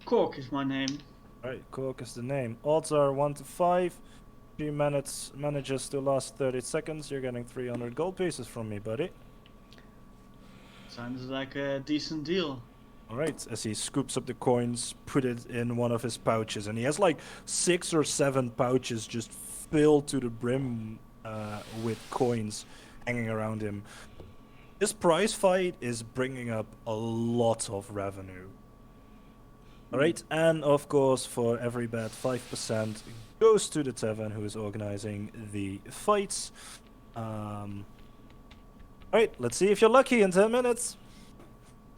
Cork is my name. All right. Cork is the name. Odds are 1 to 5. If you manages to last 30 seconds, you're getting 300 gold pieces from me, buddy. Sounds like a decent deal. All right. As he scoops up the coins, put it in one of his pouches, and he has like 6 or 7 pouches just filled to the brim with coins hanging around him. This prize fight is bringing up a lot of revenue. All right, and of course, for every bet, 5% goes to the tavern who is organizing the fights. All right, let's see if you're lucky in 10 minutes.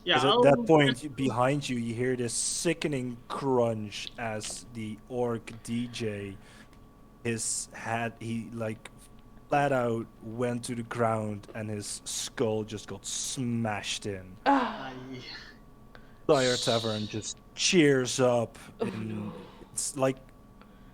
Yeah, 'Cause at that point, behind you, you hear this sickening crunch as the orc DJ, he like flat out went to the ground and his skull just got smashed in. Ah, Entire tavern just cheers up. It's like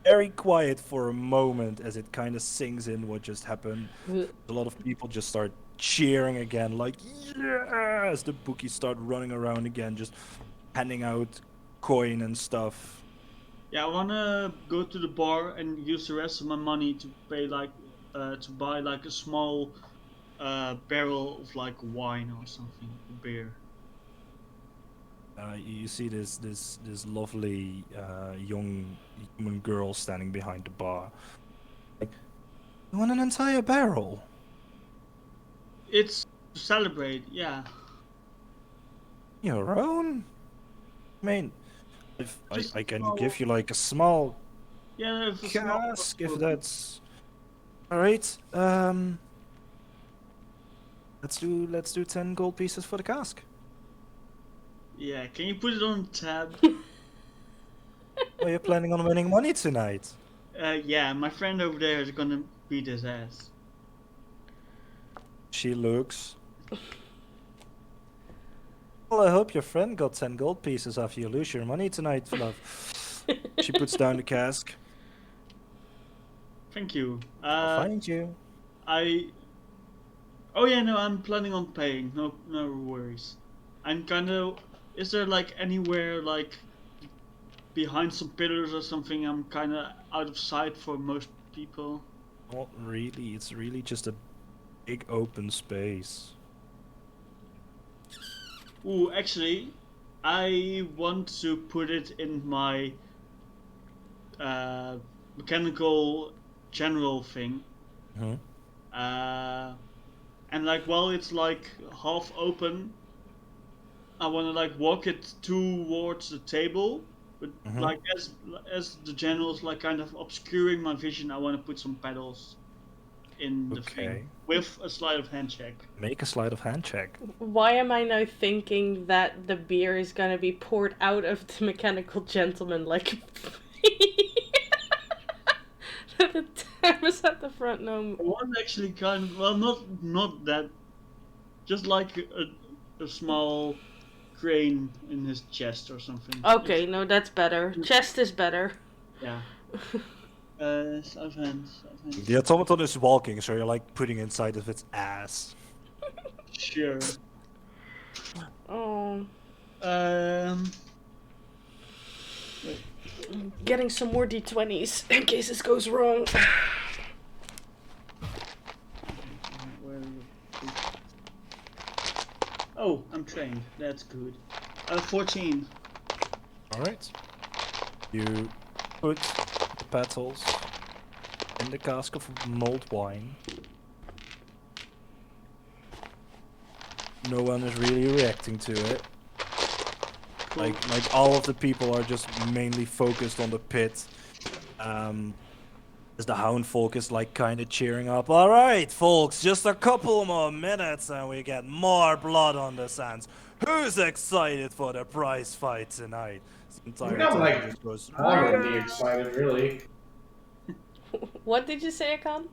very quiet for a moment as it kind of sinks in what just happened. A lot of people just start cheering again, like, yeah, as the bookies start running around again, just handing out coin and stuff. Yeah, I wanna go to the bar and use the rest of my money to pay to buy like a small barrel of like wine or something, beer. You see this lovely young human girl standing behind the bar. Like, you want an entire barrel? It's to celebrate, yeah. Your own? I mean, if Just I can small- give you like a small Yeah, if it's small- cask, if that's all right. Let's do 10 gold pieces for the cask. Yeah, can you put it on tab? Are you planning on winning money tonight? Yeah, my friend over there is gonna beat his ass. She looks. Well, I hope your friend got 10 gold pieces after you lose your money tonight, love. She puts down the cask. Thank you. I'll find you. Oh yeah, no, I'm planning on paying. No worries. I'm kind of. Is there like anywhere like behind some pillars or something? I'm kind of out of sight for most people. Not really. It's really just a big open space. Ooh, actually, I want to put it in my mechanical general thing. Hmm? And like while it's like half open, I want to like walk it towards the table, but like as the general's like kind of obscuring my vision, I want to put some pedals in the Okay. thing with a sleight of hand check. Make a sleight of hand check. why am I now thinking that the beer is gonna be poured out of the mechanical gentleman like that the tab is at the front? No. One actually kind of, well, not that, just like a small crane in his chest or something. Okay, no, that's better. Chest is better. Yeah. Sleight of hand. The automaton is walking, so you're like putting inside of its ass. Sure. Oh. Wait. getting some more d20s in case this goes wrong. Oh, I'm trained. That's good. 14. Alright. You put the petals in the cask of mulled wine. No one is really reacting to it. Cool. Like all of the people are just mainly focused on the pit. As the hound folk is like kind of cheering up. All right, folks, just a couple more minutes and we get more blood on the sands. Who's excited for the prize fight tonight? The entire I'm town like just goes. moderately excited, really. What did you say, Akan?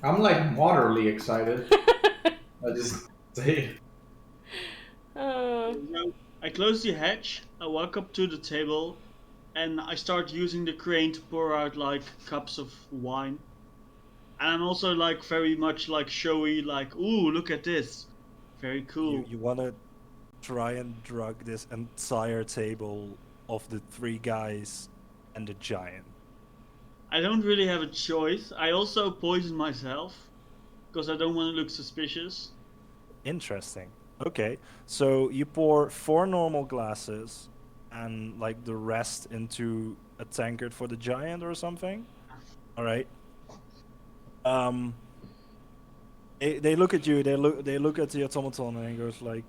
I'm like moderately excited. I just say. I close the hatch, I walk up to the table, and I start using the crane to pour out like cups of wine. And I'm also like very much like showy, like, ooh, look at this. Very cool. You want to try and drug this entire table of the 3 guys and the giant. I don't really have a choice. I also poison myself because I don't want to look suspicious. Interesting. Okay, so you pour 4 normal glasses and like the rest into a tankard for the giant or something. All right. They look at you. They look at the automaton and he goes like,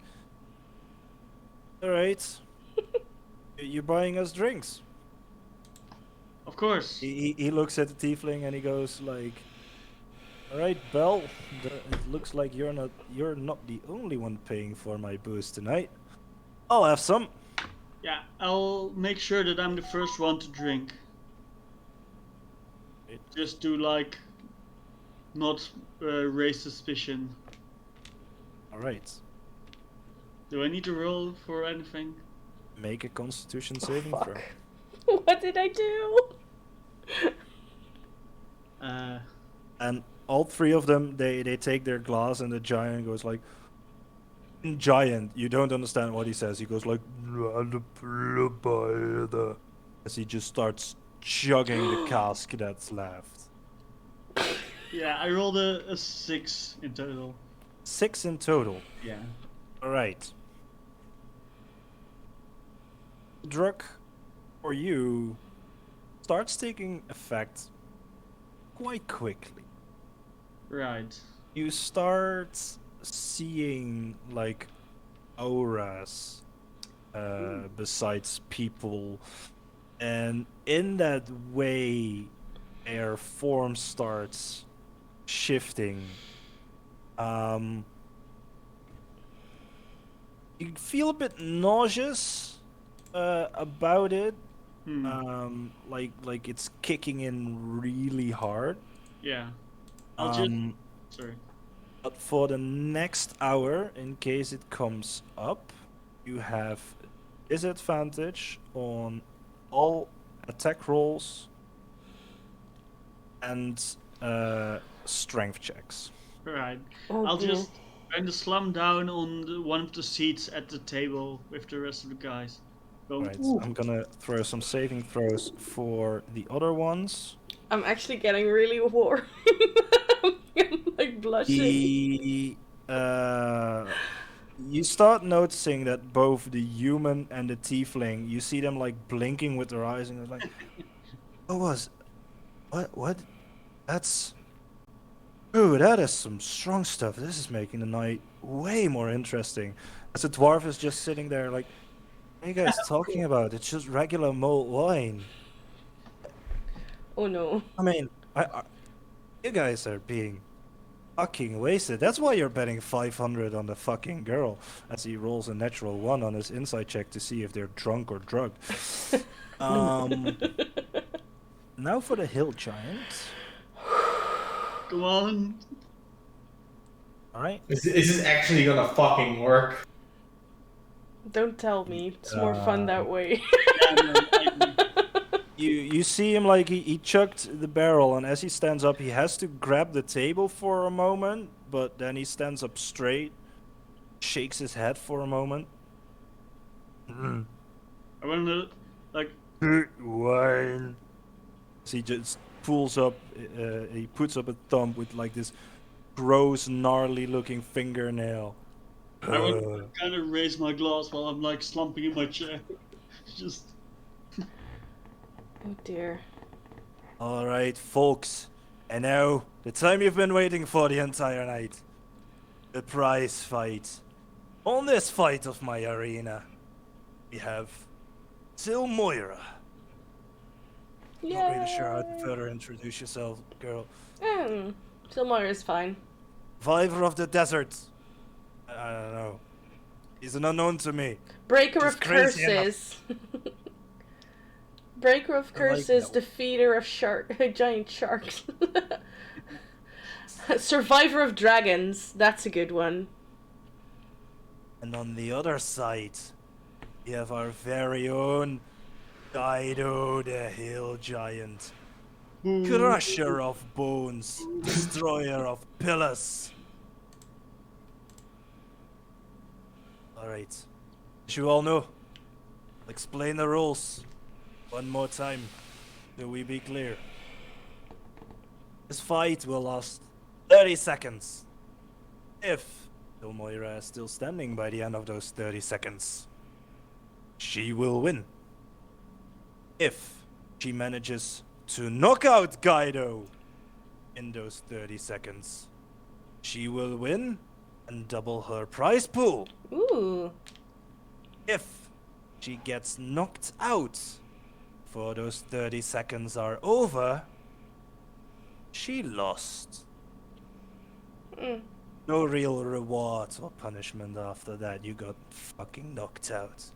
"All right, you're buying us drinks." Of course. He looks at the tiefling and he goes like, "All right, Belle. It looks like you're not the only one paying for my booze tonight. I'll have some." Yeah, I'll make sure that I'm the first one to drink. Just to like not raise suspicion. All right. Do I need to roll for anything? Make a Constitution saving throw. What did I do? And all 3 of them, they take their glass and the giant goes like, giant, you don't understand what he says. He goes like, as he just starts chugging the cask that's left. yeah, I rolled a 6 in total. 6 in total. Yeah. All right. Drug for you starts taking effect quite quickly. Right. You start seeing like auras besides people, and in that way their form starts shifting. You feel a bit nauseous about it. Like it's kicking in really hard. Yeah. I'll just... Sorry. But for the next hour, in case it comes up, you have disadvantage on all attack rolls and strength checks. Right. Oh, I'll dear. just kind of slump down on one of the seats at the table with the rest of the guys. Go. Right, I'm gonna throw some saving throws for the other ones. I'm actually getting really warm. I'm like blushing. You start noticing that both the human and the tiefling, you see them like blinking with their eyes and they're like, what? That's... Ooh, that is some strong stuff. This is making the night way more interesting. As the dwarf is just sitting there like, what are you guys talking about? It's just regular mulled wine. Oh no. I mean, you guys are being fucking wasted. That's why you're betting 500 on the fucking girl. As he rolls a natural 1 on his insight check to see if they're drunk or drugged. Now for the hill giant. Come on. Alright. Is this actually gonna fucking work? Don't tell me. It's more fun that way. You see him like he chucked the barrel, and as he stands up, he has to grab the table for a moment, but then he stands up straight, shakes his head for a moment. I want to, like, Good wine. So he just pulls up, he puts up a thumb with like this gross, gnarly-looking fingernail. I would kind of raise my glass while I'm like slumping in my chair. Just Oh dear. All right, folks. And now, the time you've been waiting for the entire night. The prize fight. On this fight of my arena, we have Silmoira. Yeah. Not really sure how to further introduce yourself, girl. Silmar is fine. Survivor of the desert. I don't know. He's an unknown to me. Breaker She's of crazy enough. curses. Breaker of I like curses, that. defeater of giant sharks. Survivor of dragons. That's a good one. And on the other side, we have our very own Dido the Hill Giant. Crusher of bones, destroyer of pillars. Alright. As you all know, I'll explain the rules one more time, so we be clear. This fight will last 30 seconds. If Moira is still standing by the end of those 30 seconds, she will win. If she manages to knock out Guido in those 30 seconds, she will win and double her prize pool. Ooh. If she gets knocked out before those 30 seconds are over, she lost. No real reward or punishment after that. You got fucking knocked out.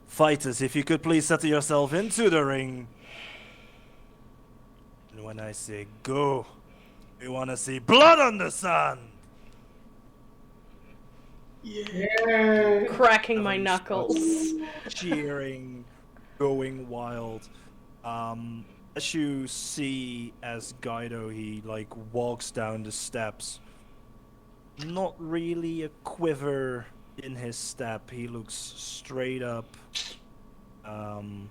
Fighters, if you could please settle yourself into the ring. And when I say go, we want to see blood on the sand. Yay! Cracking my Everyone knuckles. Cheering, going wild. As you see, as Guido, he like walks down the steps. Not really a quiver in his step. He looks straight up, kind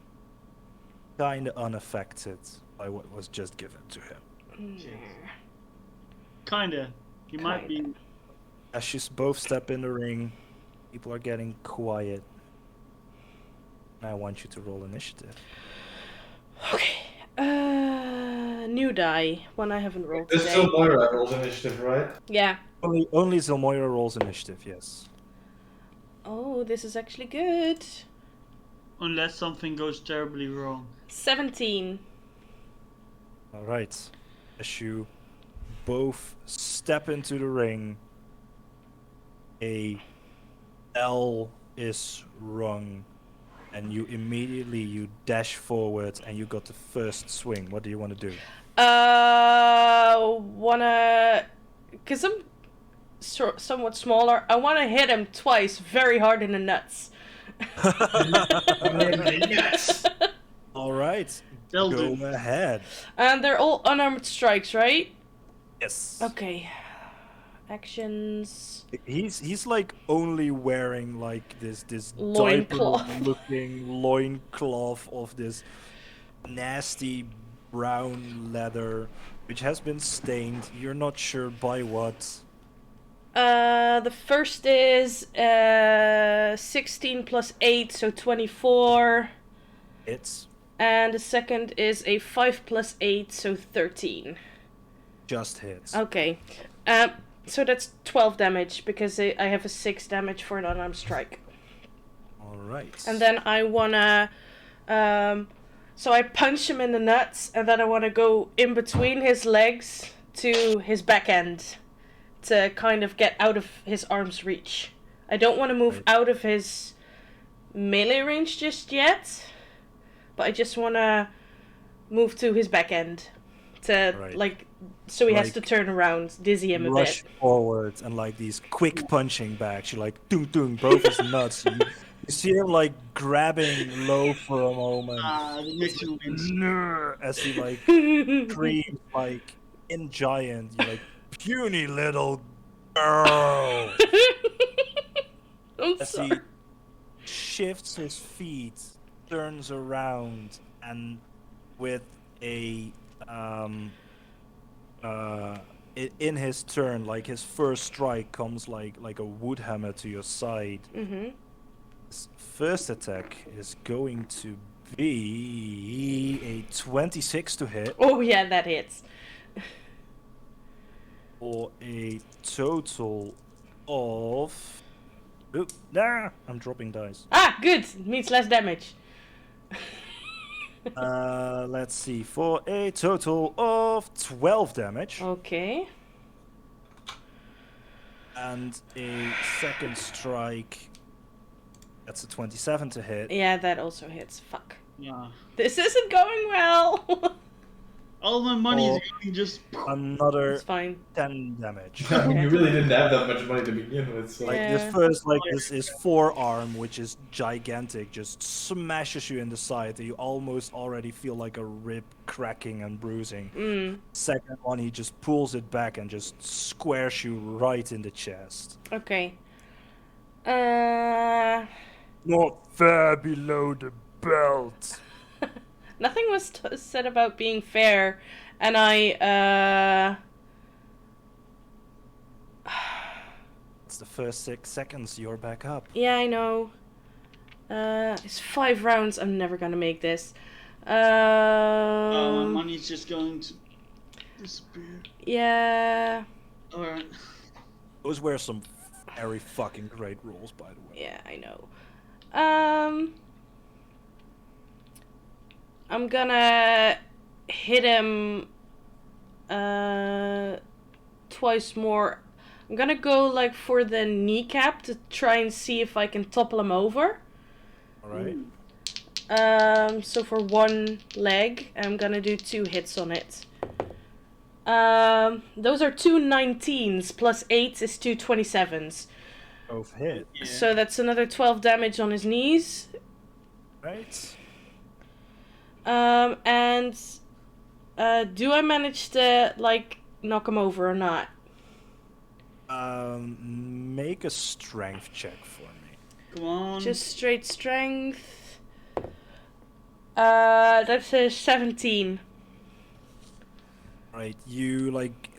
of unaffected by what was just given to him. kinda. He might be. As you both step in the ring, people are getting quiet. And I want you to roll initiative. Okay. New die. One I haven't rolled This is today. still Moira rolls initiative, right? Yeah. Only Zelmoira rolls initiative, yes. Oh, this is actually good. Unless something goes terribly wrong. 17. Alright. As you both step into the ring, a L is rung, and you immediately dash forward and you got the first swing. What do you want to do? Wanna... Because I'm somewhat smaller, I wanna hit him twice very hard in the nuts. Yes. Alright. They'll Go do. ahead. And they're all unarmed strikes, right? Yes. Okay. Actions... He's like only wearing like this Loincloth. diaper looking loincloth of this nasty brown leather which has been stained. You're not sure by what. The first is 16 plus 8, so 24. It's And the second is a 5 plus 8, so 13. just hits. Okay. So that's 12 damage, because I have a 6 damage for an unarmed strike. Alright. And then I wanna... so I punch him in the nuts, and then I wanna go in between his legs to his back end to kind of get out of his arm's reach. I don't want to move Right. out of his melee range just yet, but I just want to move to his back end to, Right. like, so he has to Like, turn around, dizzy him a rush bit. forward and like these quick punching backs. You're like doom doom both his nuts. You see him like grabbing low for a moment. The mixture wins. As he like screams like in giant, you're like puny little girl. I'm As sorry. he shifts his feet turns around and with a in his turn, like his first strike comes like a wood hammer to your side. Mm-hmm. His first attack is going to be a 26 to hit Oh yeah, that hits. for a total of. Oop, nah, I'm dropping dice. Ah, good. Means less damage. Let's see, for a total of 12 damage. Okay. And a second strike. That's a 27 to hit. Yeah, that also hits. Fuck. Yeah. This isn't going well. All my money Oh. is going just. Another It's fine. 10 damage. I mean, you really didn't have that much money to begin with, so. Like Yeah. this first, like this forearm, which is gigantic, just smashes you in the side. You almost already feel like a rib cracking and bruising. Mm. Second one, he just pulls it back and just squares you right in the chest. Okay. Not fair below the belt. Nothing was said about being fair, and I It's the first 6 seconds. You're back up. yeah, I know. It's 5 rounds. I'm never gonna make this. My money's just going to disappear. Yeah. Alright. Those were some very fucking great rolls, by the way. Yeah, I know. I'm gonna hit him twice more. I'm gonna go like for the kneecap to try and see if I can topple him over. Alright. So for one leg, I'm gonna do 2 hits on it. Those are 2 19s plus 8 is 2 27s. Both hit. Yeah. So that's another 12 damage on his knees. Right. And do I manage to like knock him over or not? Make a strength check for me. Come on. Just straight strength. That's a 17. Right, you like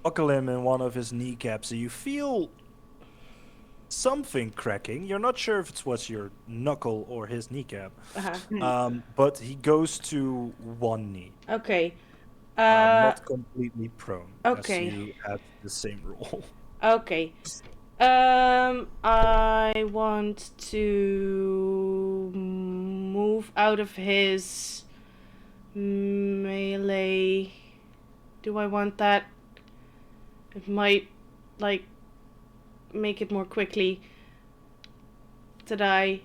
buckle him in one of his kneecaps, and you feel something cracking. You're not sure if it was your knuckle or his kneecap. Uh-huh. But he goes to one knee, Okay. not completely prone. okay. As you had the same roll. Okay. I want to move out of his melee. Do I want that? It might, like, make it more quickly. Did I?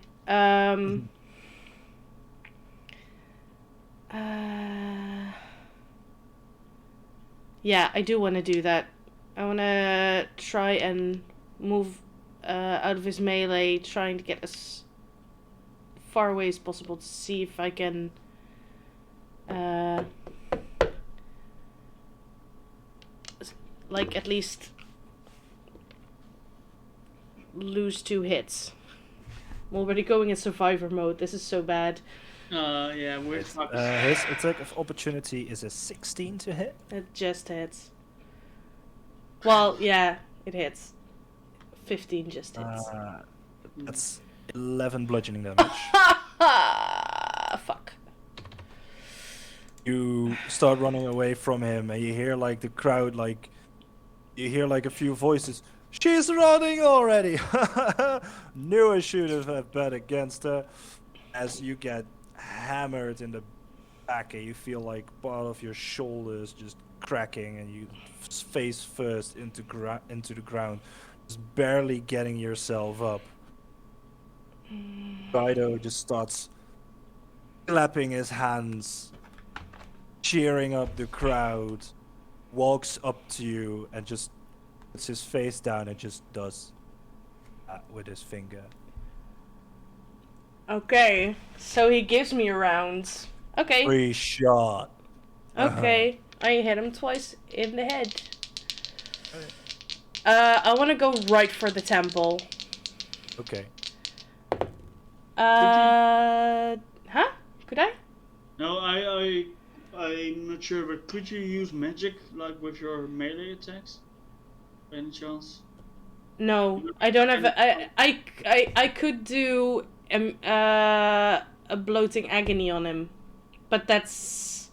Yeah, I do want to do that. I want to try and move out of his melee, trying to get as far away as possible to see if I can like at least lose 2 hits. I'm already going in survivor mode. This is so bad. Yeah, we're His fucked. attack of opportunity is a 16 to hit. It just hits. Well, yeah, it hits. 15 just hits. That's 11 bludgeoning damage. Fuck. You start running away from him, and you hear like the crowd, like you hear like a few voices. She's running already. Knew I should have bet against her. As you get hammered in the back, and you feel like part of your shoulders just cracking, and you face first into the ground, just barely getting yourself up. Guido just starts clapping his hands, cheering up the crowd, walks up to you and just puts his face down and just does that with his finger. Okay, so he gives me a round. Okay. Free shot. Okay, I hit him twice in the head. I want to go right for the temple. Okay. How Could I? No, I'm not sure, but could you use magic like with your melee attacks? By any chance? No, I don't have. I could do a bloating agony on him, but that's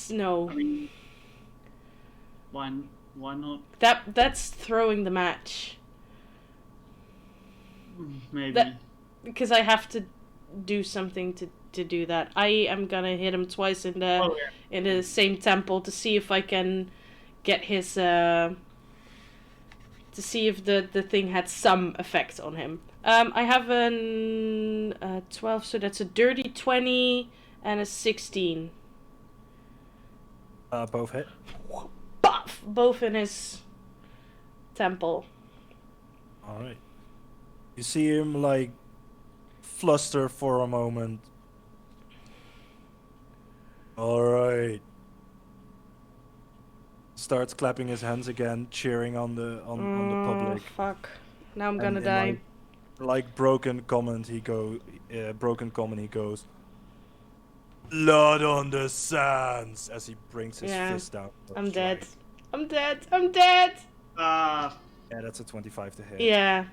no. I mean, why not? That's throwing the match. Maybe. That- Because I have to do something to do that. I am gonna hit him twice in the Oh yeah. in the same temple to see if I can get his to see if the thing had some effect on him. I have an 12, so that's a dirty 20 and a 16. Both hit. Buff! Both in his temple. All right. You see him like fluster for a moment. All right. Starts clapping his hands again, cheering on the public. Fuck. Now I'm And gonna in, die. Like broken comment, he goes. Blood on the sands as he brings his Yeah. fist out. for a I'm dead. strike. I'm dead. I'm dead! Ah, Yeah, that's a 25 to hit. Yeah.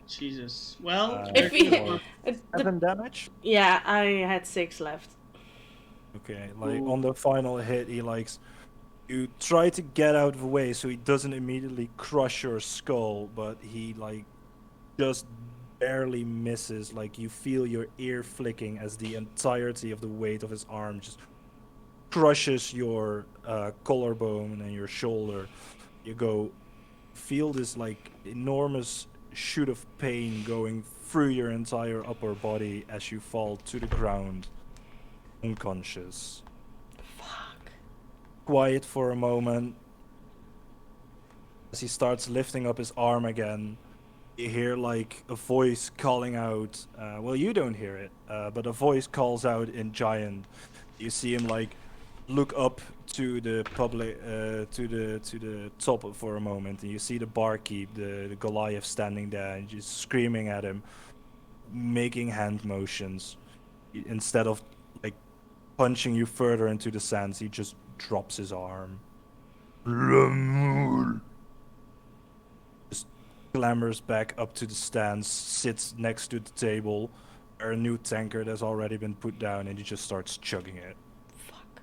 Jesus. Well, If he- for The- 7 damage. yeah, I had 6 left. Okay, like Ooh. on the final hit, he likes. You try to get out of the way so he doesn't immediately crush your skull, but he like just barely misses. Like you feel your ear flicking as the entirety of the weight of his arm just crushes your collarbone and your shoulder. You feel this like enormous shoot of pain going through your entire upper body as you fall to the ground, unconscious. Fuck. Quiet for a moment. As he starts lifting up his arm again, you hear like a voice calling out. Well, you don't hear it, but a voice calls out in Giant. You see him like look up to the public, to the top for a moment, and you see the barkeep, the Goliath, standing there and just screaming at him, making hand motions. Instead of like punching you further into the sands, he just drops his arm. Just clambers back up to the stands, sits next to the table, where a new tankard has already been put down, and he just starts chugging it. Fuck.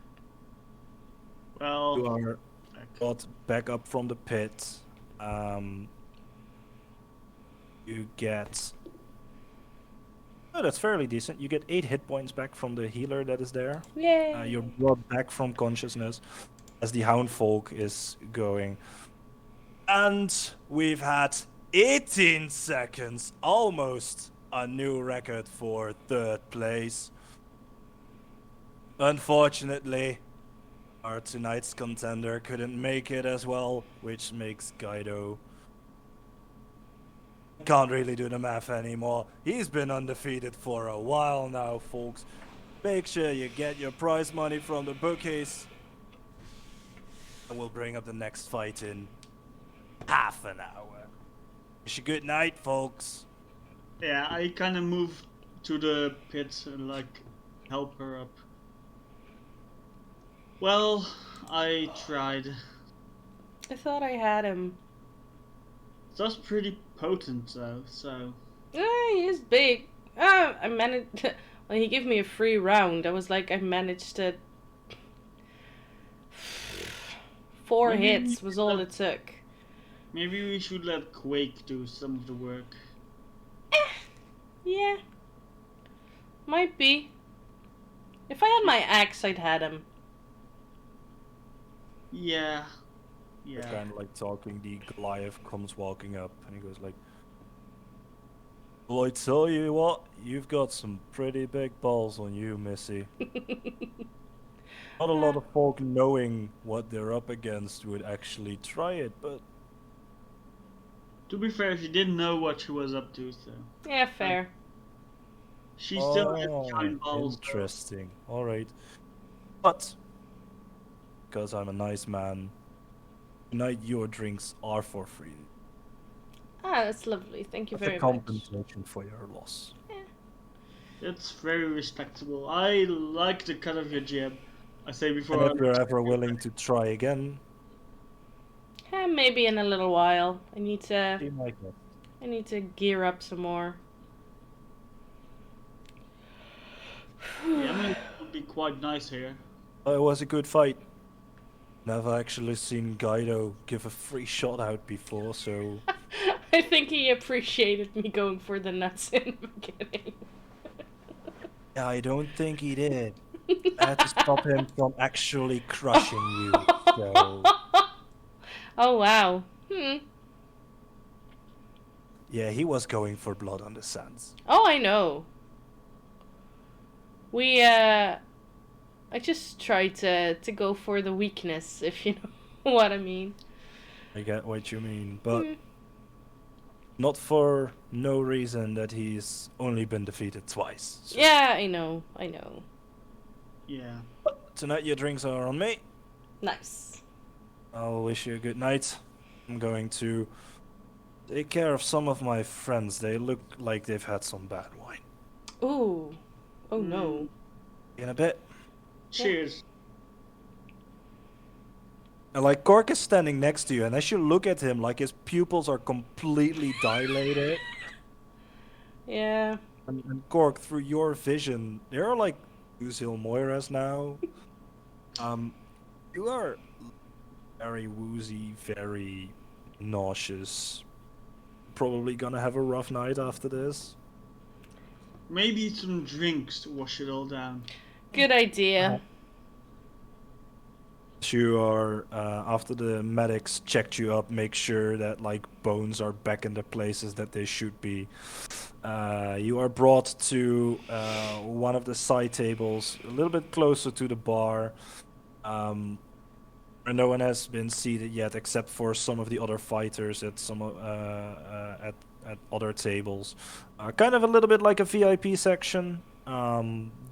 well, You are got back up from the pit. You get. Oh, that's fairly decent. You get 8 hit points back from the healer that is there. Yay. You're brought back from consciousness as the Hound Folk is going. And we've had 18 seconds, almost a new record for 3rd place. Unfortunately, our tonight's contender couldn't make it as well, which makes Guido. Can't really do the math anymore. He's been undefeated for a while now, folks. Make sure you get your prize money from the bookies. And we'll bring up the next fight in half an hour. Wish you good night, folks. yeah, I kind of moved to the pit and like help her up. Well, I tried. I thought I had him. That's pretty potent though, so. He is big. I managed. Well, he gave me a free round. I was like, I managed to. 4 Maybe hits was all it took. Maybe we should let Quake do some of the work. Yeah. Might be. If I had my axe, I'd had him. Yeah. They're Yeah. kind of like talking. The Goliath comes walking up and he goes like, "Well, I tell you what, you've got some pretty big balls on you, Missy. Not a lot of folk knowing what they're up against would actually try it, but To be fair, she didn't know what she was up to, so. Yeah, fair. She still had giant balls. though. interesting. All right, but because I'm a nice man, tonight your drinks are for free. Ah, that's lovely. Thank you That's very a much. compensation for your loss. It's very respectable. I like the cut of your jib. I say And before. if you're ever willing to try again, Maybe in a little while. I need be my guest. to gear up some more. The emerald would be quite nice here. It was a good fight. Never actually seen Guido give a free shot out before, so I think he appreciated me going for the nuts in the beginning. yeah, I don't think he did. I had to stop him from actually crushing you. So Oh wow. yeah, he was going for blood on the sands. Oh, I know. I just try to go for the weakness, if you know what I mean. I get what you mean, but not for no reason that he's only been defeated twice. So. Yeah, I know. Yeah. Tonight your drinks are on me. Nice. I'll wish you a good night. I'm going to take care of some of my friends. They look like they've had some bad wine. Ooh. Oh no. In a bit. Cheers. And like Cork is standing next to you, and as you look at him, like his pupils are completely dilated. Yeah. And Cork, through your vision, there are like Uzil Moiras now. You are very woozy, very nauseous. Probably gonna have a rough night after this. Maybe some drinks to wash it all down. Good idea. You are after the medics checked you up, make sure that like bones are back in the places that they should be. You are brought to one of the side tables, a little bit closer to the bar. And no one has been seated yet, except for some of the other fighters at some at other tables. Kind of a little bit like a VIP section.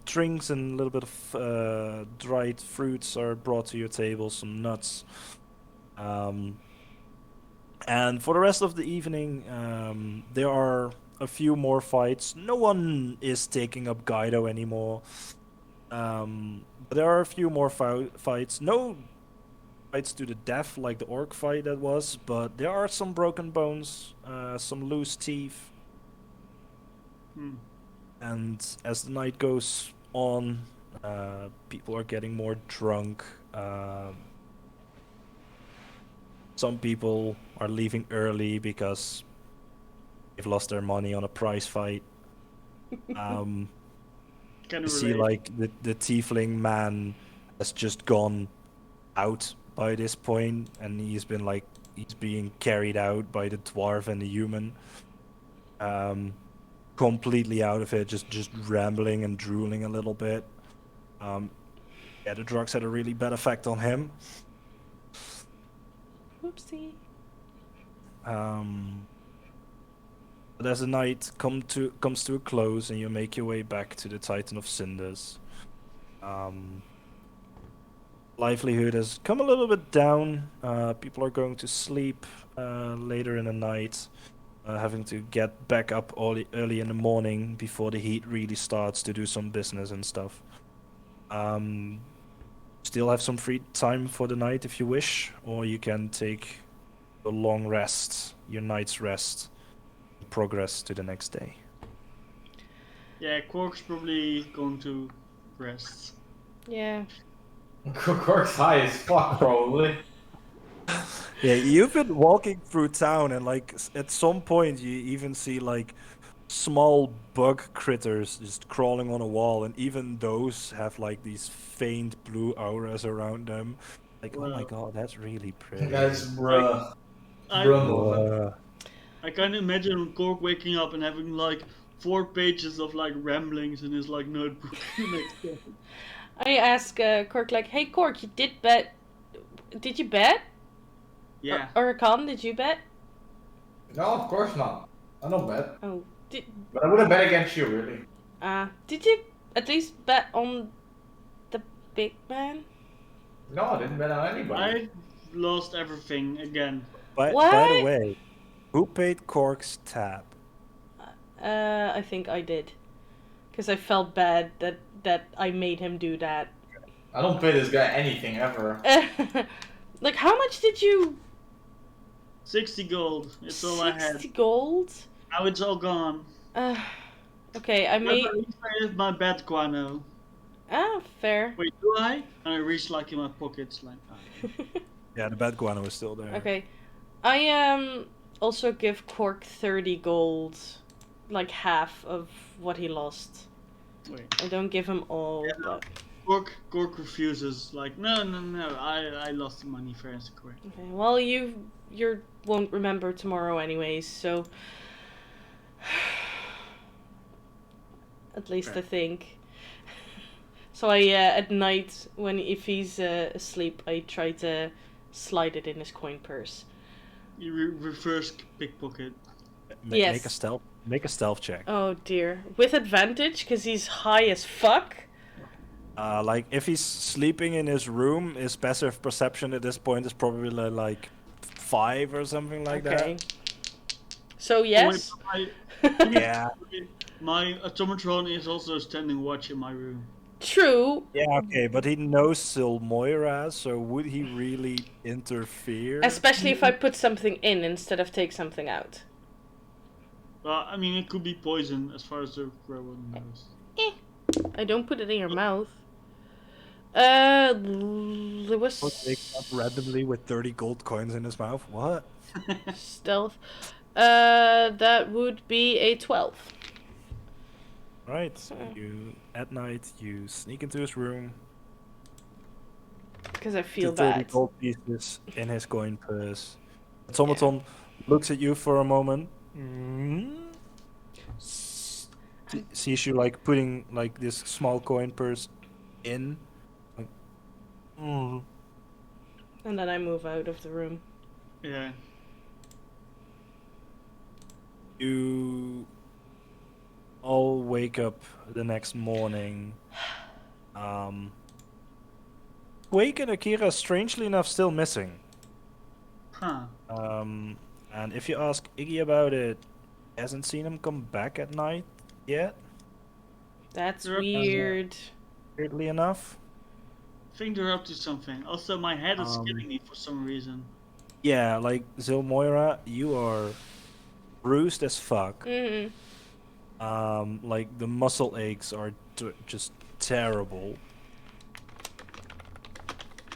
Drinks and a little bit of dried fruits are brought to your table, some nuts. And for the rest of the evening, there are a few more fights. No one is taking up Guido anymore. But there are a few more fights. No fights to the death like the orc fight that was, but there are some broken bones, some loose teeth. And as the night goes on, people are getting more drunk. Some people are leaving early because they've lost their money on a prize fight. Can You see, like the tiefling man has just gone out by this point, and he's being carried out by the dwarf and the human. Completely out of it, just rambling and drooling a little bit. Yeah, the drugs had a really bad effect on him. Oopsie. But as the night comes to a close and you make your way back to the Titan of Cinders, livelihood has come a little bit down. People are going to sleep later in the night, having to get back up early in the morning before the heat really starts to do some business and stuff. Still have some free time for the night if you wish, or you can take a long rest, your night's rest, and progress to the next day. Yeah, Quark's probably going to rest. Yeah. Cork's high as fuck, probably. Yeah, you've been walking through town, and like at some point you even see like small bug critters just crawling on a wall, and even those have like these faint blue auras around them. Like, oh my god, that's really pretty. That's bruh. I kind of imagine Quark waking up and having like 4 pages of like ramblings in his like notebook next day. I ask Cork like, "Hey Cork, you did bet? Did you bet? Yeah. Or Khan, did you bet? No, of course not. I don't bet. Oh, did But I wouldn't bet against you, really. did you at least bet on the big man? No, I didn't bet on anybody. I lost everything again. By the What? way, who paid Cork's tab? I think I did. Because I felt bad that I made him do that. I don't pay this guy anything ever. Like, how much did you... 60 gold. It's all I had. 60 gold? Now it's all gone. Okay, I But made... at least I have my bad guano. Ah, fair. Wait, do I? And I reach like in my pockets, like. Yeah, the bad guano is still there. Okay. I also give Cork 30 gold. Like half of what he lost. Wait. I don't give him all, Yeah. but... Gork refuses. Like, no. I lost the money fair and square. Okay, well, you won't remember tomorrow anyways, so... At least I think. So I, at night, if he's asleep, I try to slide it in his coin purse. You reverse pickpocket. Yes. Make a stealth check. Oh dear. With advantage, because he's high as fuck? Like, if he's sleeping in his room, his passive perception at this point is probably like 5 or something like Okay. that. So yes? Oh, wait, Yeah. my automatron is also standing watch in my room. True. Yeah, okay, but he knows Silmoira, so would he really interfere? Especially if I put something in instead of take something out. Well, I mean, it could be poison as far as the robot knows. I don't put it in your mouth. There was... Wakes up randomly with 30 gold coins in his mouth. What? Stealth. That would be a 12. Right. You at night you sneak into his room. Because I feel The 30 bad. gold pieces in his coin purse. Automaton looks at you for a moment. Sees you like putting like this small coin purse in. Like, And then I move out of the room. Yeah. You all wake up the next morning. Quake and Akira, strangely enough, still missing. Huh. And if you ask Iggy about it, hasn't seen him come back at night yet, That's Sure. weird. weirdly enough. I think they're up to something. Also, my head is killing me for some reason. Yeah, like Zilmoira, you are bruised as fuck. Mm-hmm. Like the muscle aches are just terrible.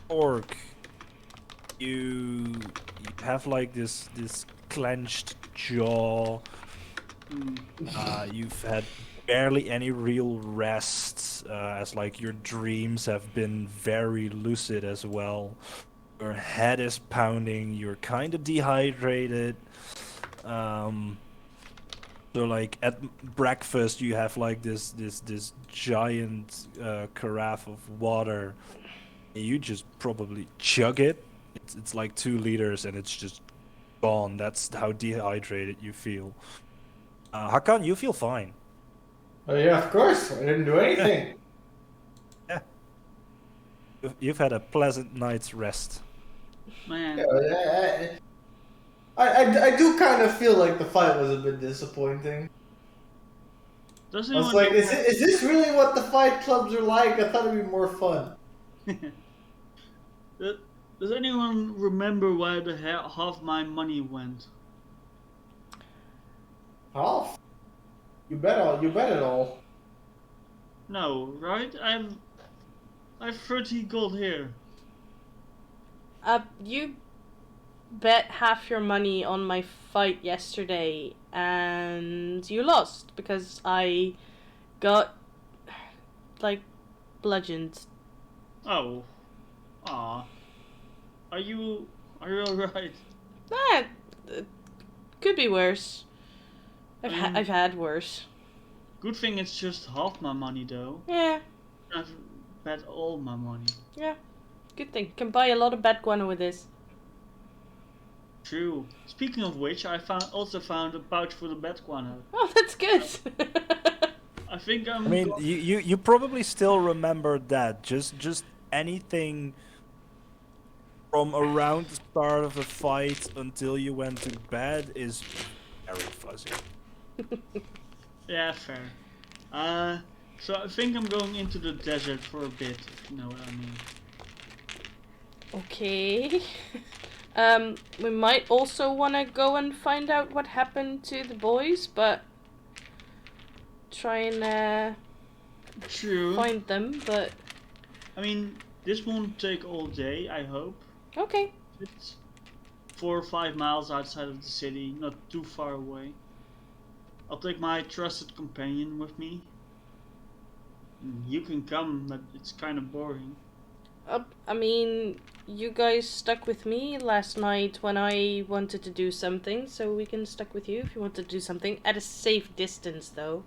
Orc, you have like this clenched jaw. You've had barely any real rest, as like your dreams have been very lucid as well. Your head is pounding. You're kind of dehydrated. So like at breakfast you have like this giant carafe of water. You just probably chug it. It's like 2 liters and it's just gone. That's how dehydrated you feel. Hakan, you feel fine. Oh yeah, of course. I didn't do anything. Yeah. You've had a pleasant night's rest. Man. Yeah, I do kind of feel like the fight was a bit disappointing. Does I was anyone like, is this really what the fight clubs are like? I thought it'd be more fun. Does anyone remember where the half my money went? Half? You bet it all. No, right? I have 30 gold here. You bet half your money on my fight yesterday, and you lost because I got like bludgeoned. Oh. Aw. Are you alright? Could be worse. Mm. I've had worse. Good thing it's just half my money though. Yeah, I've bet all my money. yeah. Good thing. Can buy a lot of bad guano with this. True. Speaking of which, I also found a pouch for the bed guano. Oh, that's good. I think I'm. I mean, you probably still remember that. Just anything from around the start of the fight until you went to bed is very fuzzy. Yeah, fair. So I think I'm going into the desert for a bit, if you know what I mean. Okay. We might also want to go and find out what happened to the boys, but try and True. find them, but I mean, this won't take all day, I hope. okay. It's 4 or 5 miles outside of the city, not too far away. I'll take my trusted companion with me. You can come, but it's kind of boring. I mean, you guys stuck with me last night when I wanted to do something, so we can stuck with you if you want to do something at a safe distance, though.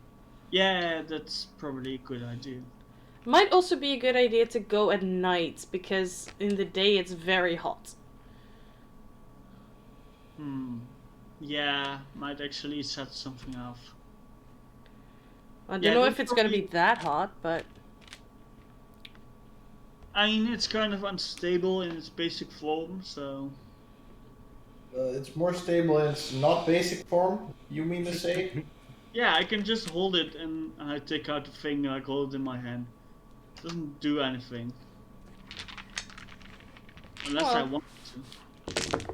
Yeah, that's probably a good idea. Might also be a good idea to go at night, because in the day it's very hot. Yeah, might actually set something off. I don't Yeah, know that's if it's gonna be probably- that hot, but I mean, it's kind of unstable in its basic form, so... It's more stable in its not basic form. You mean to say? Yeah, I can just hold it and I take out the thing and I hold it in my hand. It doesn't do anything. Unless I Well. want to.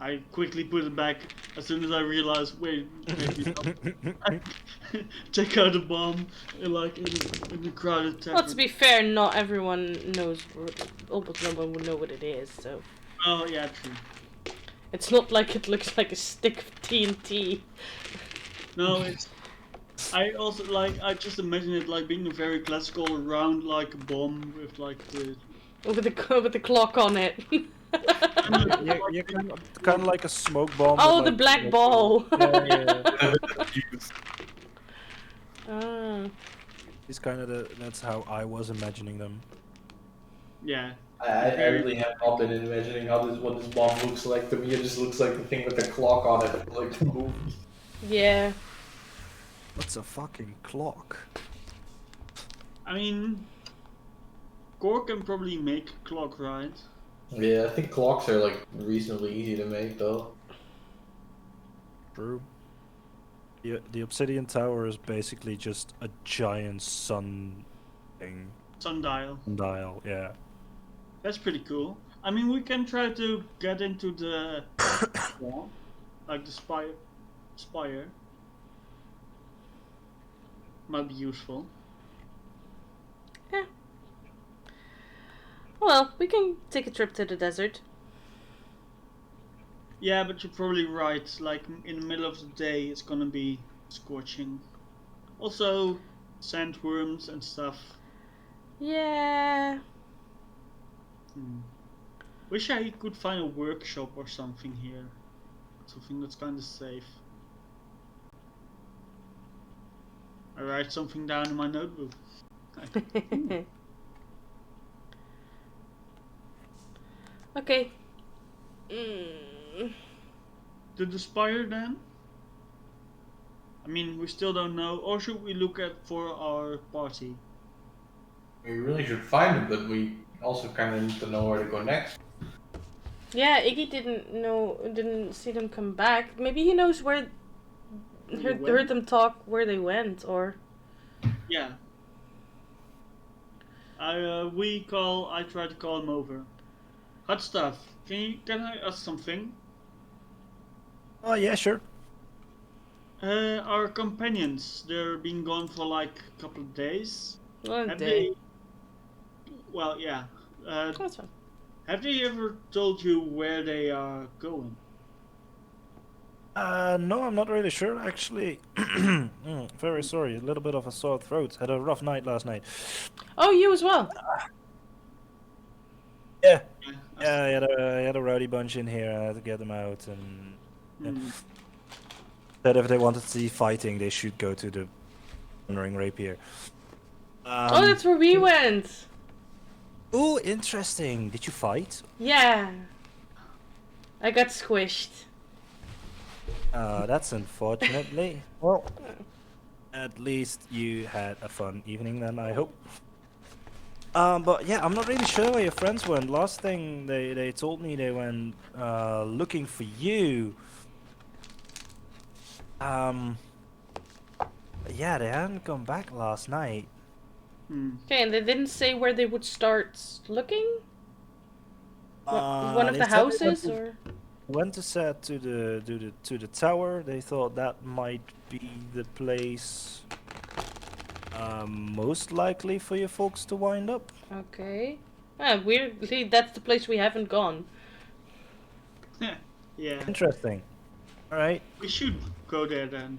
I quickly put it back as soon as I realize, wait, maybe not. Take out the bomb in the crowded tavern. well, to be fair, not everyone knows. Almost no one would know what it is, so Oh, yeah, true. it's not like it looks like a stick of TNT. No, it's... I also, I just imagine it like being a very classical round, like, bomb with, like, the... With the clock on it. You're kind of like a smoke bomb. Oh, with, the like, black ball. Yeah. Ah. It's kind of that's how I was imagining them. Yeah. I really have not been imagining what this bomb looks like. To me, it just looks like the thing with the clock on it, like the movie. Yeah. What's a fucking clock? I mean... Core can probably make a clock, right? Yeah, I think clocks are like reasonably easy to make, though. True. The obsidian tower is basically just a giant sun thing. Sundial. Dial, yeah. That's pretty cool. I mean, we can try to get into the wall, like the spire. Might be useful. Yeah. Well, we can take a trip to the desert. Yeah, but you're probably right. Like in the middle of the day, it's gonna be scorching. Also, sandworms and stuff. Yeah. Wish I could find a workshop or something here. Something that's kind of safe. I write something down in my notebook. Okay. To the spire then? I mean, we still don't know. Or should we look at for our party? We really should find them, but we also kind of need to know where to go next. Yeah, Iggy didn't see them come back. Maybe he knows where. Heard them talk where they went, or. Yeah. I tried to call him over. Hot stuff. Can I ask something? Oh yeah, sure. Our companions, they're been gone for like a couple of days. One Have day. they? Well, yeah. That's fine. Have they ever told you where they are going? No, I'm not really sure actually. Very sorry, a little bit of a sore throat. Had a rough night last night. Oh, you as well. Yeah. Yeah, I had a rowdy bunch in here. I had to get them out, and said if they wanted to see fighting, they should go to the Thundering Rapier. Oh, that's where we went. Oh, interesting. Did you fight? Yeah. I got squished. That's unfortunately. Well, at least you had a fun evening then, I hope. But yeah, I'm not really sure where your friends went. Last thing they told me they went looking for you. Um, yeah, they hadn't come back last night. Okay, and they didn't say where they would start looking? One of They the said they houses, or? went to set to the tower. They thought that might be the place most likely for your folks to wind up. Okay. Weirdly, that's the place we haven't gone. Yeah, Interesting. All right. we should go there then.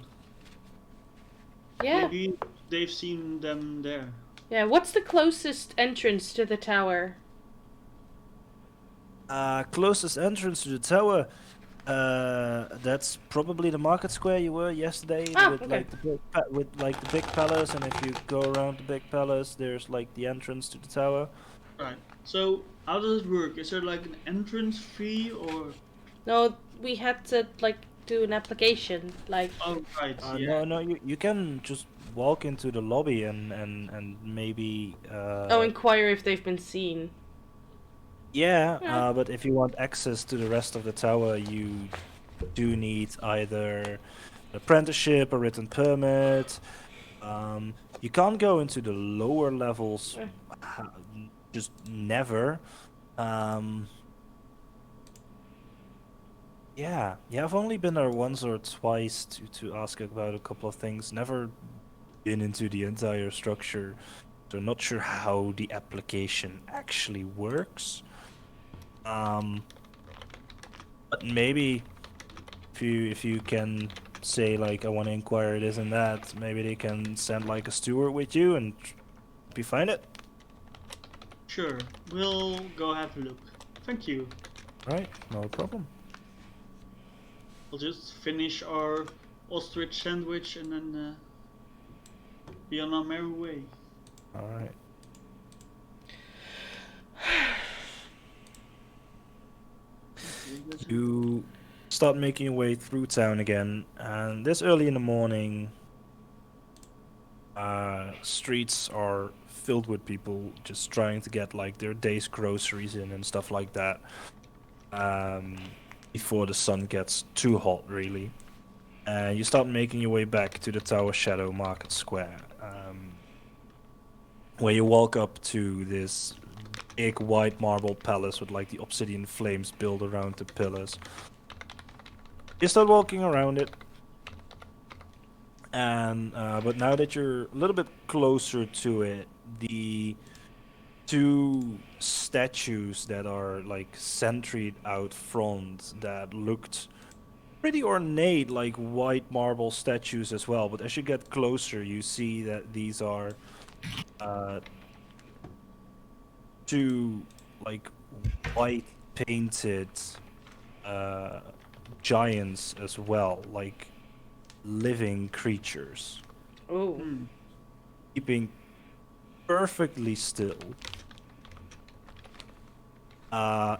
Yeah. Maybe they've seen them there. Yeah, what's the closest entrance to the tower? Closest entrance to the tower. That's probably the market square you were yesterday with Okay. like the the big palace. And if you go around the big palace, there's like the entrance to the tower. Right. So how does it work? Is there like an entrance fee or? No, we had to, like, do an application. Like, Oh right. No, no, you can just walk into the lobby and maybe inquire if they've been seen. yeah, Yeah. but if you want access to the rest of the tower, you do need either an apprenticeship, a written permit. You can't go into the lower levels, ha- just never. Um, yeah, I've only been there once or twice to ask about a couple of things. Never been into the entire structure, so not sure how the application actually works. But maybe if you can say like I want to inquire this and that, maybe they can send like a steward with you and help you find it. Sure. We'll go have a look. Thank you. Right, no problem. We'll just finish our ostrich sandwich and then be on our merry way. All right. You start making your way through town again, and this early in the morning, streets are filled with people just trying to get like their day's groceries in and stuff like that. Before the sun gets too hot, really. And you start making your way back to the Tower Shadow Market Square, where you walk up to this big white marble palace with like the obsidian flames built around the pillars. You start walking around it, and but now that you're a little bit closer to it, the two statues that are like centered out front that looked pretty ornate, like white marble statues as well. But as you get closer, you see that these are uh, two like white painted uh, giants as well, like living creatures, Oh. Hmm. keeping perfectly still.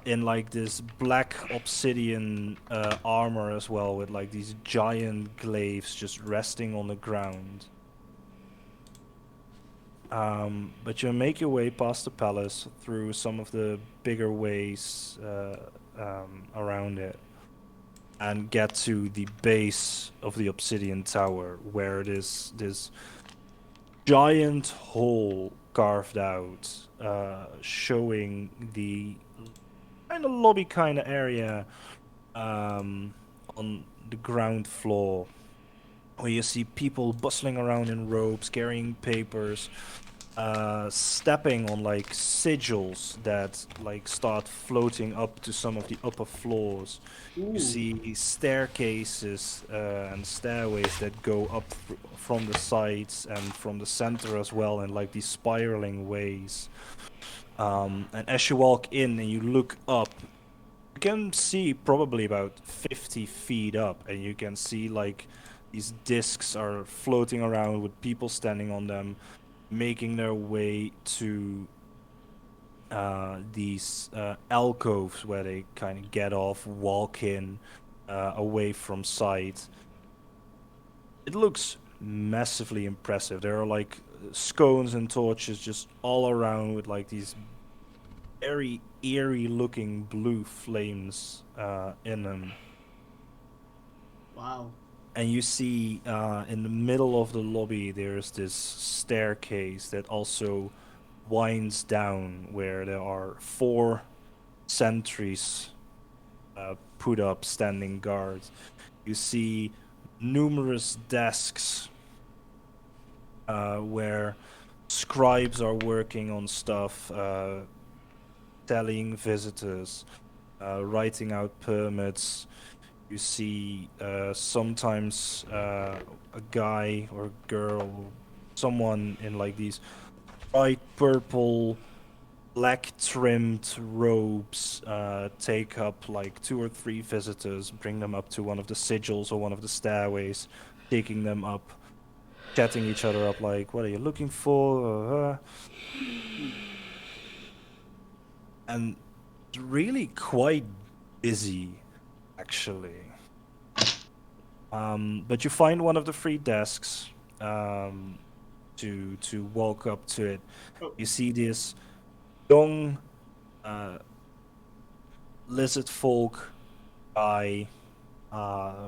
In like this black obsidian armor as well, with like these giant glaives just resting on the ground. But you make your way past the palace through some of the bigger ways around it, and get to the base of the obsidian tower, where it is this giant hole carved out, showing the kind of lobby kind of area on the ground floor, where you see people bustling around in robes, carrying papers, stepping on like sigils that like start floating up to some of the upper floors. You Ooh. see staircases and stairways that go up from the sides and from the center as well, in like these spiraling ways. And as you walk in and you look up, you can see probably about 50 feet up, and you can see like these discs are floating around with people standing on them, making their way to these alcoves where they kind of get off, walk in, away from sight. It looks massively impressive. There are like scones and torches just all around with like these very eerie looking blue flames in them. Wow. And you see in the middle of the lobby there's this staircase that also winds down, where there are 4 sentries put up, standing guards. You see numerous desks where scribes are working on stuff, tallying visitors, writing out permits. You see sometimes a guy or girl, someone in like these bright purple, black trimmed robes take up like 2 or 3 visitors, bring them up to one of the sigils or one of the stairways, taking them up, chatting each other up like, what are you looking for? And it's really quite busy, actually. But you find one of the free desks to walk up to it. Oh. You see this young lizard folk guy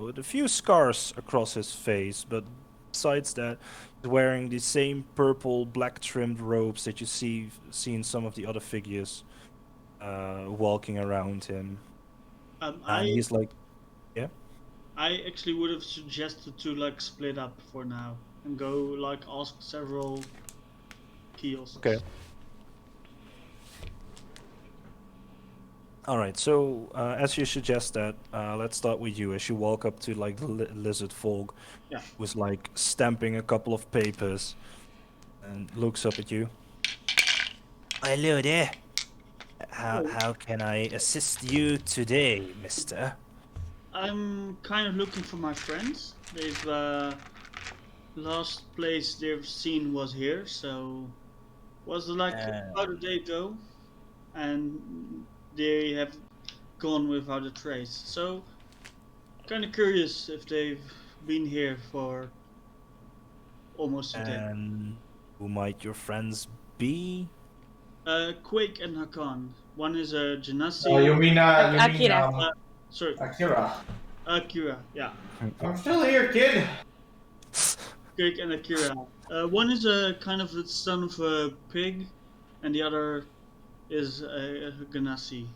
with a few scars across his face, but besides that, he's wearing the same purple, black trimmed robes that you see in some of the other figures walking around him. And I he's like, yeah. I actually would have suggested to like split up for now and go like ask several kiosks. Okay. All right. So as you suggest that, let's start with you. As you walk up to like the lizard folk, Yeah. who's like stamping a couple of papers, and looks up at you. Hello there. How can I assist you today, mister? I'm kind of looking for my friends. They've last place they've seen was here, so was like about a day ago, and they have gone without a trace. So kind of curious if they've been here for almost a day. And who might your friends be? Quake and Hakan. One is a Genasi. Oh, you mean Akira. Sorry, Akira? Akira. Yeah, I'm still here, kid. Quake and Akira. One is a kind of the son of a pig, and the other is a Genasi,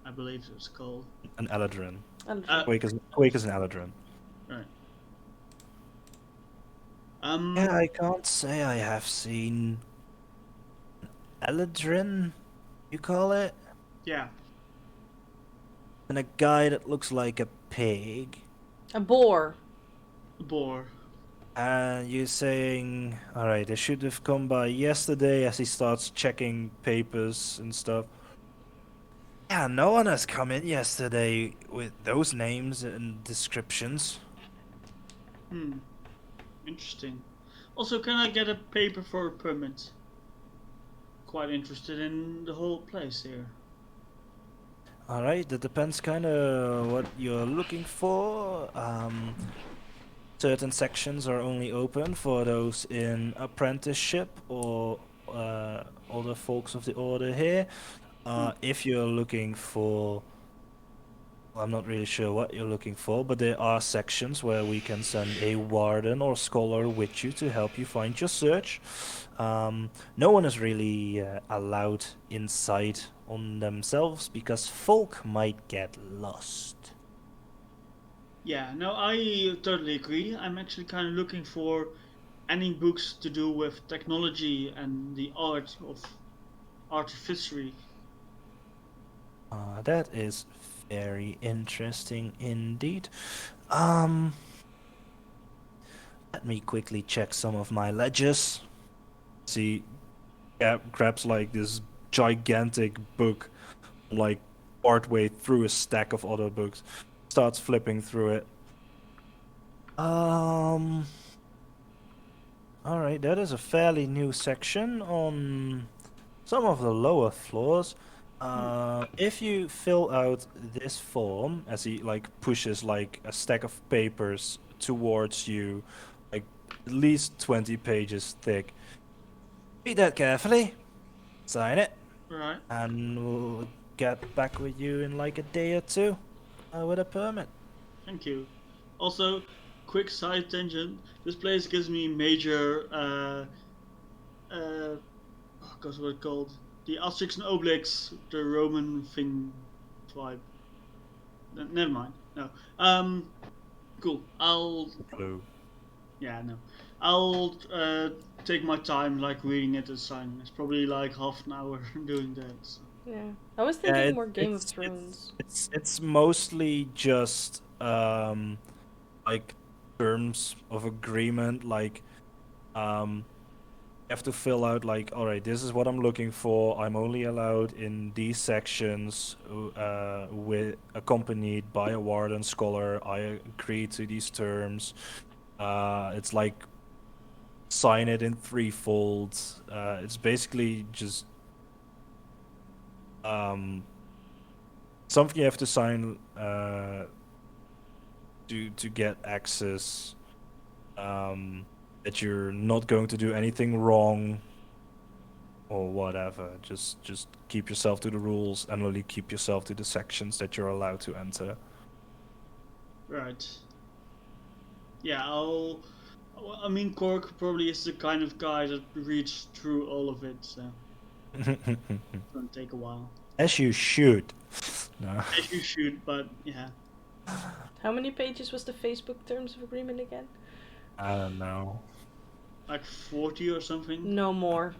I believe it's called. An Eladrin. And Quake is an Eladrin. Right. Yeah, I can't say I have seen Eladrin, you call it? Yeah. And a guy that looks like a pig. a boar. The boar. And you're saying, alright, they should have come by yesterday, as he starts checking papers and stuff. Yeah, no one has come in yesterday with those names and descriptions. Interesting. Also, can I get a paper for a permit? Quite interested in the whole place here. Alright, that depends kind of what you're looking for. Certain sections are only open for those in apprenticeship or other folks of the order here. If you're looking for, well, I'm not really sure what you're looking for, but there are sections where we can send a warden or scholar with you to help you find your search. No one is really allowed inside on themselves because folk might get lost. Yeah, no, I totally agree. I'm actually kind of looking for any books to do with technology and the art of artificery. That is very interesting indeed. Let me quickly check some of my ledgers. See, grabs like this gigantic book, like partway through a stack of other books, starts flipping through it. All right, that is a fairly new section on some of the lower floors. If you fill out this form, as he like pushes like a stack of papers towards you, like at least 20 pages thick, read that carefully, sign it, Right. and we'll get back with you in like a day or two with a permit. Thank you. Also, quick side tangent. This place gives me major oh god, what it called? The Asterix and Obelix, the Roman thing vibe. Never mind. No. Cool. Clue. Yeah, no. I'll take my time, like reading it and signing. It's probably like half an hour doing that. So. Yeah. I was Yeah, thinking more Game of Thrones. It's mostly just like terms of agreement. Like you have to fill out like, all right, this is what I'm looking for. I'm only allowed in these sections, with accompanied by a warden scholar. I agree to these terms. It's like sign it in threefold. It's basically just something you have to sign to get access. That you're not going to do anything wrong or whatever. Just keep yourself to the rules and only keep yourself to the sections that you're allowed to enter. Right. Yeah, I mean, Cork probably is the kind of guy that reads through all of it, so it's gonna take a while. As you should. No. As you should, but yeah. How many pages was the Facebook Terms of Agreement again? I don't know. Like 40 or something? No more.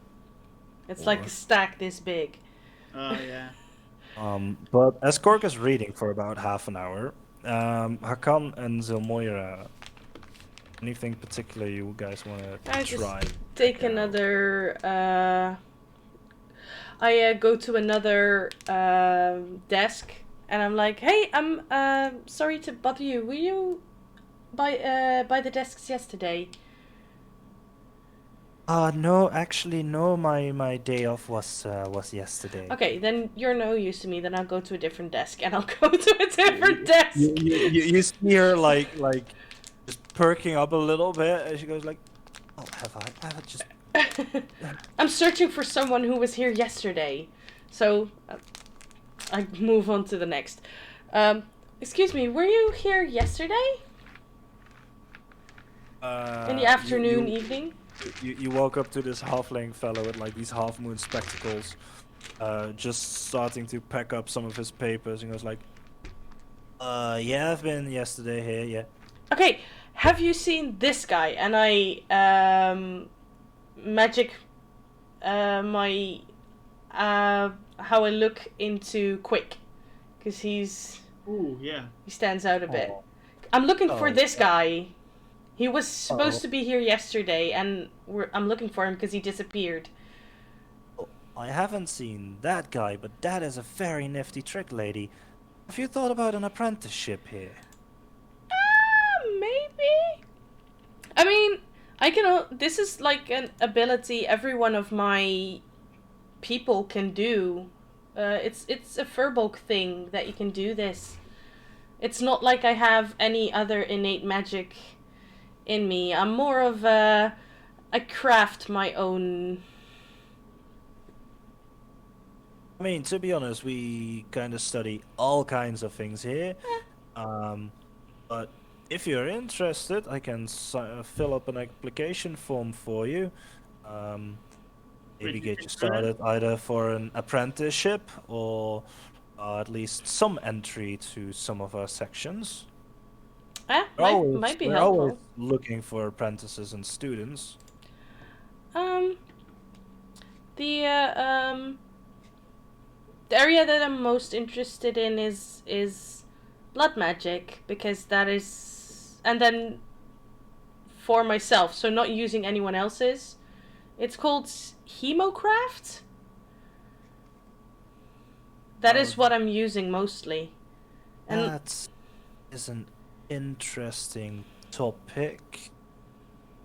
It's like a stack this big. Yeah. But as Cork is reading for about half an hour, Hakan and Zilmoira, anything particular you guys want to I just try? take out? another. I go to another desk and I'm like, "Hey, I'm sorry to bother you. Were you by the desks yesterday?" No, actually, no. My day off was yesterday. Okay, then you're no use to me. Then I'll go to a different desk and I'll go to a different desk. You see her like just perking up a little bit, and she goes like, "Oh, have I just?" I'm searching for someone who was here yesterday, so I move on to the next. Excuse me, were you here yesterday? In the afternoon, evening? You walk up to this halfling fellow with like these half moon spectacles, just starting to pack up some of his papers, and goes like, yeah, I've been yesterday here, yeah." Okay, have you seen this guy? And I magic my how I look into Quick, because Ooh, yeah. he stands out a bit. Oh. I'm looking for Oh, this yeah. guy. He was supposed to be here yesterday, and I'm looking for him because he disappeared. I haven't seen that guy, but that is a very nifty trick, lady. Have you thought about an apprenticeship here? Maybe. I mean, I can. This is like an ability every one of my people can do. It's a Furbolg thing that you can do this. It's not like I have any other innate magic in me. I'm more of a. I craft my own. I mean, to be honest, we kind of study all kinds of things here. But if you're interested, I can fill up an application form for you. Maybe Wait, get you you can started either for an apprenticeship or at least some entry to some of our sections. Might be We're helpful. always looking for apprentices and students. The area that I'm most interested in is blood magic, because that is, and then for myself, so not using anyone else's. It's called Hemocraft. That is what I'm using mostly. And That is an interesting topic.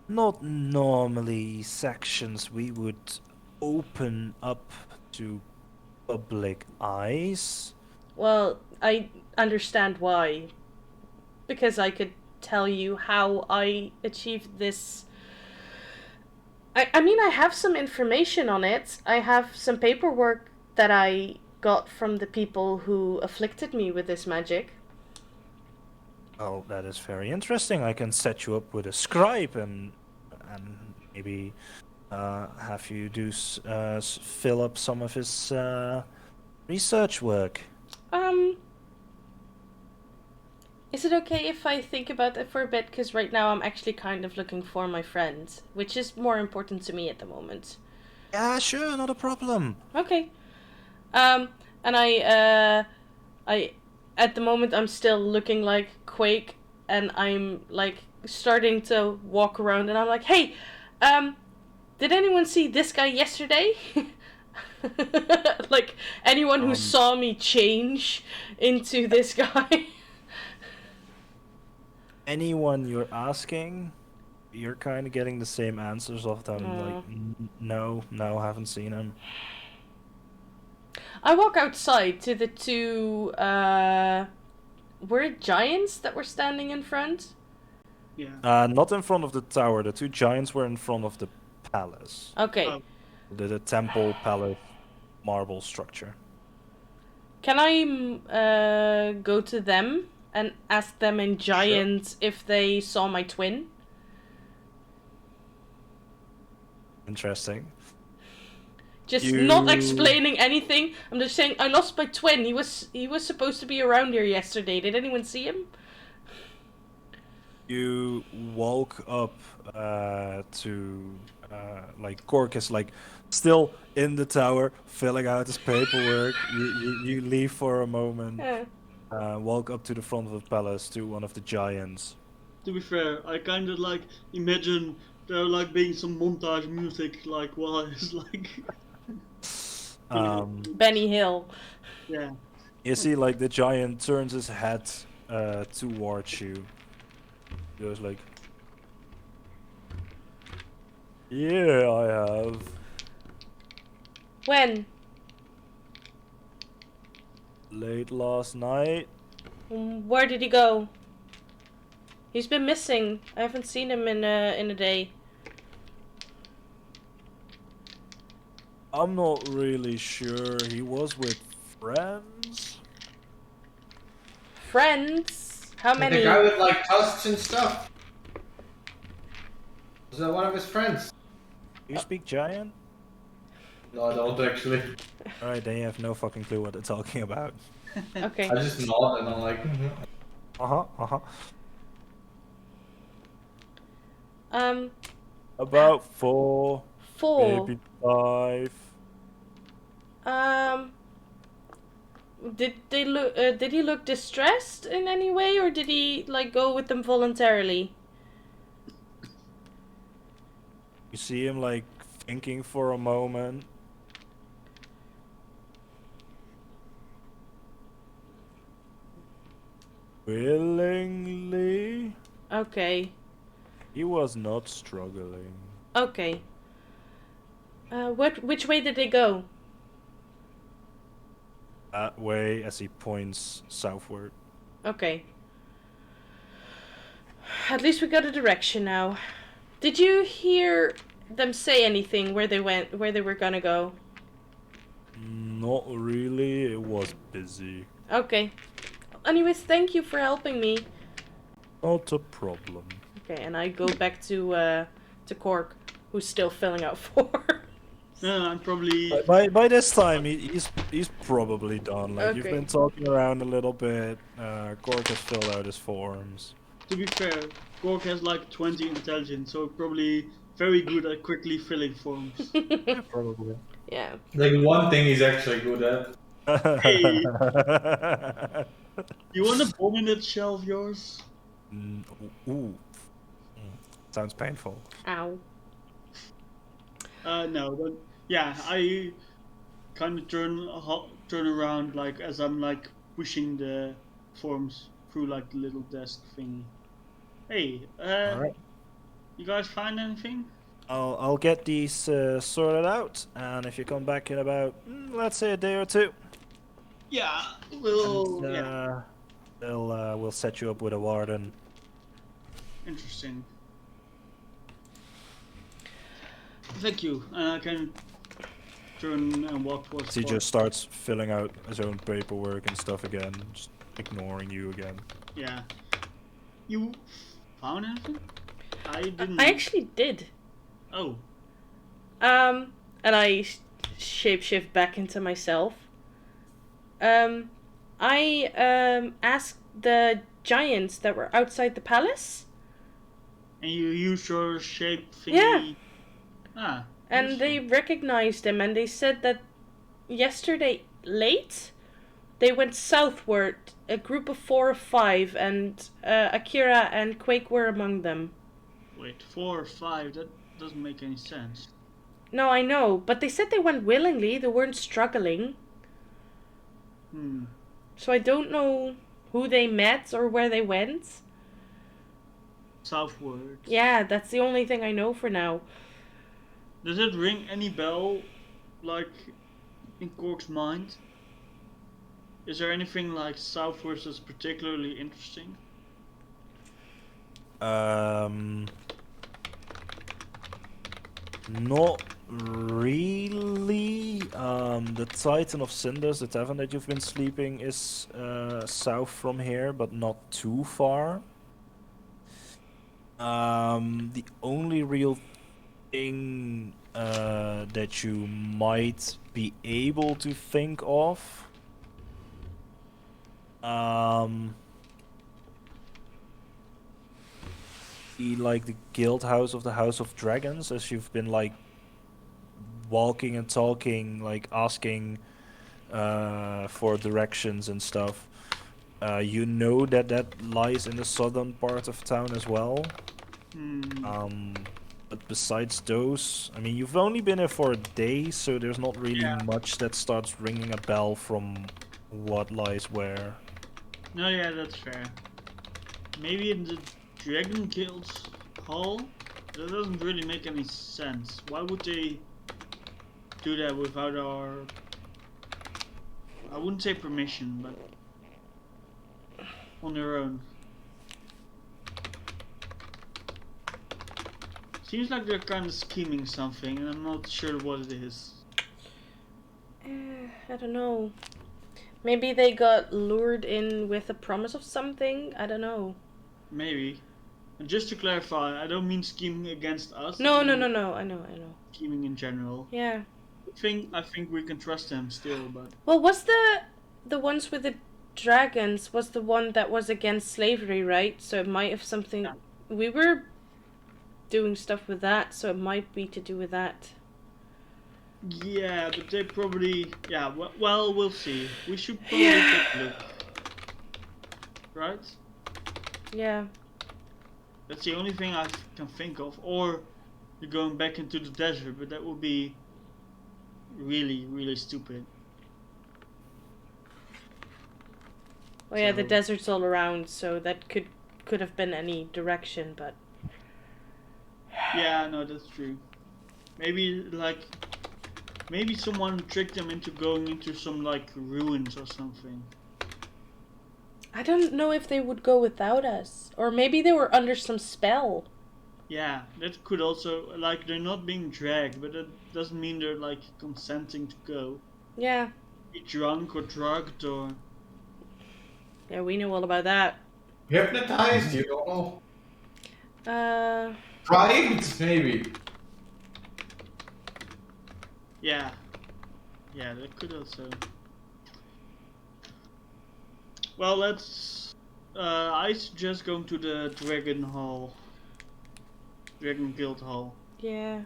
Not normally sections we would open up to public eyes. well, I understand why. Because I could tell you how I achieved this. I mean, I have some information on it. I have some paperwork that I got from the people who afflicted me with this magic. Oh, that is very interesting. I can set you up with a scribe and maybe have you fill up some of his research work. Is it okay if I think about that for a bit? Because right now I'm actually kind of looking for my friend, which is more important to me at the moment. Yeah, sure, not a problem. Okay. And I, at the moment I'm still looking like Quake, and I'm like starting to walk around, and I'm like, hey, did anyone see this guy yesterday? Like anyone who saw me change into this guy. Anyone you're asking, you're kind of getting the same answers of them. Aw. Like, no, haven't seen him. I walk outside to the two were it giants that were standing in front? Yeah. Not in front of the tower. The two giants were in front of the palace. Okay. Oh. The temple palace marble structure. Can I go to them and ask them in giant if they saw my twin? Interesting. Just not explaining anything. I'm just saying I lost my twin. He was supposed to be around here yesterday. Did anyone see him? You walk up to like Cork is like still in the tower filling out his paperwork. You leave for a moment. Yeah. Walk up to the front of the palace to one of the giants. To be fair, I kind of like imagine there like being some montage music like while it's like. Benny Hill. Yeah. You see, like the giant turns his head towards you. He goes like, "Yeah, I have." When? Late last night. Where did he go? He's been missing. I haven't seen him in a day. I'm not really sure. He was with friends. Friends? How Like many? the guy with like tusks and stuff. Was that one of his friends? You speak giant? No, I don't actually. Alright, then you have no fucking clue what they're talking about. Okay. I just nod and I'm like, About 4, 4. maybe 5. Did they look? Did he look distressed in any way, or did he like go with them voluntarily? You see him like thinking for a moment. Willingly. Okay. He was not struggling. Okay. Which way did they go? That way, as he points southward. Okay. At least we got a direction now. Did you hear them say anything where they went, where they were gonna go? Not really. It was busy. Okay. Anyways, thank you for helping me. Not a problem. Okay, and I go back to Cork, who's still filling out forms. I'm probably. By this time, he's probably done. Like you've Okay. been talking around a little bit. Cork has filled out his forms. To be fair, Gork has like 20 intelligence, so probably very good at quickly filling forms. Yeah, probably. Yeah. like one thing he's actually good at. Hey, you want a bomb in that shell of yours? Ooh. Sounds painful. Ow. No, but yeah, I kind of turn around like as I'm like pushing the forms through like the little desk thingy. Hey, Alright. you guys find anything? I'll get these sorted out, and if you come back in about let's say a day or two, Yeah, we'll. and, Yeah, we'll set you up with a warden. interesting. Thank you. I can turn and walk towards. He Gork. just starts filling out his own paperwork and stuff again, just ignoring you again. Yeah. You found anything? I didn't. I actually did. Oh. And I shapeshift back into myself. I asked the giants that were outside the palace. And you use your shape thingy. Yeah. Ah. And they recognized him, and they said that yesterday late they went southward, a group of 4 or 5, and Akira and Quake were among them. Wait, 4 or 5? That doesn't make any sense. No, I know, but they said they went willingly, they weren't struggling. So I don't know who they met or where they went. Southward. Yeah, that's the only thing I know for now. Does it ring any bell, like, in Cork's mind? Is there anything like southwards that's particularly interesting? Not really. The Titan of Cinders, the tavern that you've been sleeping, is south from here, but not too far. The only real thing that you might be able to think of be like the guild house of the House of Dragons, as you've been like walking and talking, like asking for directions and stuff. You know that lies in the southern part of town as well. But besides those, I mean, you've only been here for a day, so there's not really much that starts ringing a bell from what lies where. No, yeah, that's fair. Maybe in the Dragon Guild's hall? That doesn't really make any sense. Why would they do that without our... I wouldn't say permission, but on their own. Seems like they're kind of scheming something, and I'm not sure what it is. I don't know. Maybe they got lured in with a promise of something? I don't know. Maybe. And just to clarify, I don't mean scheming against us. No. I mean I know. scheming in general. Yeah. I think we can trust them still, but... Well, was the ones with the dragons was the one that was against slavery, right? So it might have something... Yeah. We were doing stuff with that, so it might be to do with that. Yeah, but they probably... Yeah, well, we'll see. We should probably take a look. Right? Yeah. That's the only thing I can think of. Or you're going back into the desert, but that would be really, really stupid. Well, yeah, the So- desert's all around, so that could have been any direction, but... Yeah, no, that's true. Maybe someone tricked them into going into some like ruins or something. I don't know if they would go without us. Or maybe they were under some spell. Yeah, that could also, like, they're not being dragged, but that doesn't mean they're like consenting to go. Yeah. Be drunk or drugged or... Yeah, we know all about that. Hypnotized, you don't know. Bribed, maybe. Yeah. Yeah, that could also... Well, let's... I suggest going to the Dragon Guild Hall. Yeah.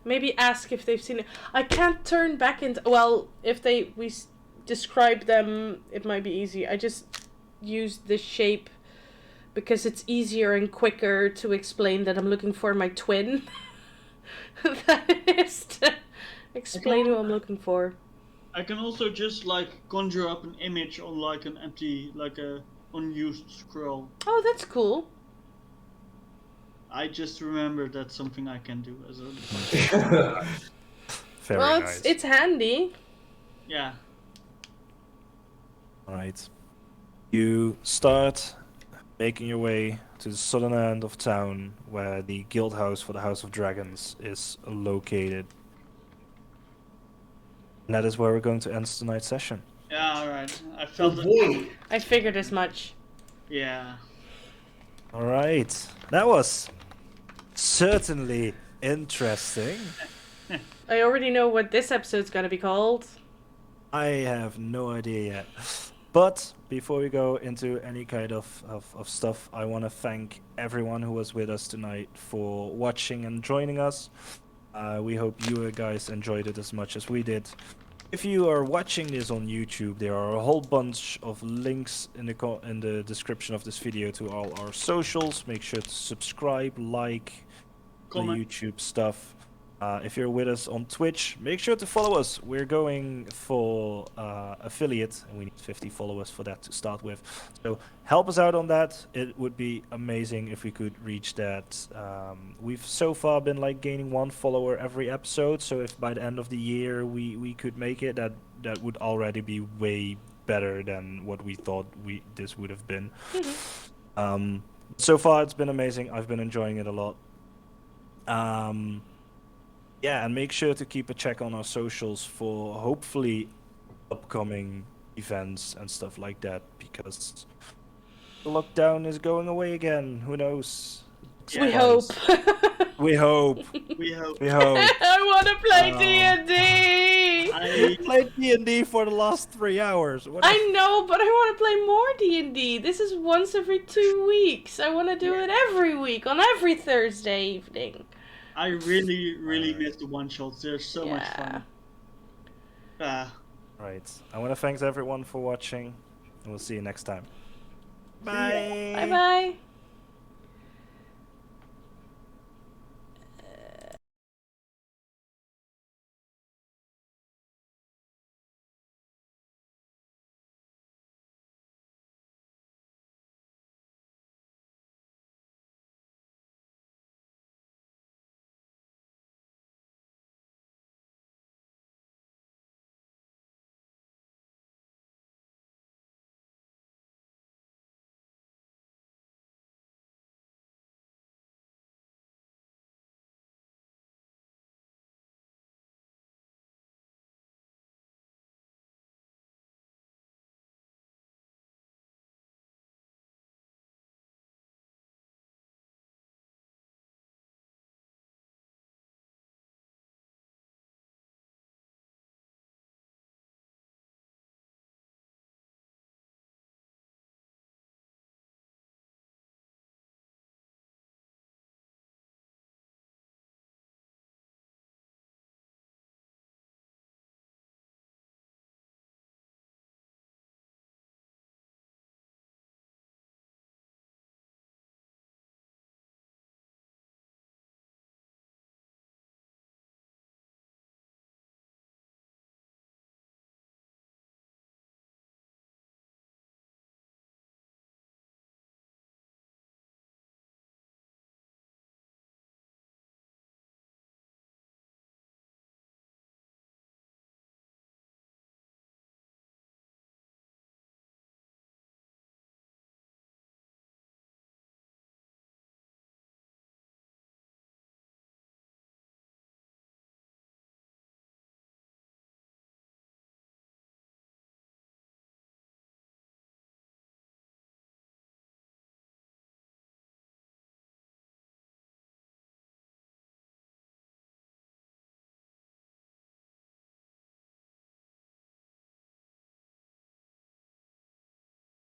Maybe ask if they've seen it. I can't turn back into... Well, if we describe them, it might be easy. I just used the shape because it's easier and quicker to explain that I'm looking for my twin. That is to explain who I'm looking for. I can also just like conjure up an image on like an empty, like a unused scroll. Oh, that's cool. I just remembered that's something I can do as a... Very Well, nice. it's handy. Yeah. Right. You start making your way to the southern end of town, where the guild house for the House of Dragons is located. And that is where we're going to end tonight's session. Yeah, alright. I Oh felt it. boy. I figured as much. Yeah. All right. That was certainly interesting. I already know what this episode's gonna be called. I have no idea yet. But before we go into any kind of stuff, I want to thank everyone who was with us tonight for watching and joining us. We hope you guys enjoyed it as much as we did. If you are watching this on YouTube, there are a whole bunch of links in the description of this video to all our socials. Make sure to subscribe, like Comment. the YouTube stuff. If you're with us on Twitch, make sure to follow us. We're going for affiliate, and we need 50 followers for that to start with. So help us out on that. It would be amazing if we could reach that. We've so far been like gaining 1 follower every episode. So if by the end of the year we could make it, that would already be way better than what we thought this would have been. So far it's been amazing. I've been enjoying it a lot. Yeah, and make sure to keep a check on our socials for hopefully upcoming events and stuff like that, because the lockdown is going away again. Who knows? We Yeah. hope. We hope. We hope. We hope. I want to play D&D. We played D&D for the last 3 hours. What I know, but I want to play more D&D. This is once every 2 weeks. I want to do it every week on every Thursday evening. I really miss the one shots. They're so much Yeah. fun. Right. I want to thank everyone for watching, and we'll see you next time. ya. Bye. Bye bye.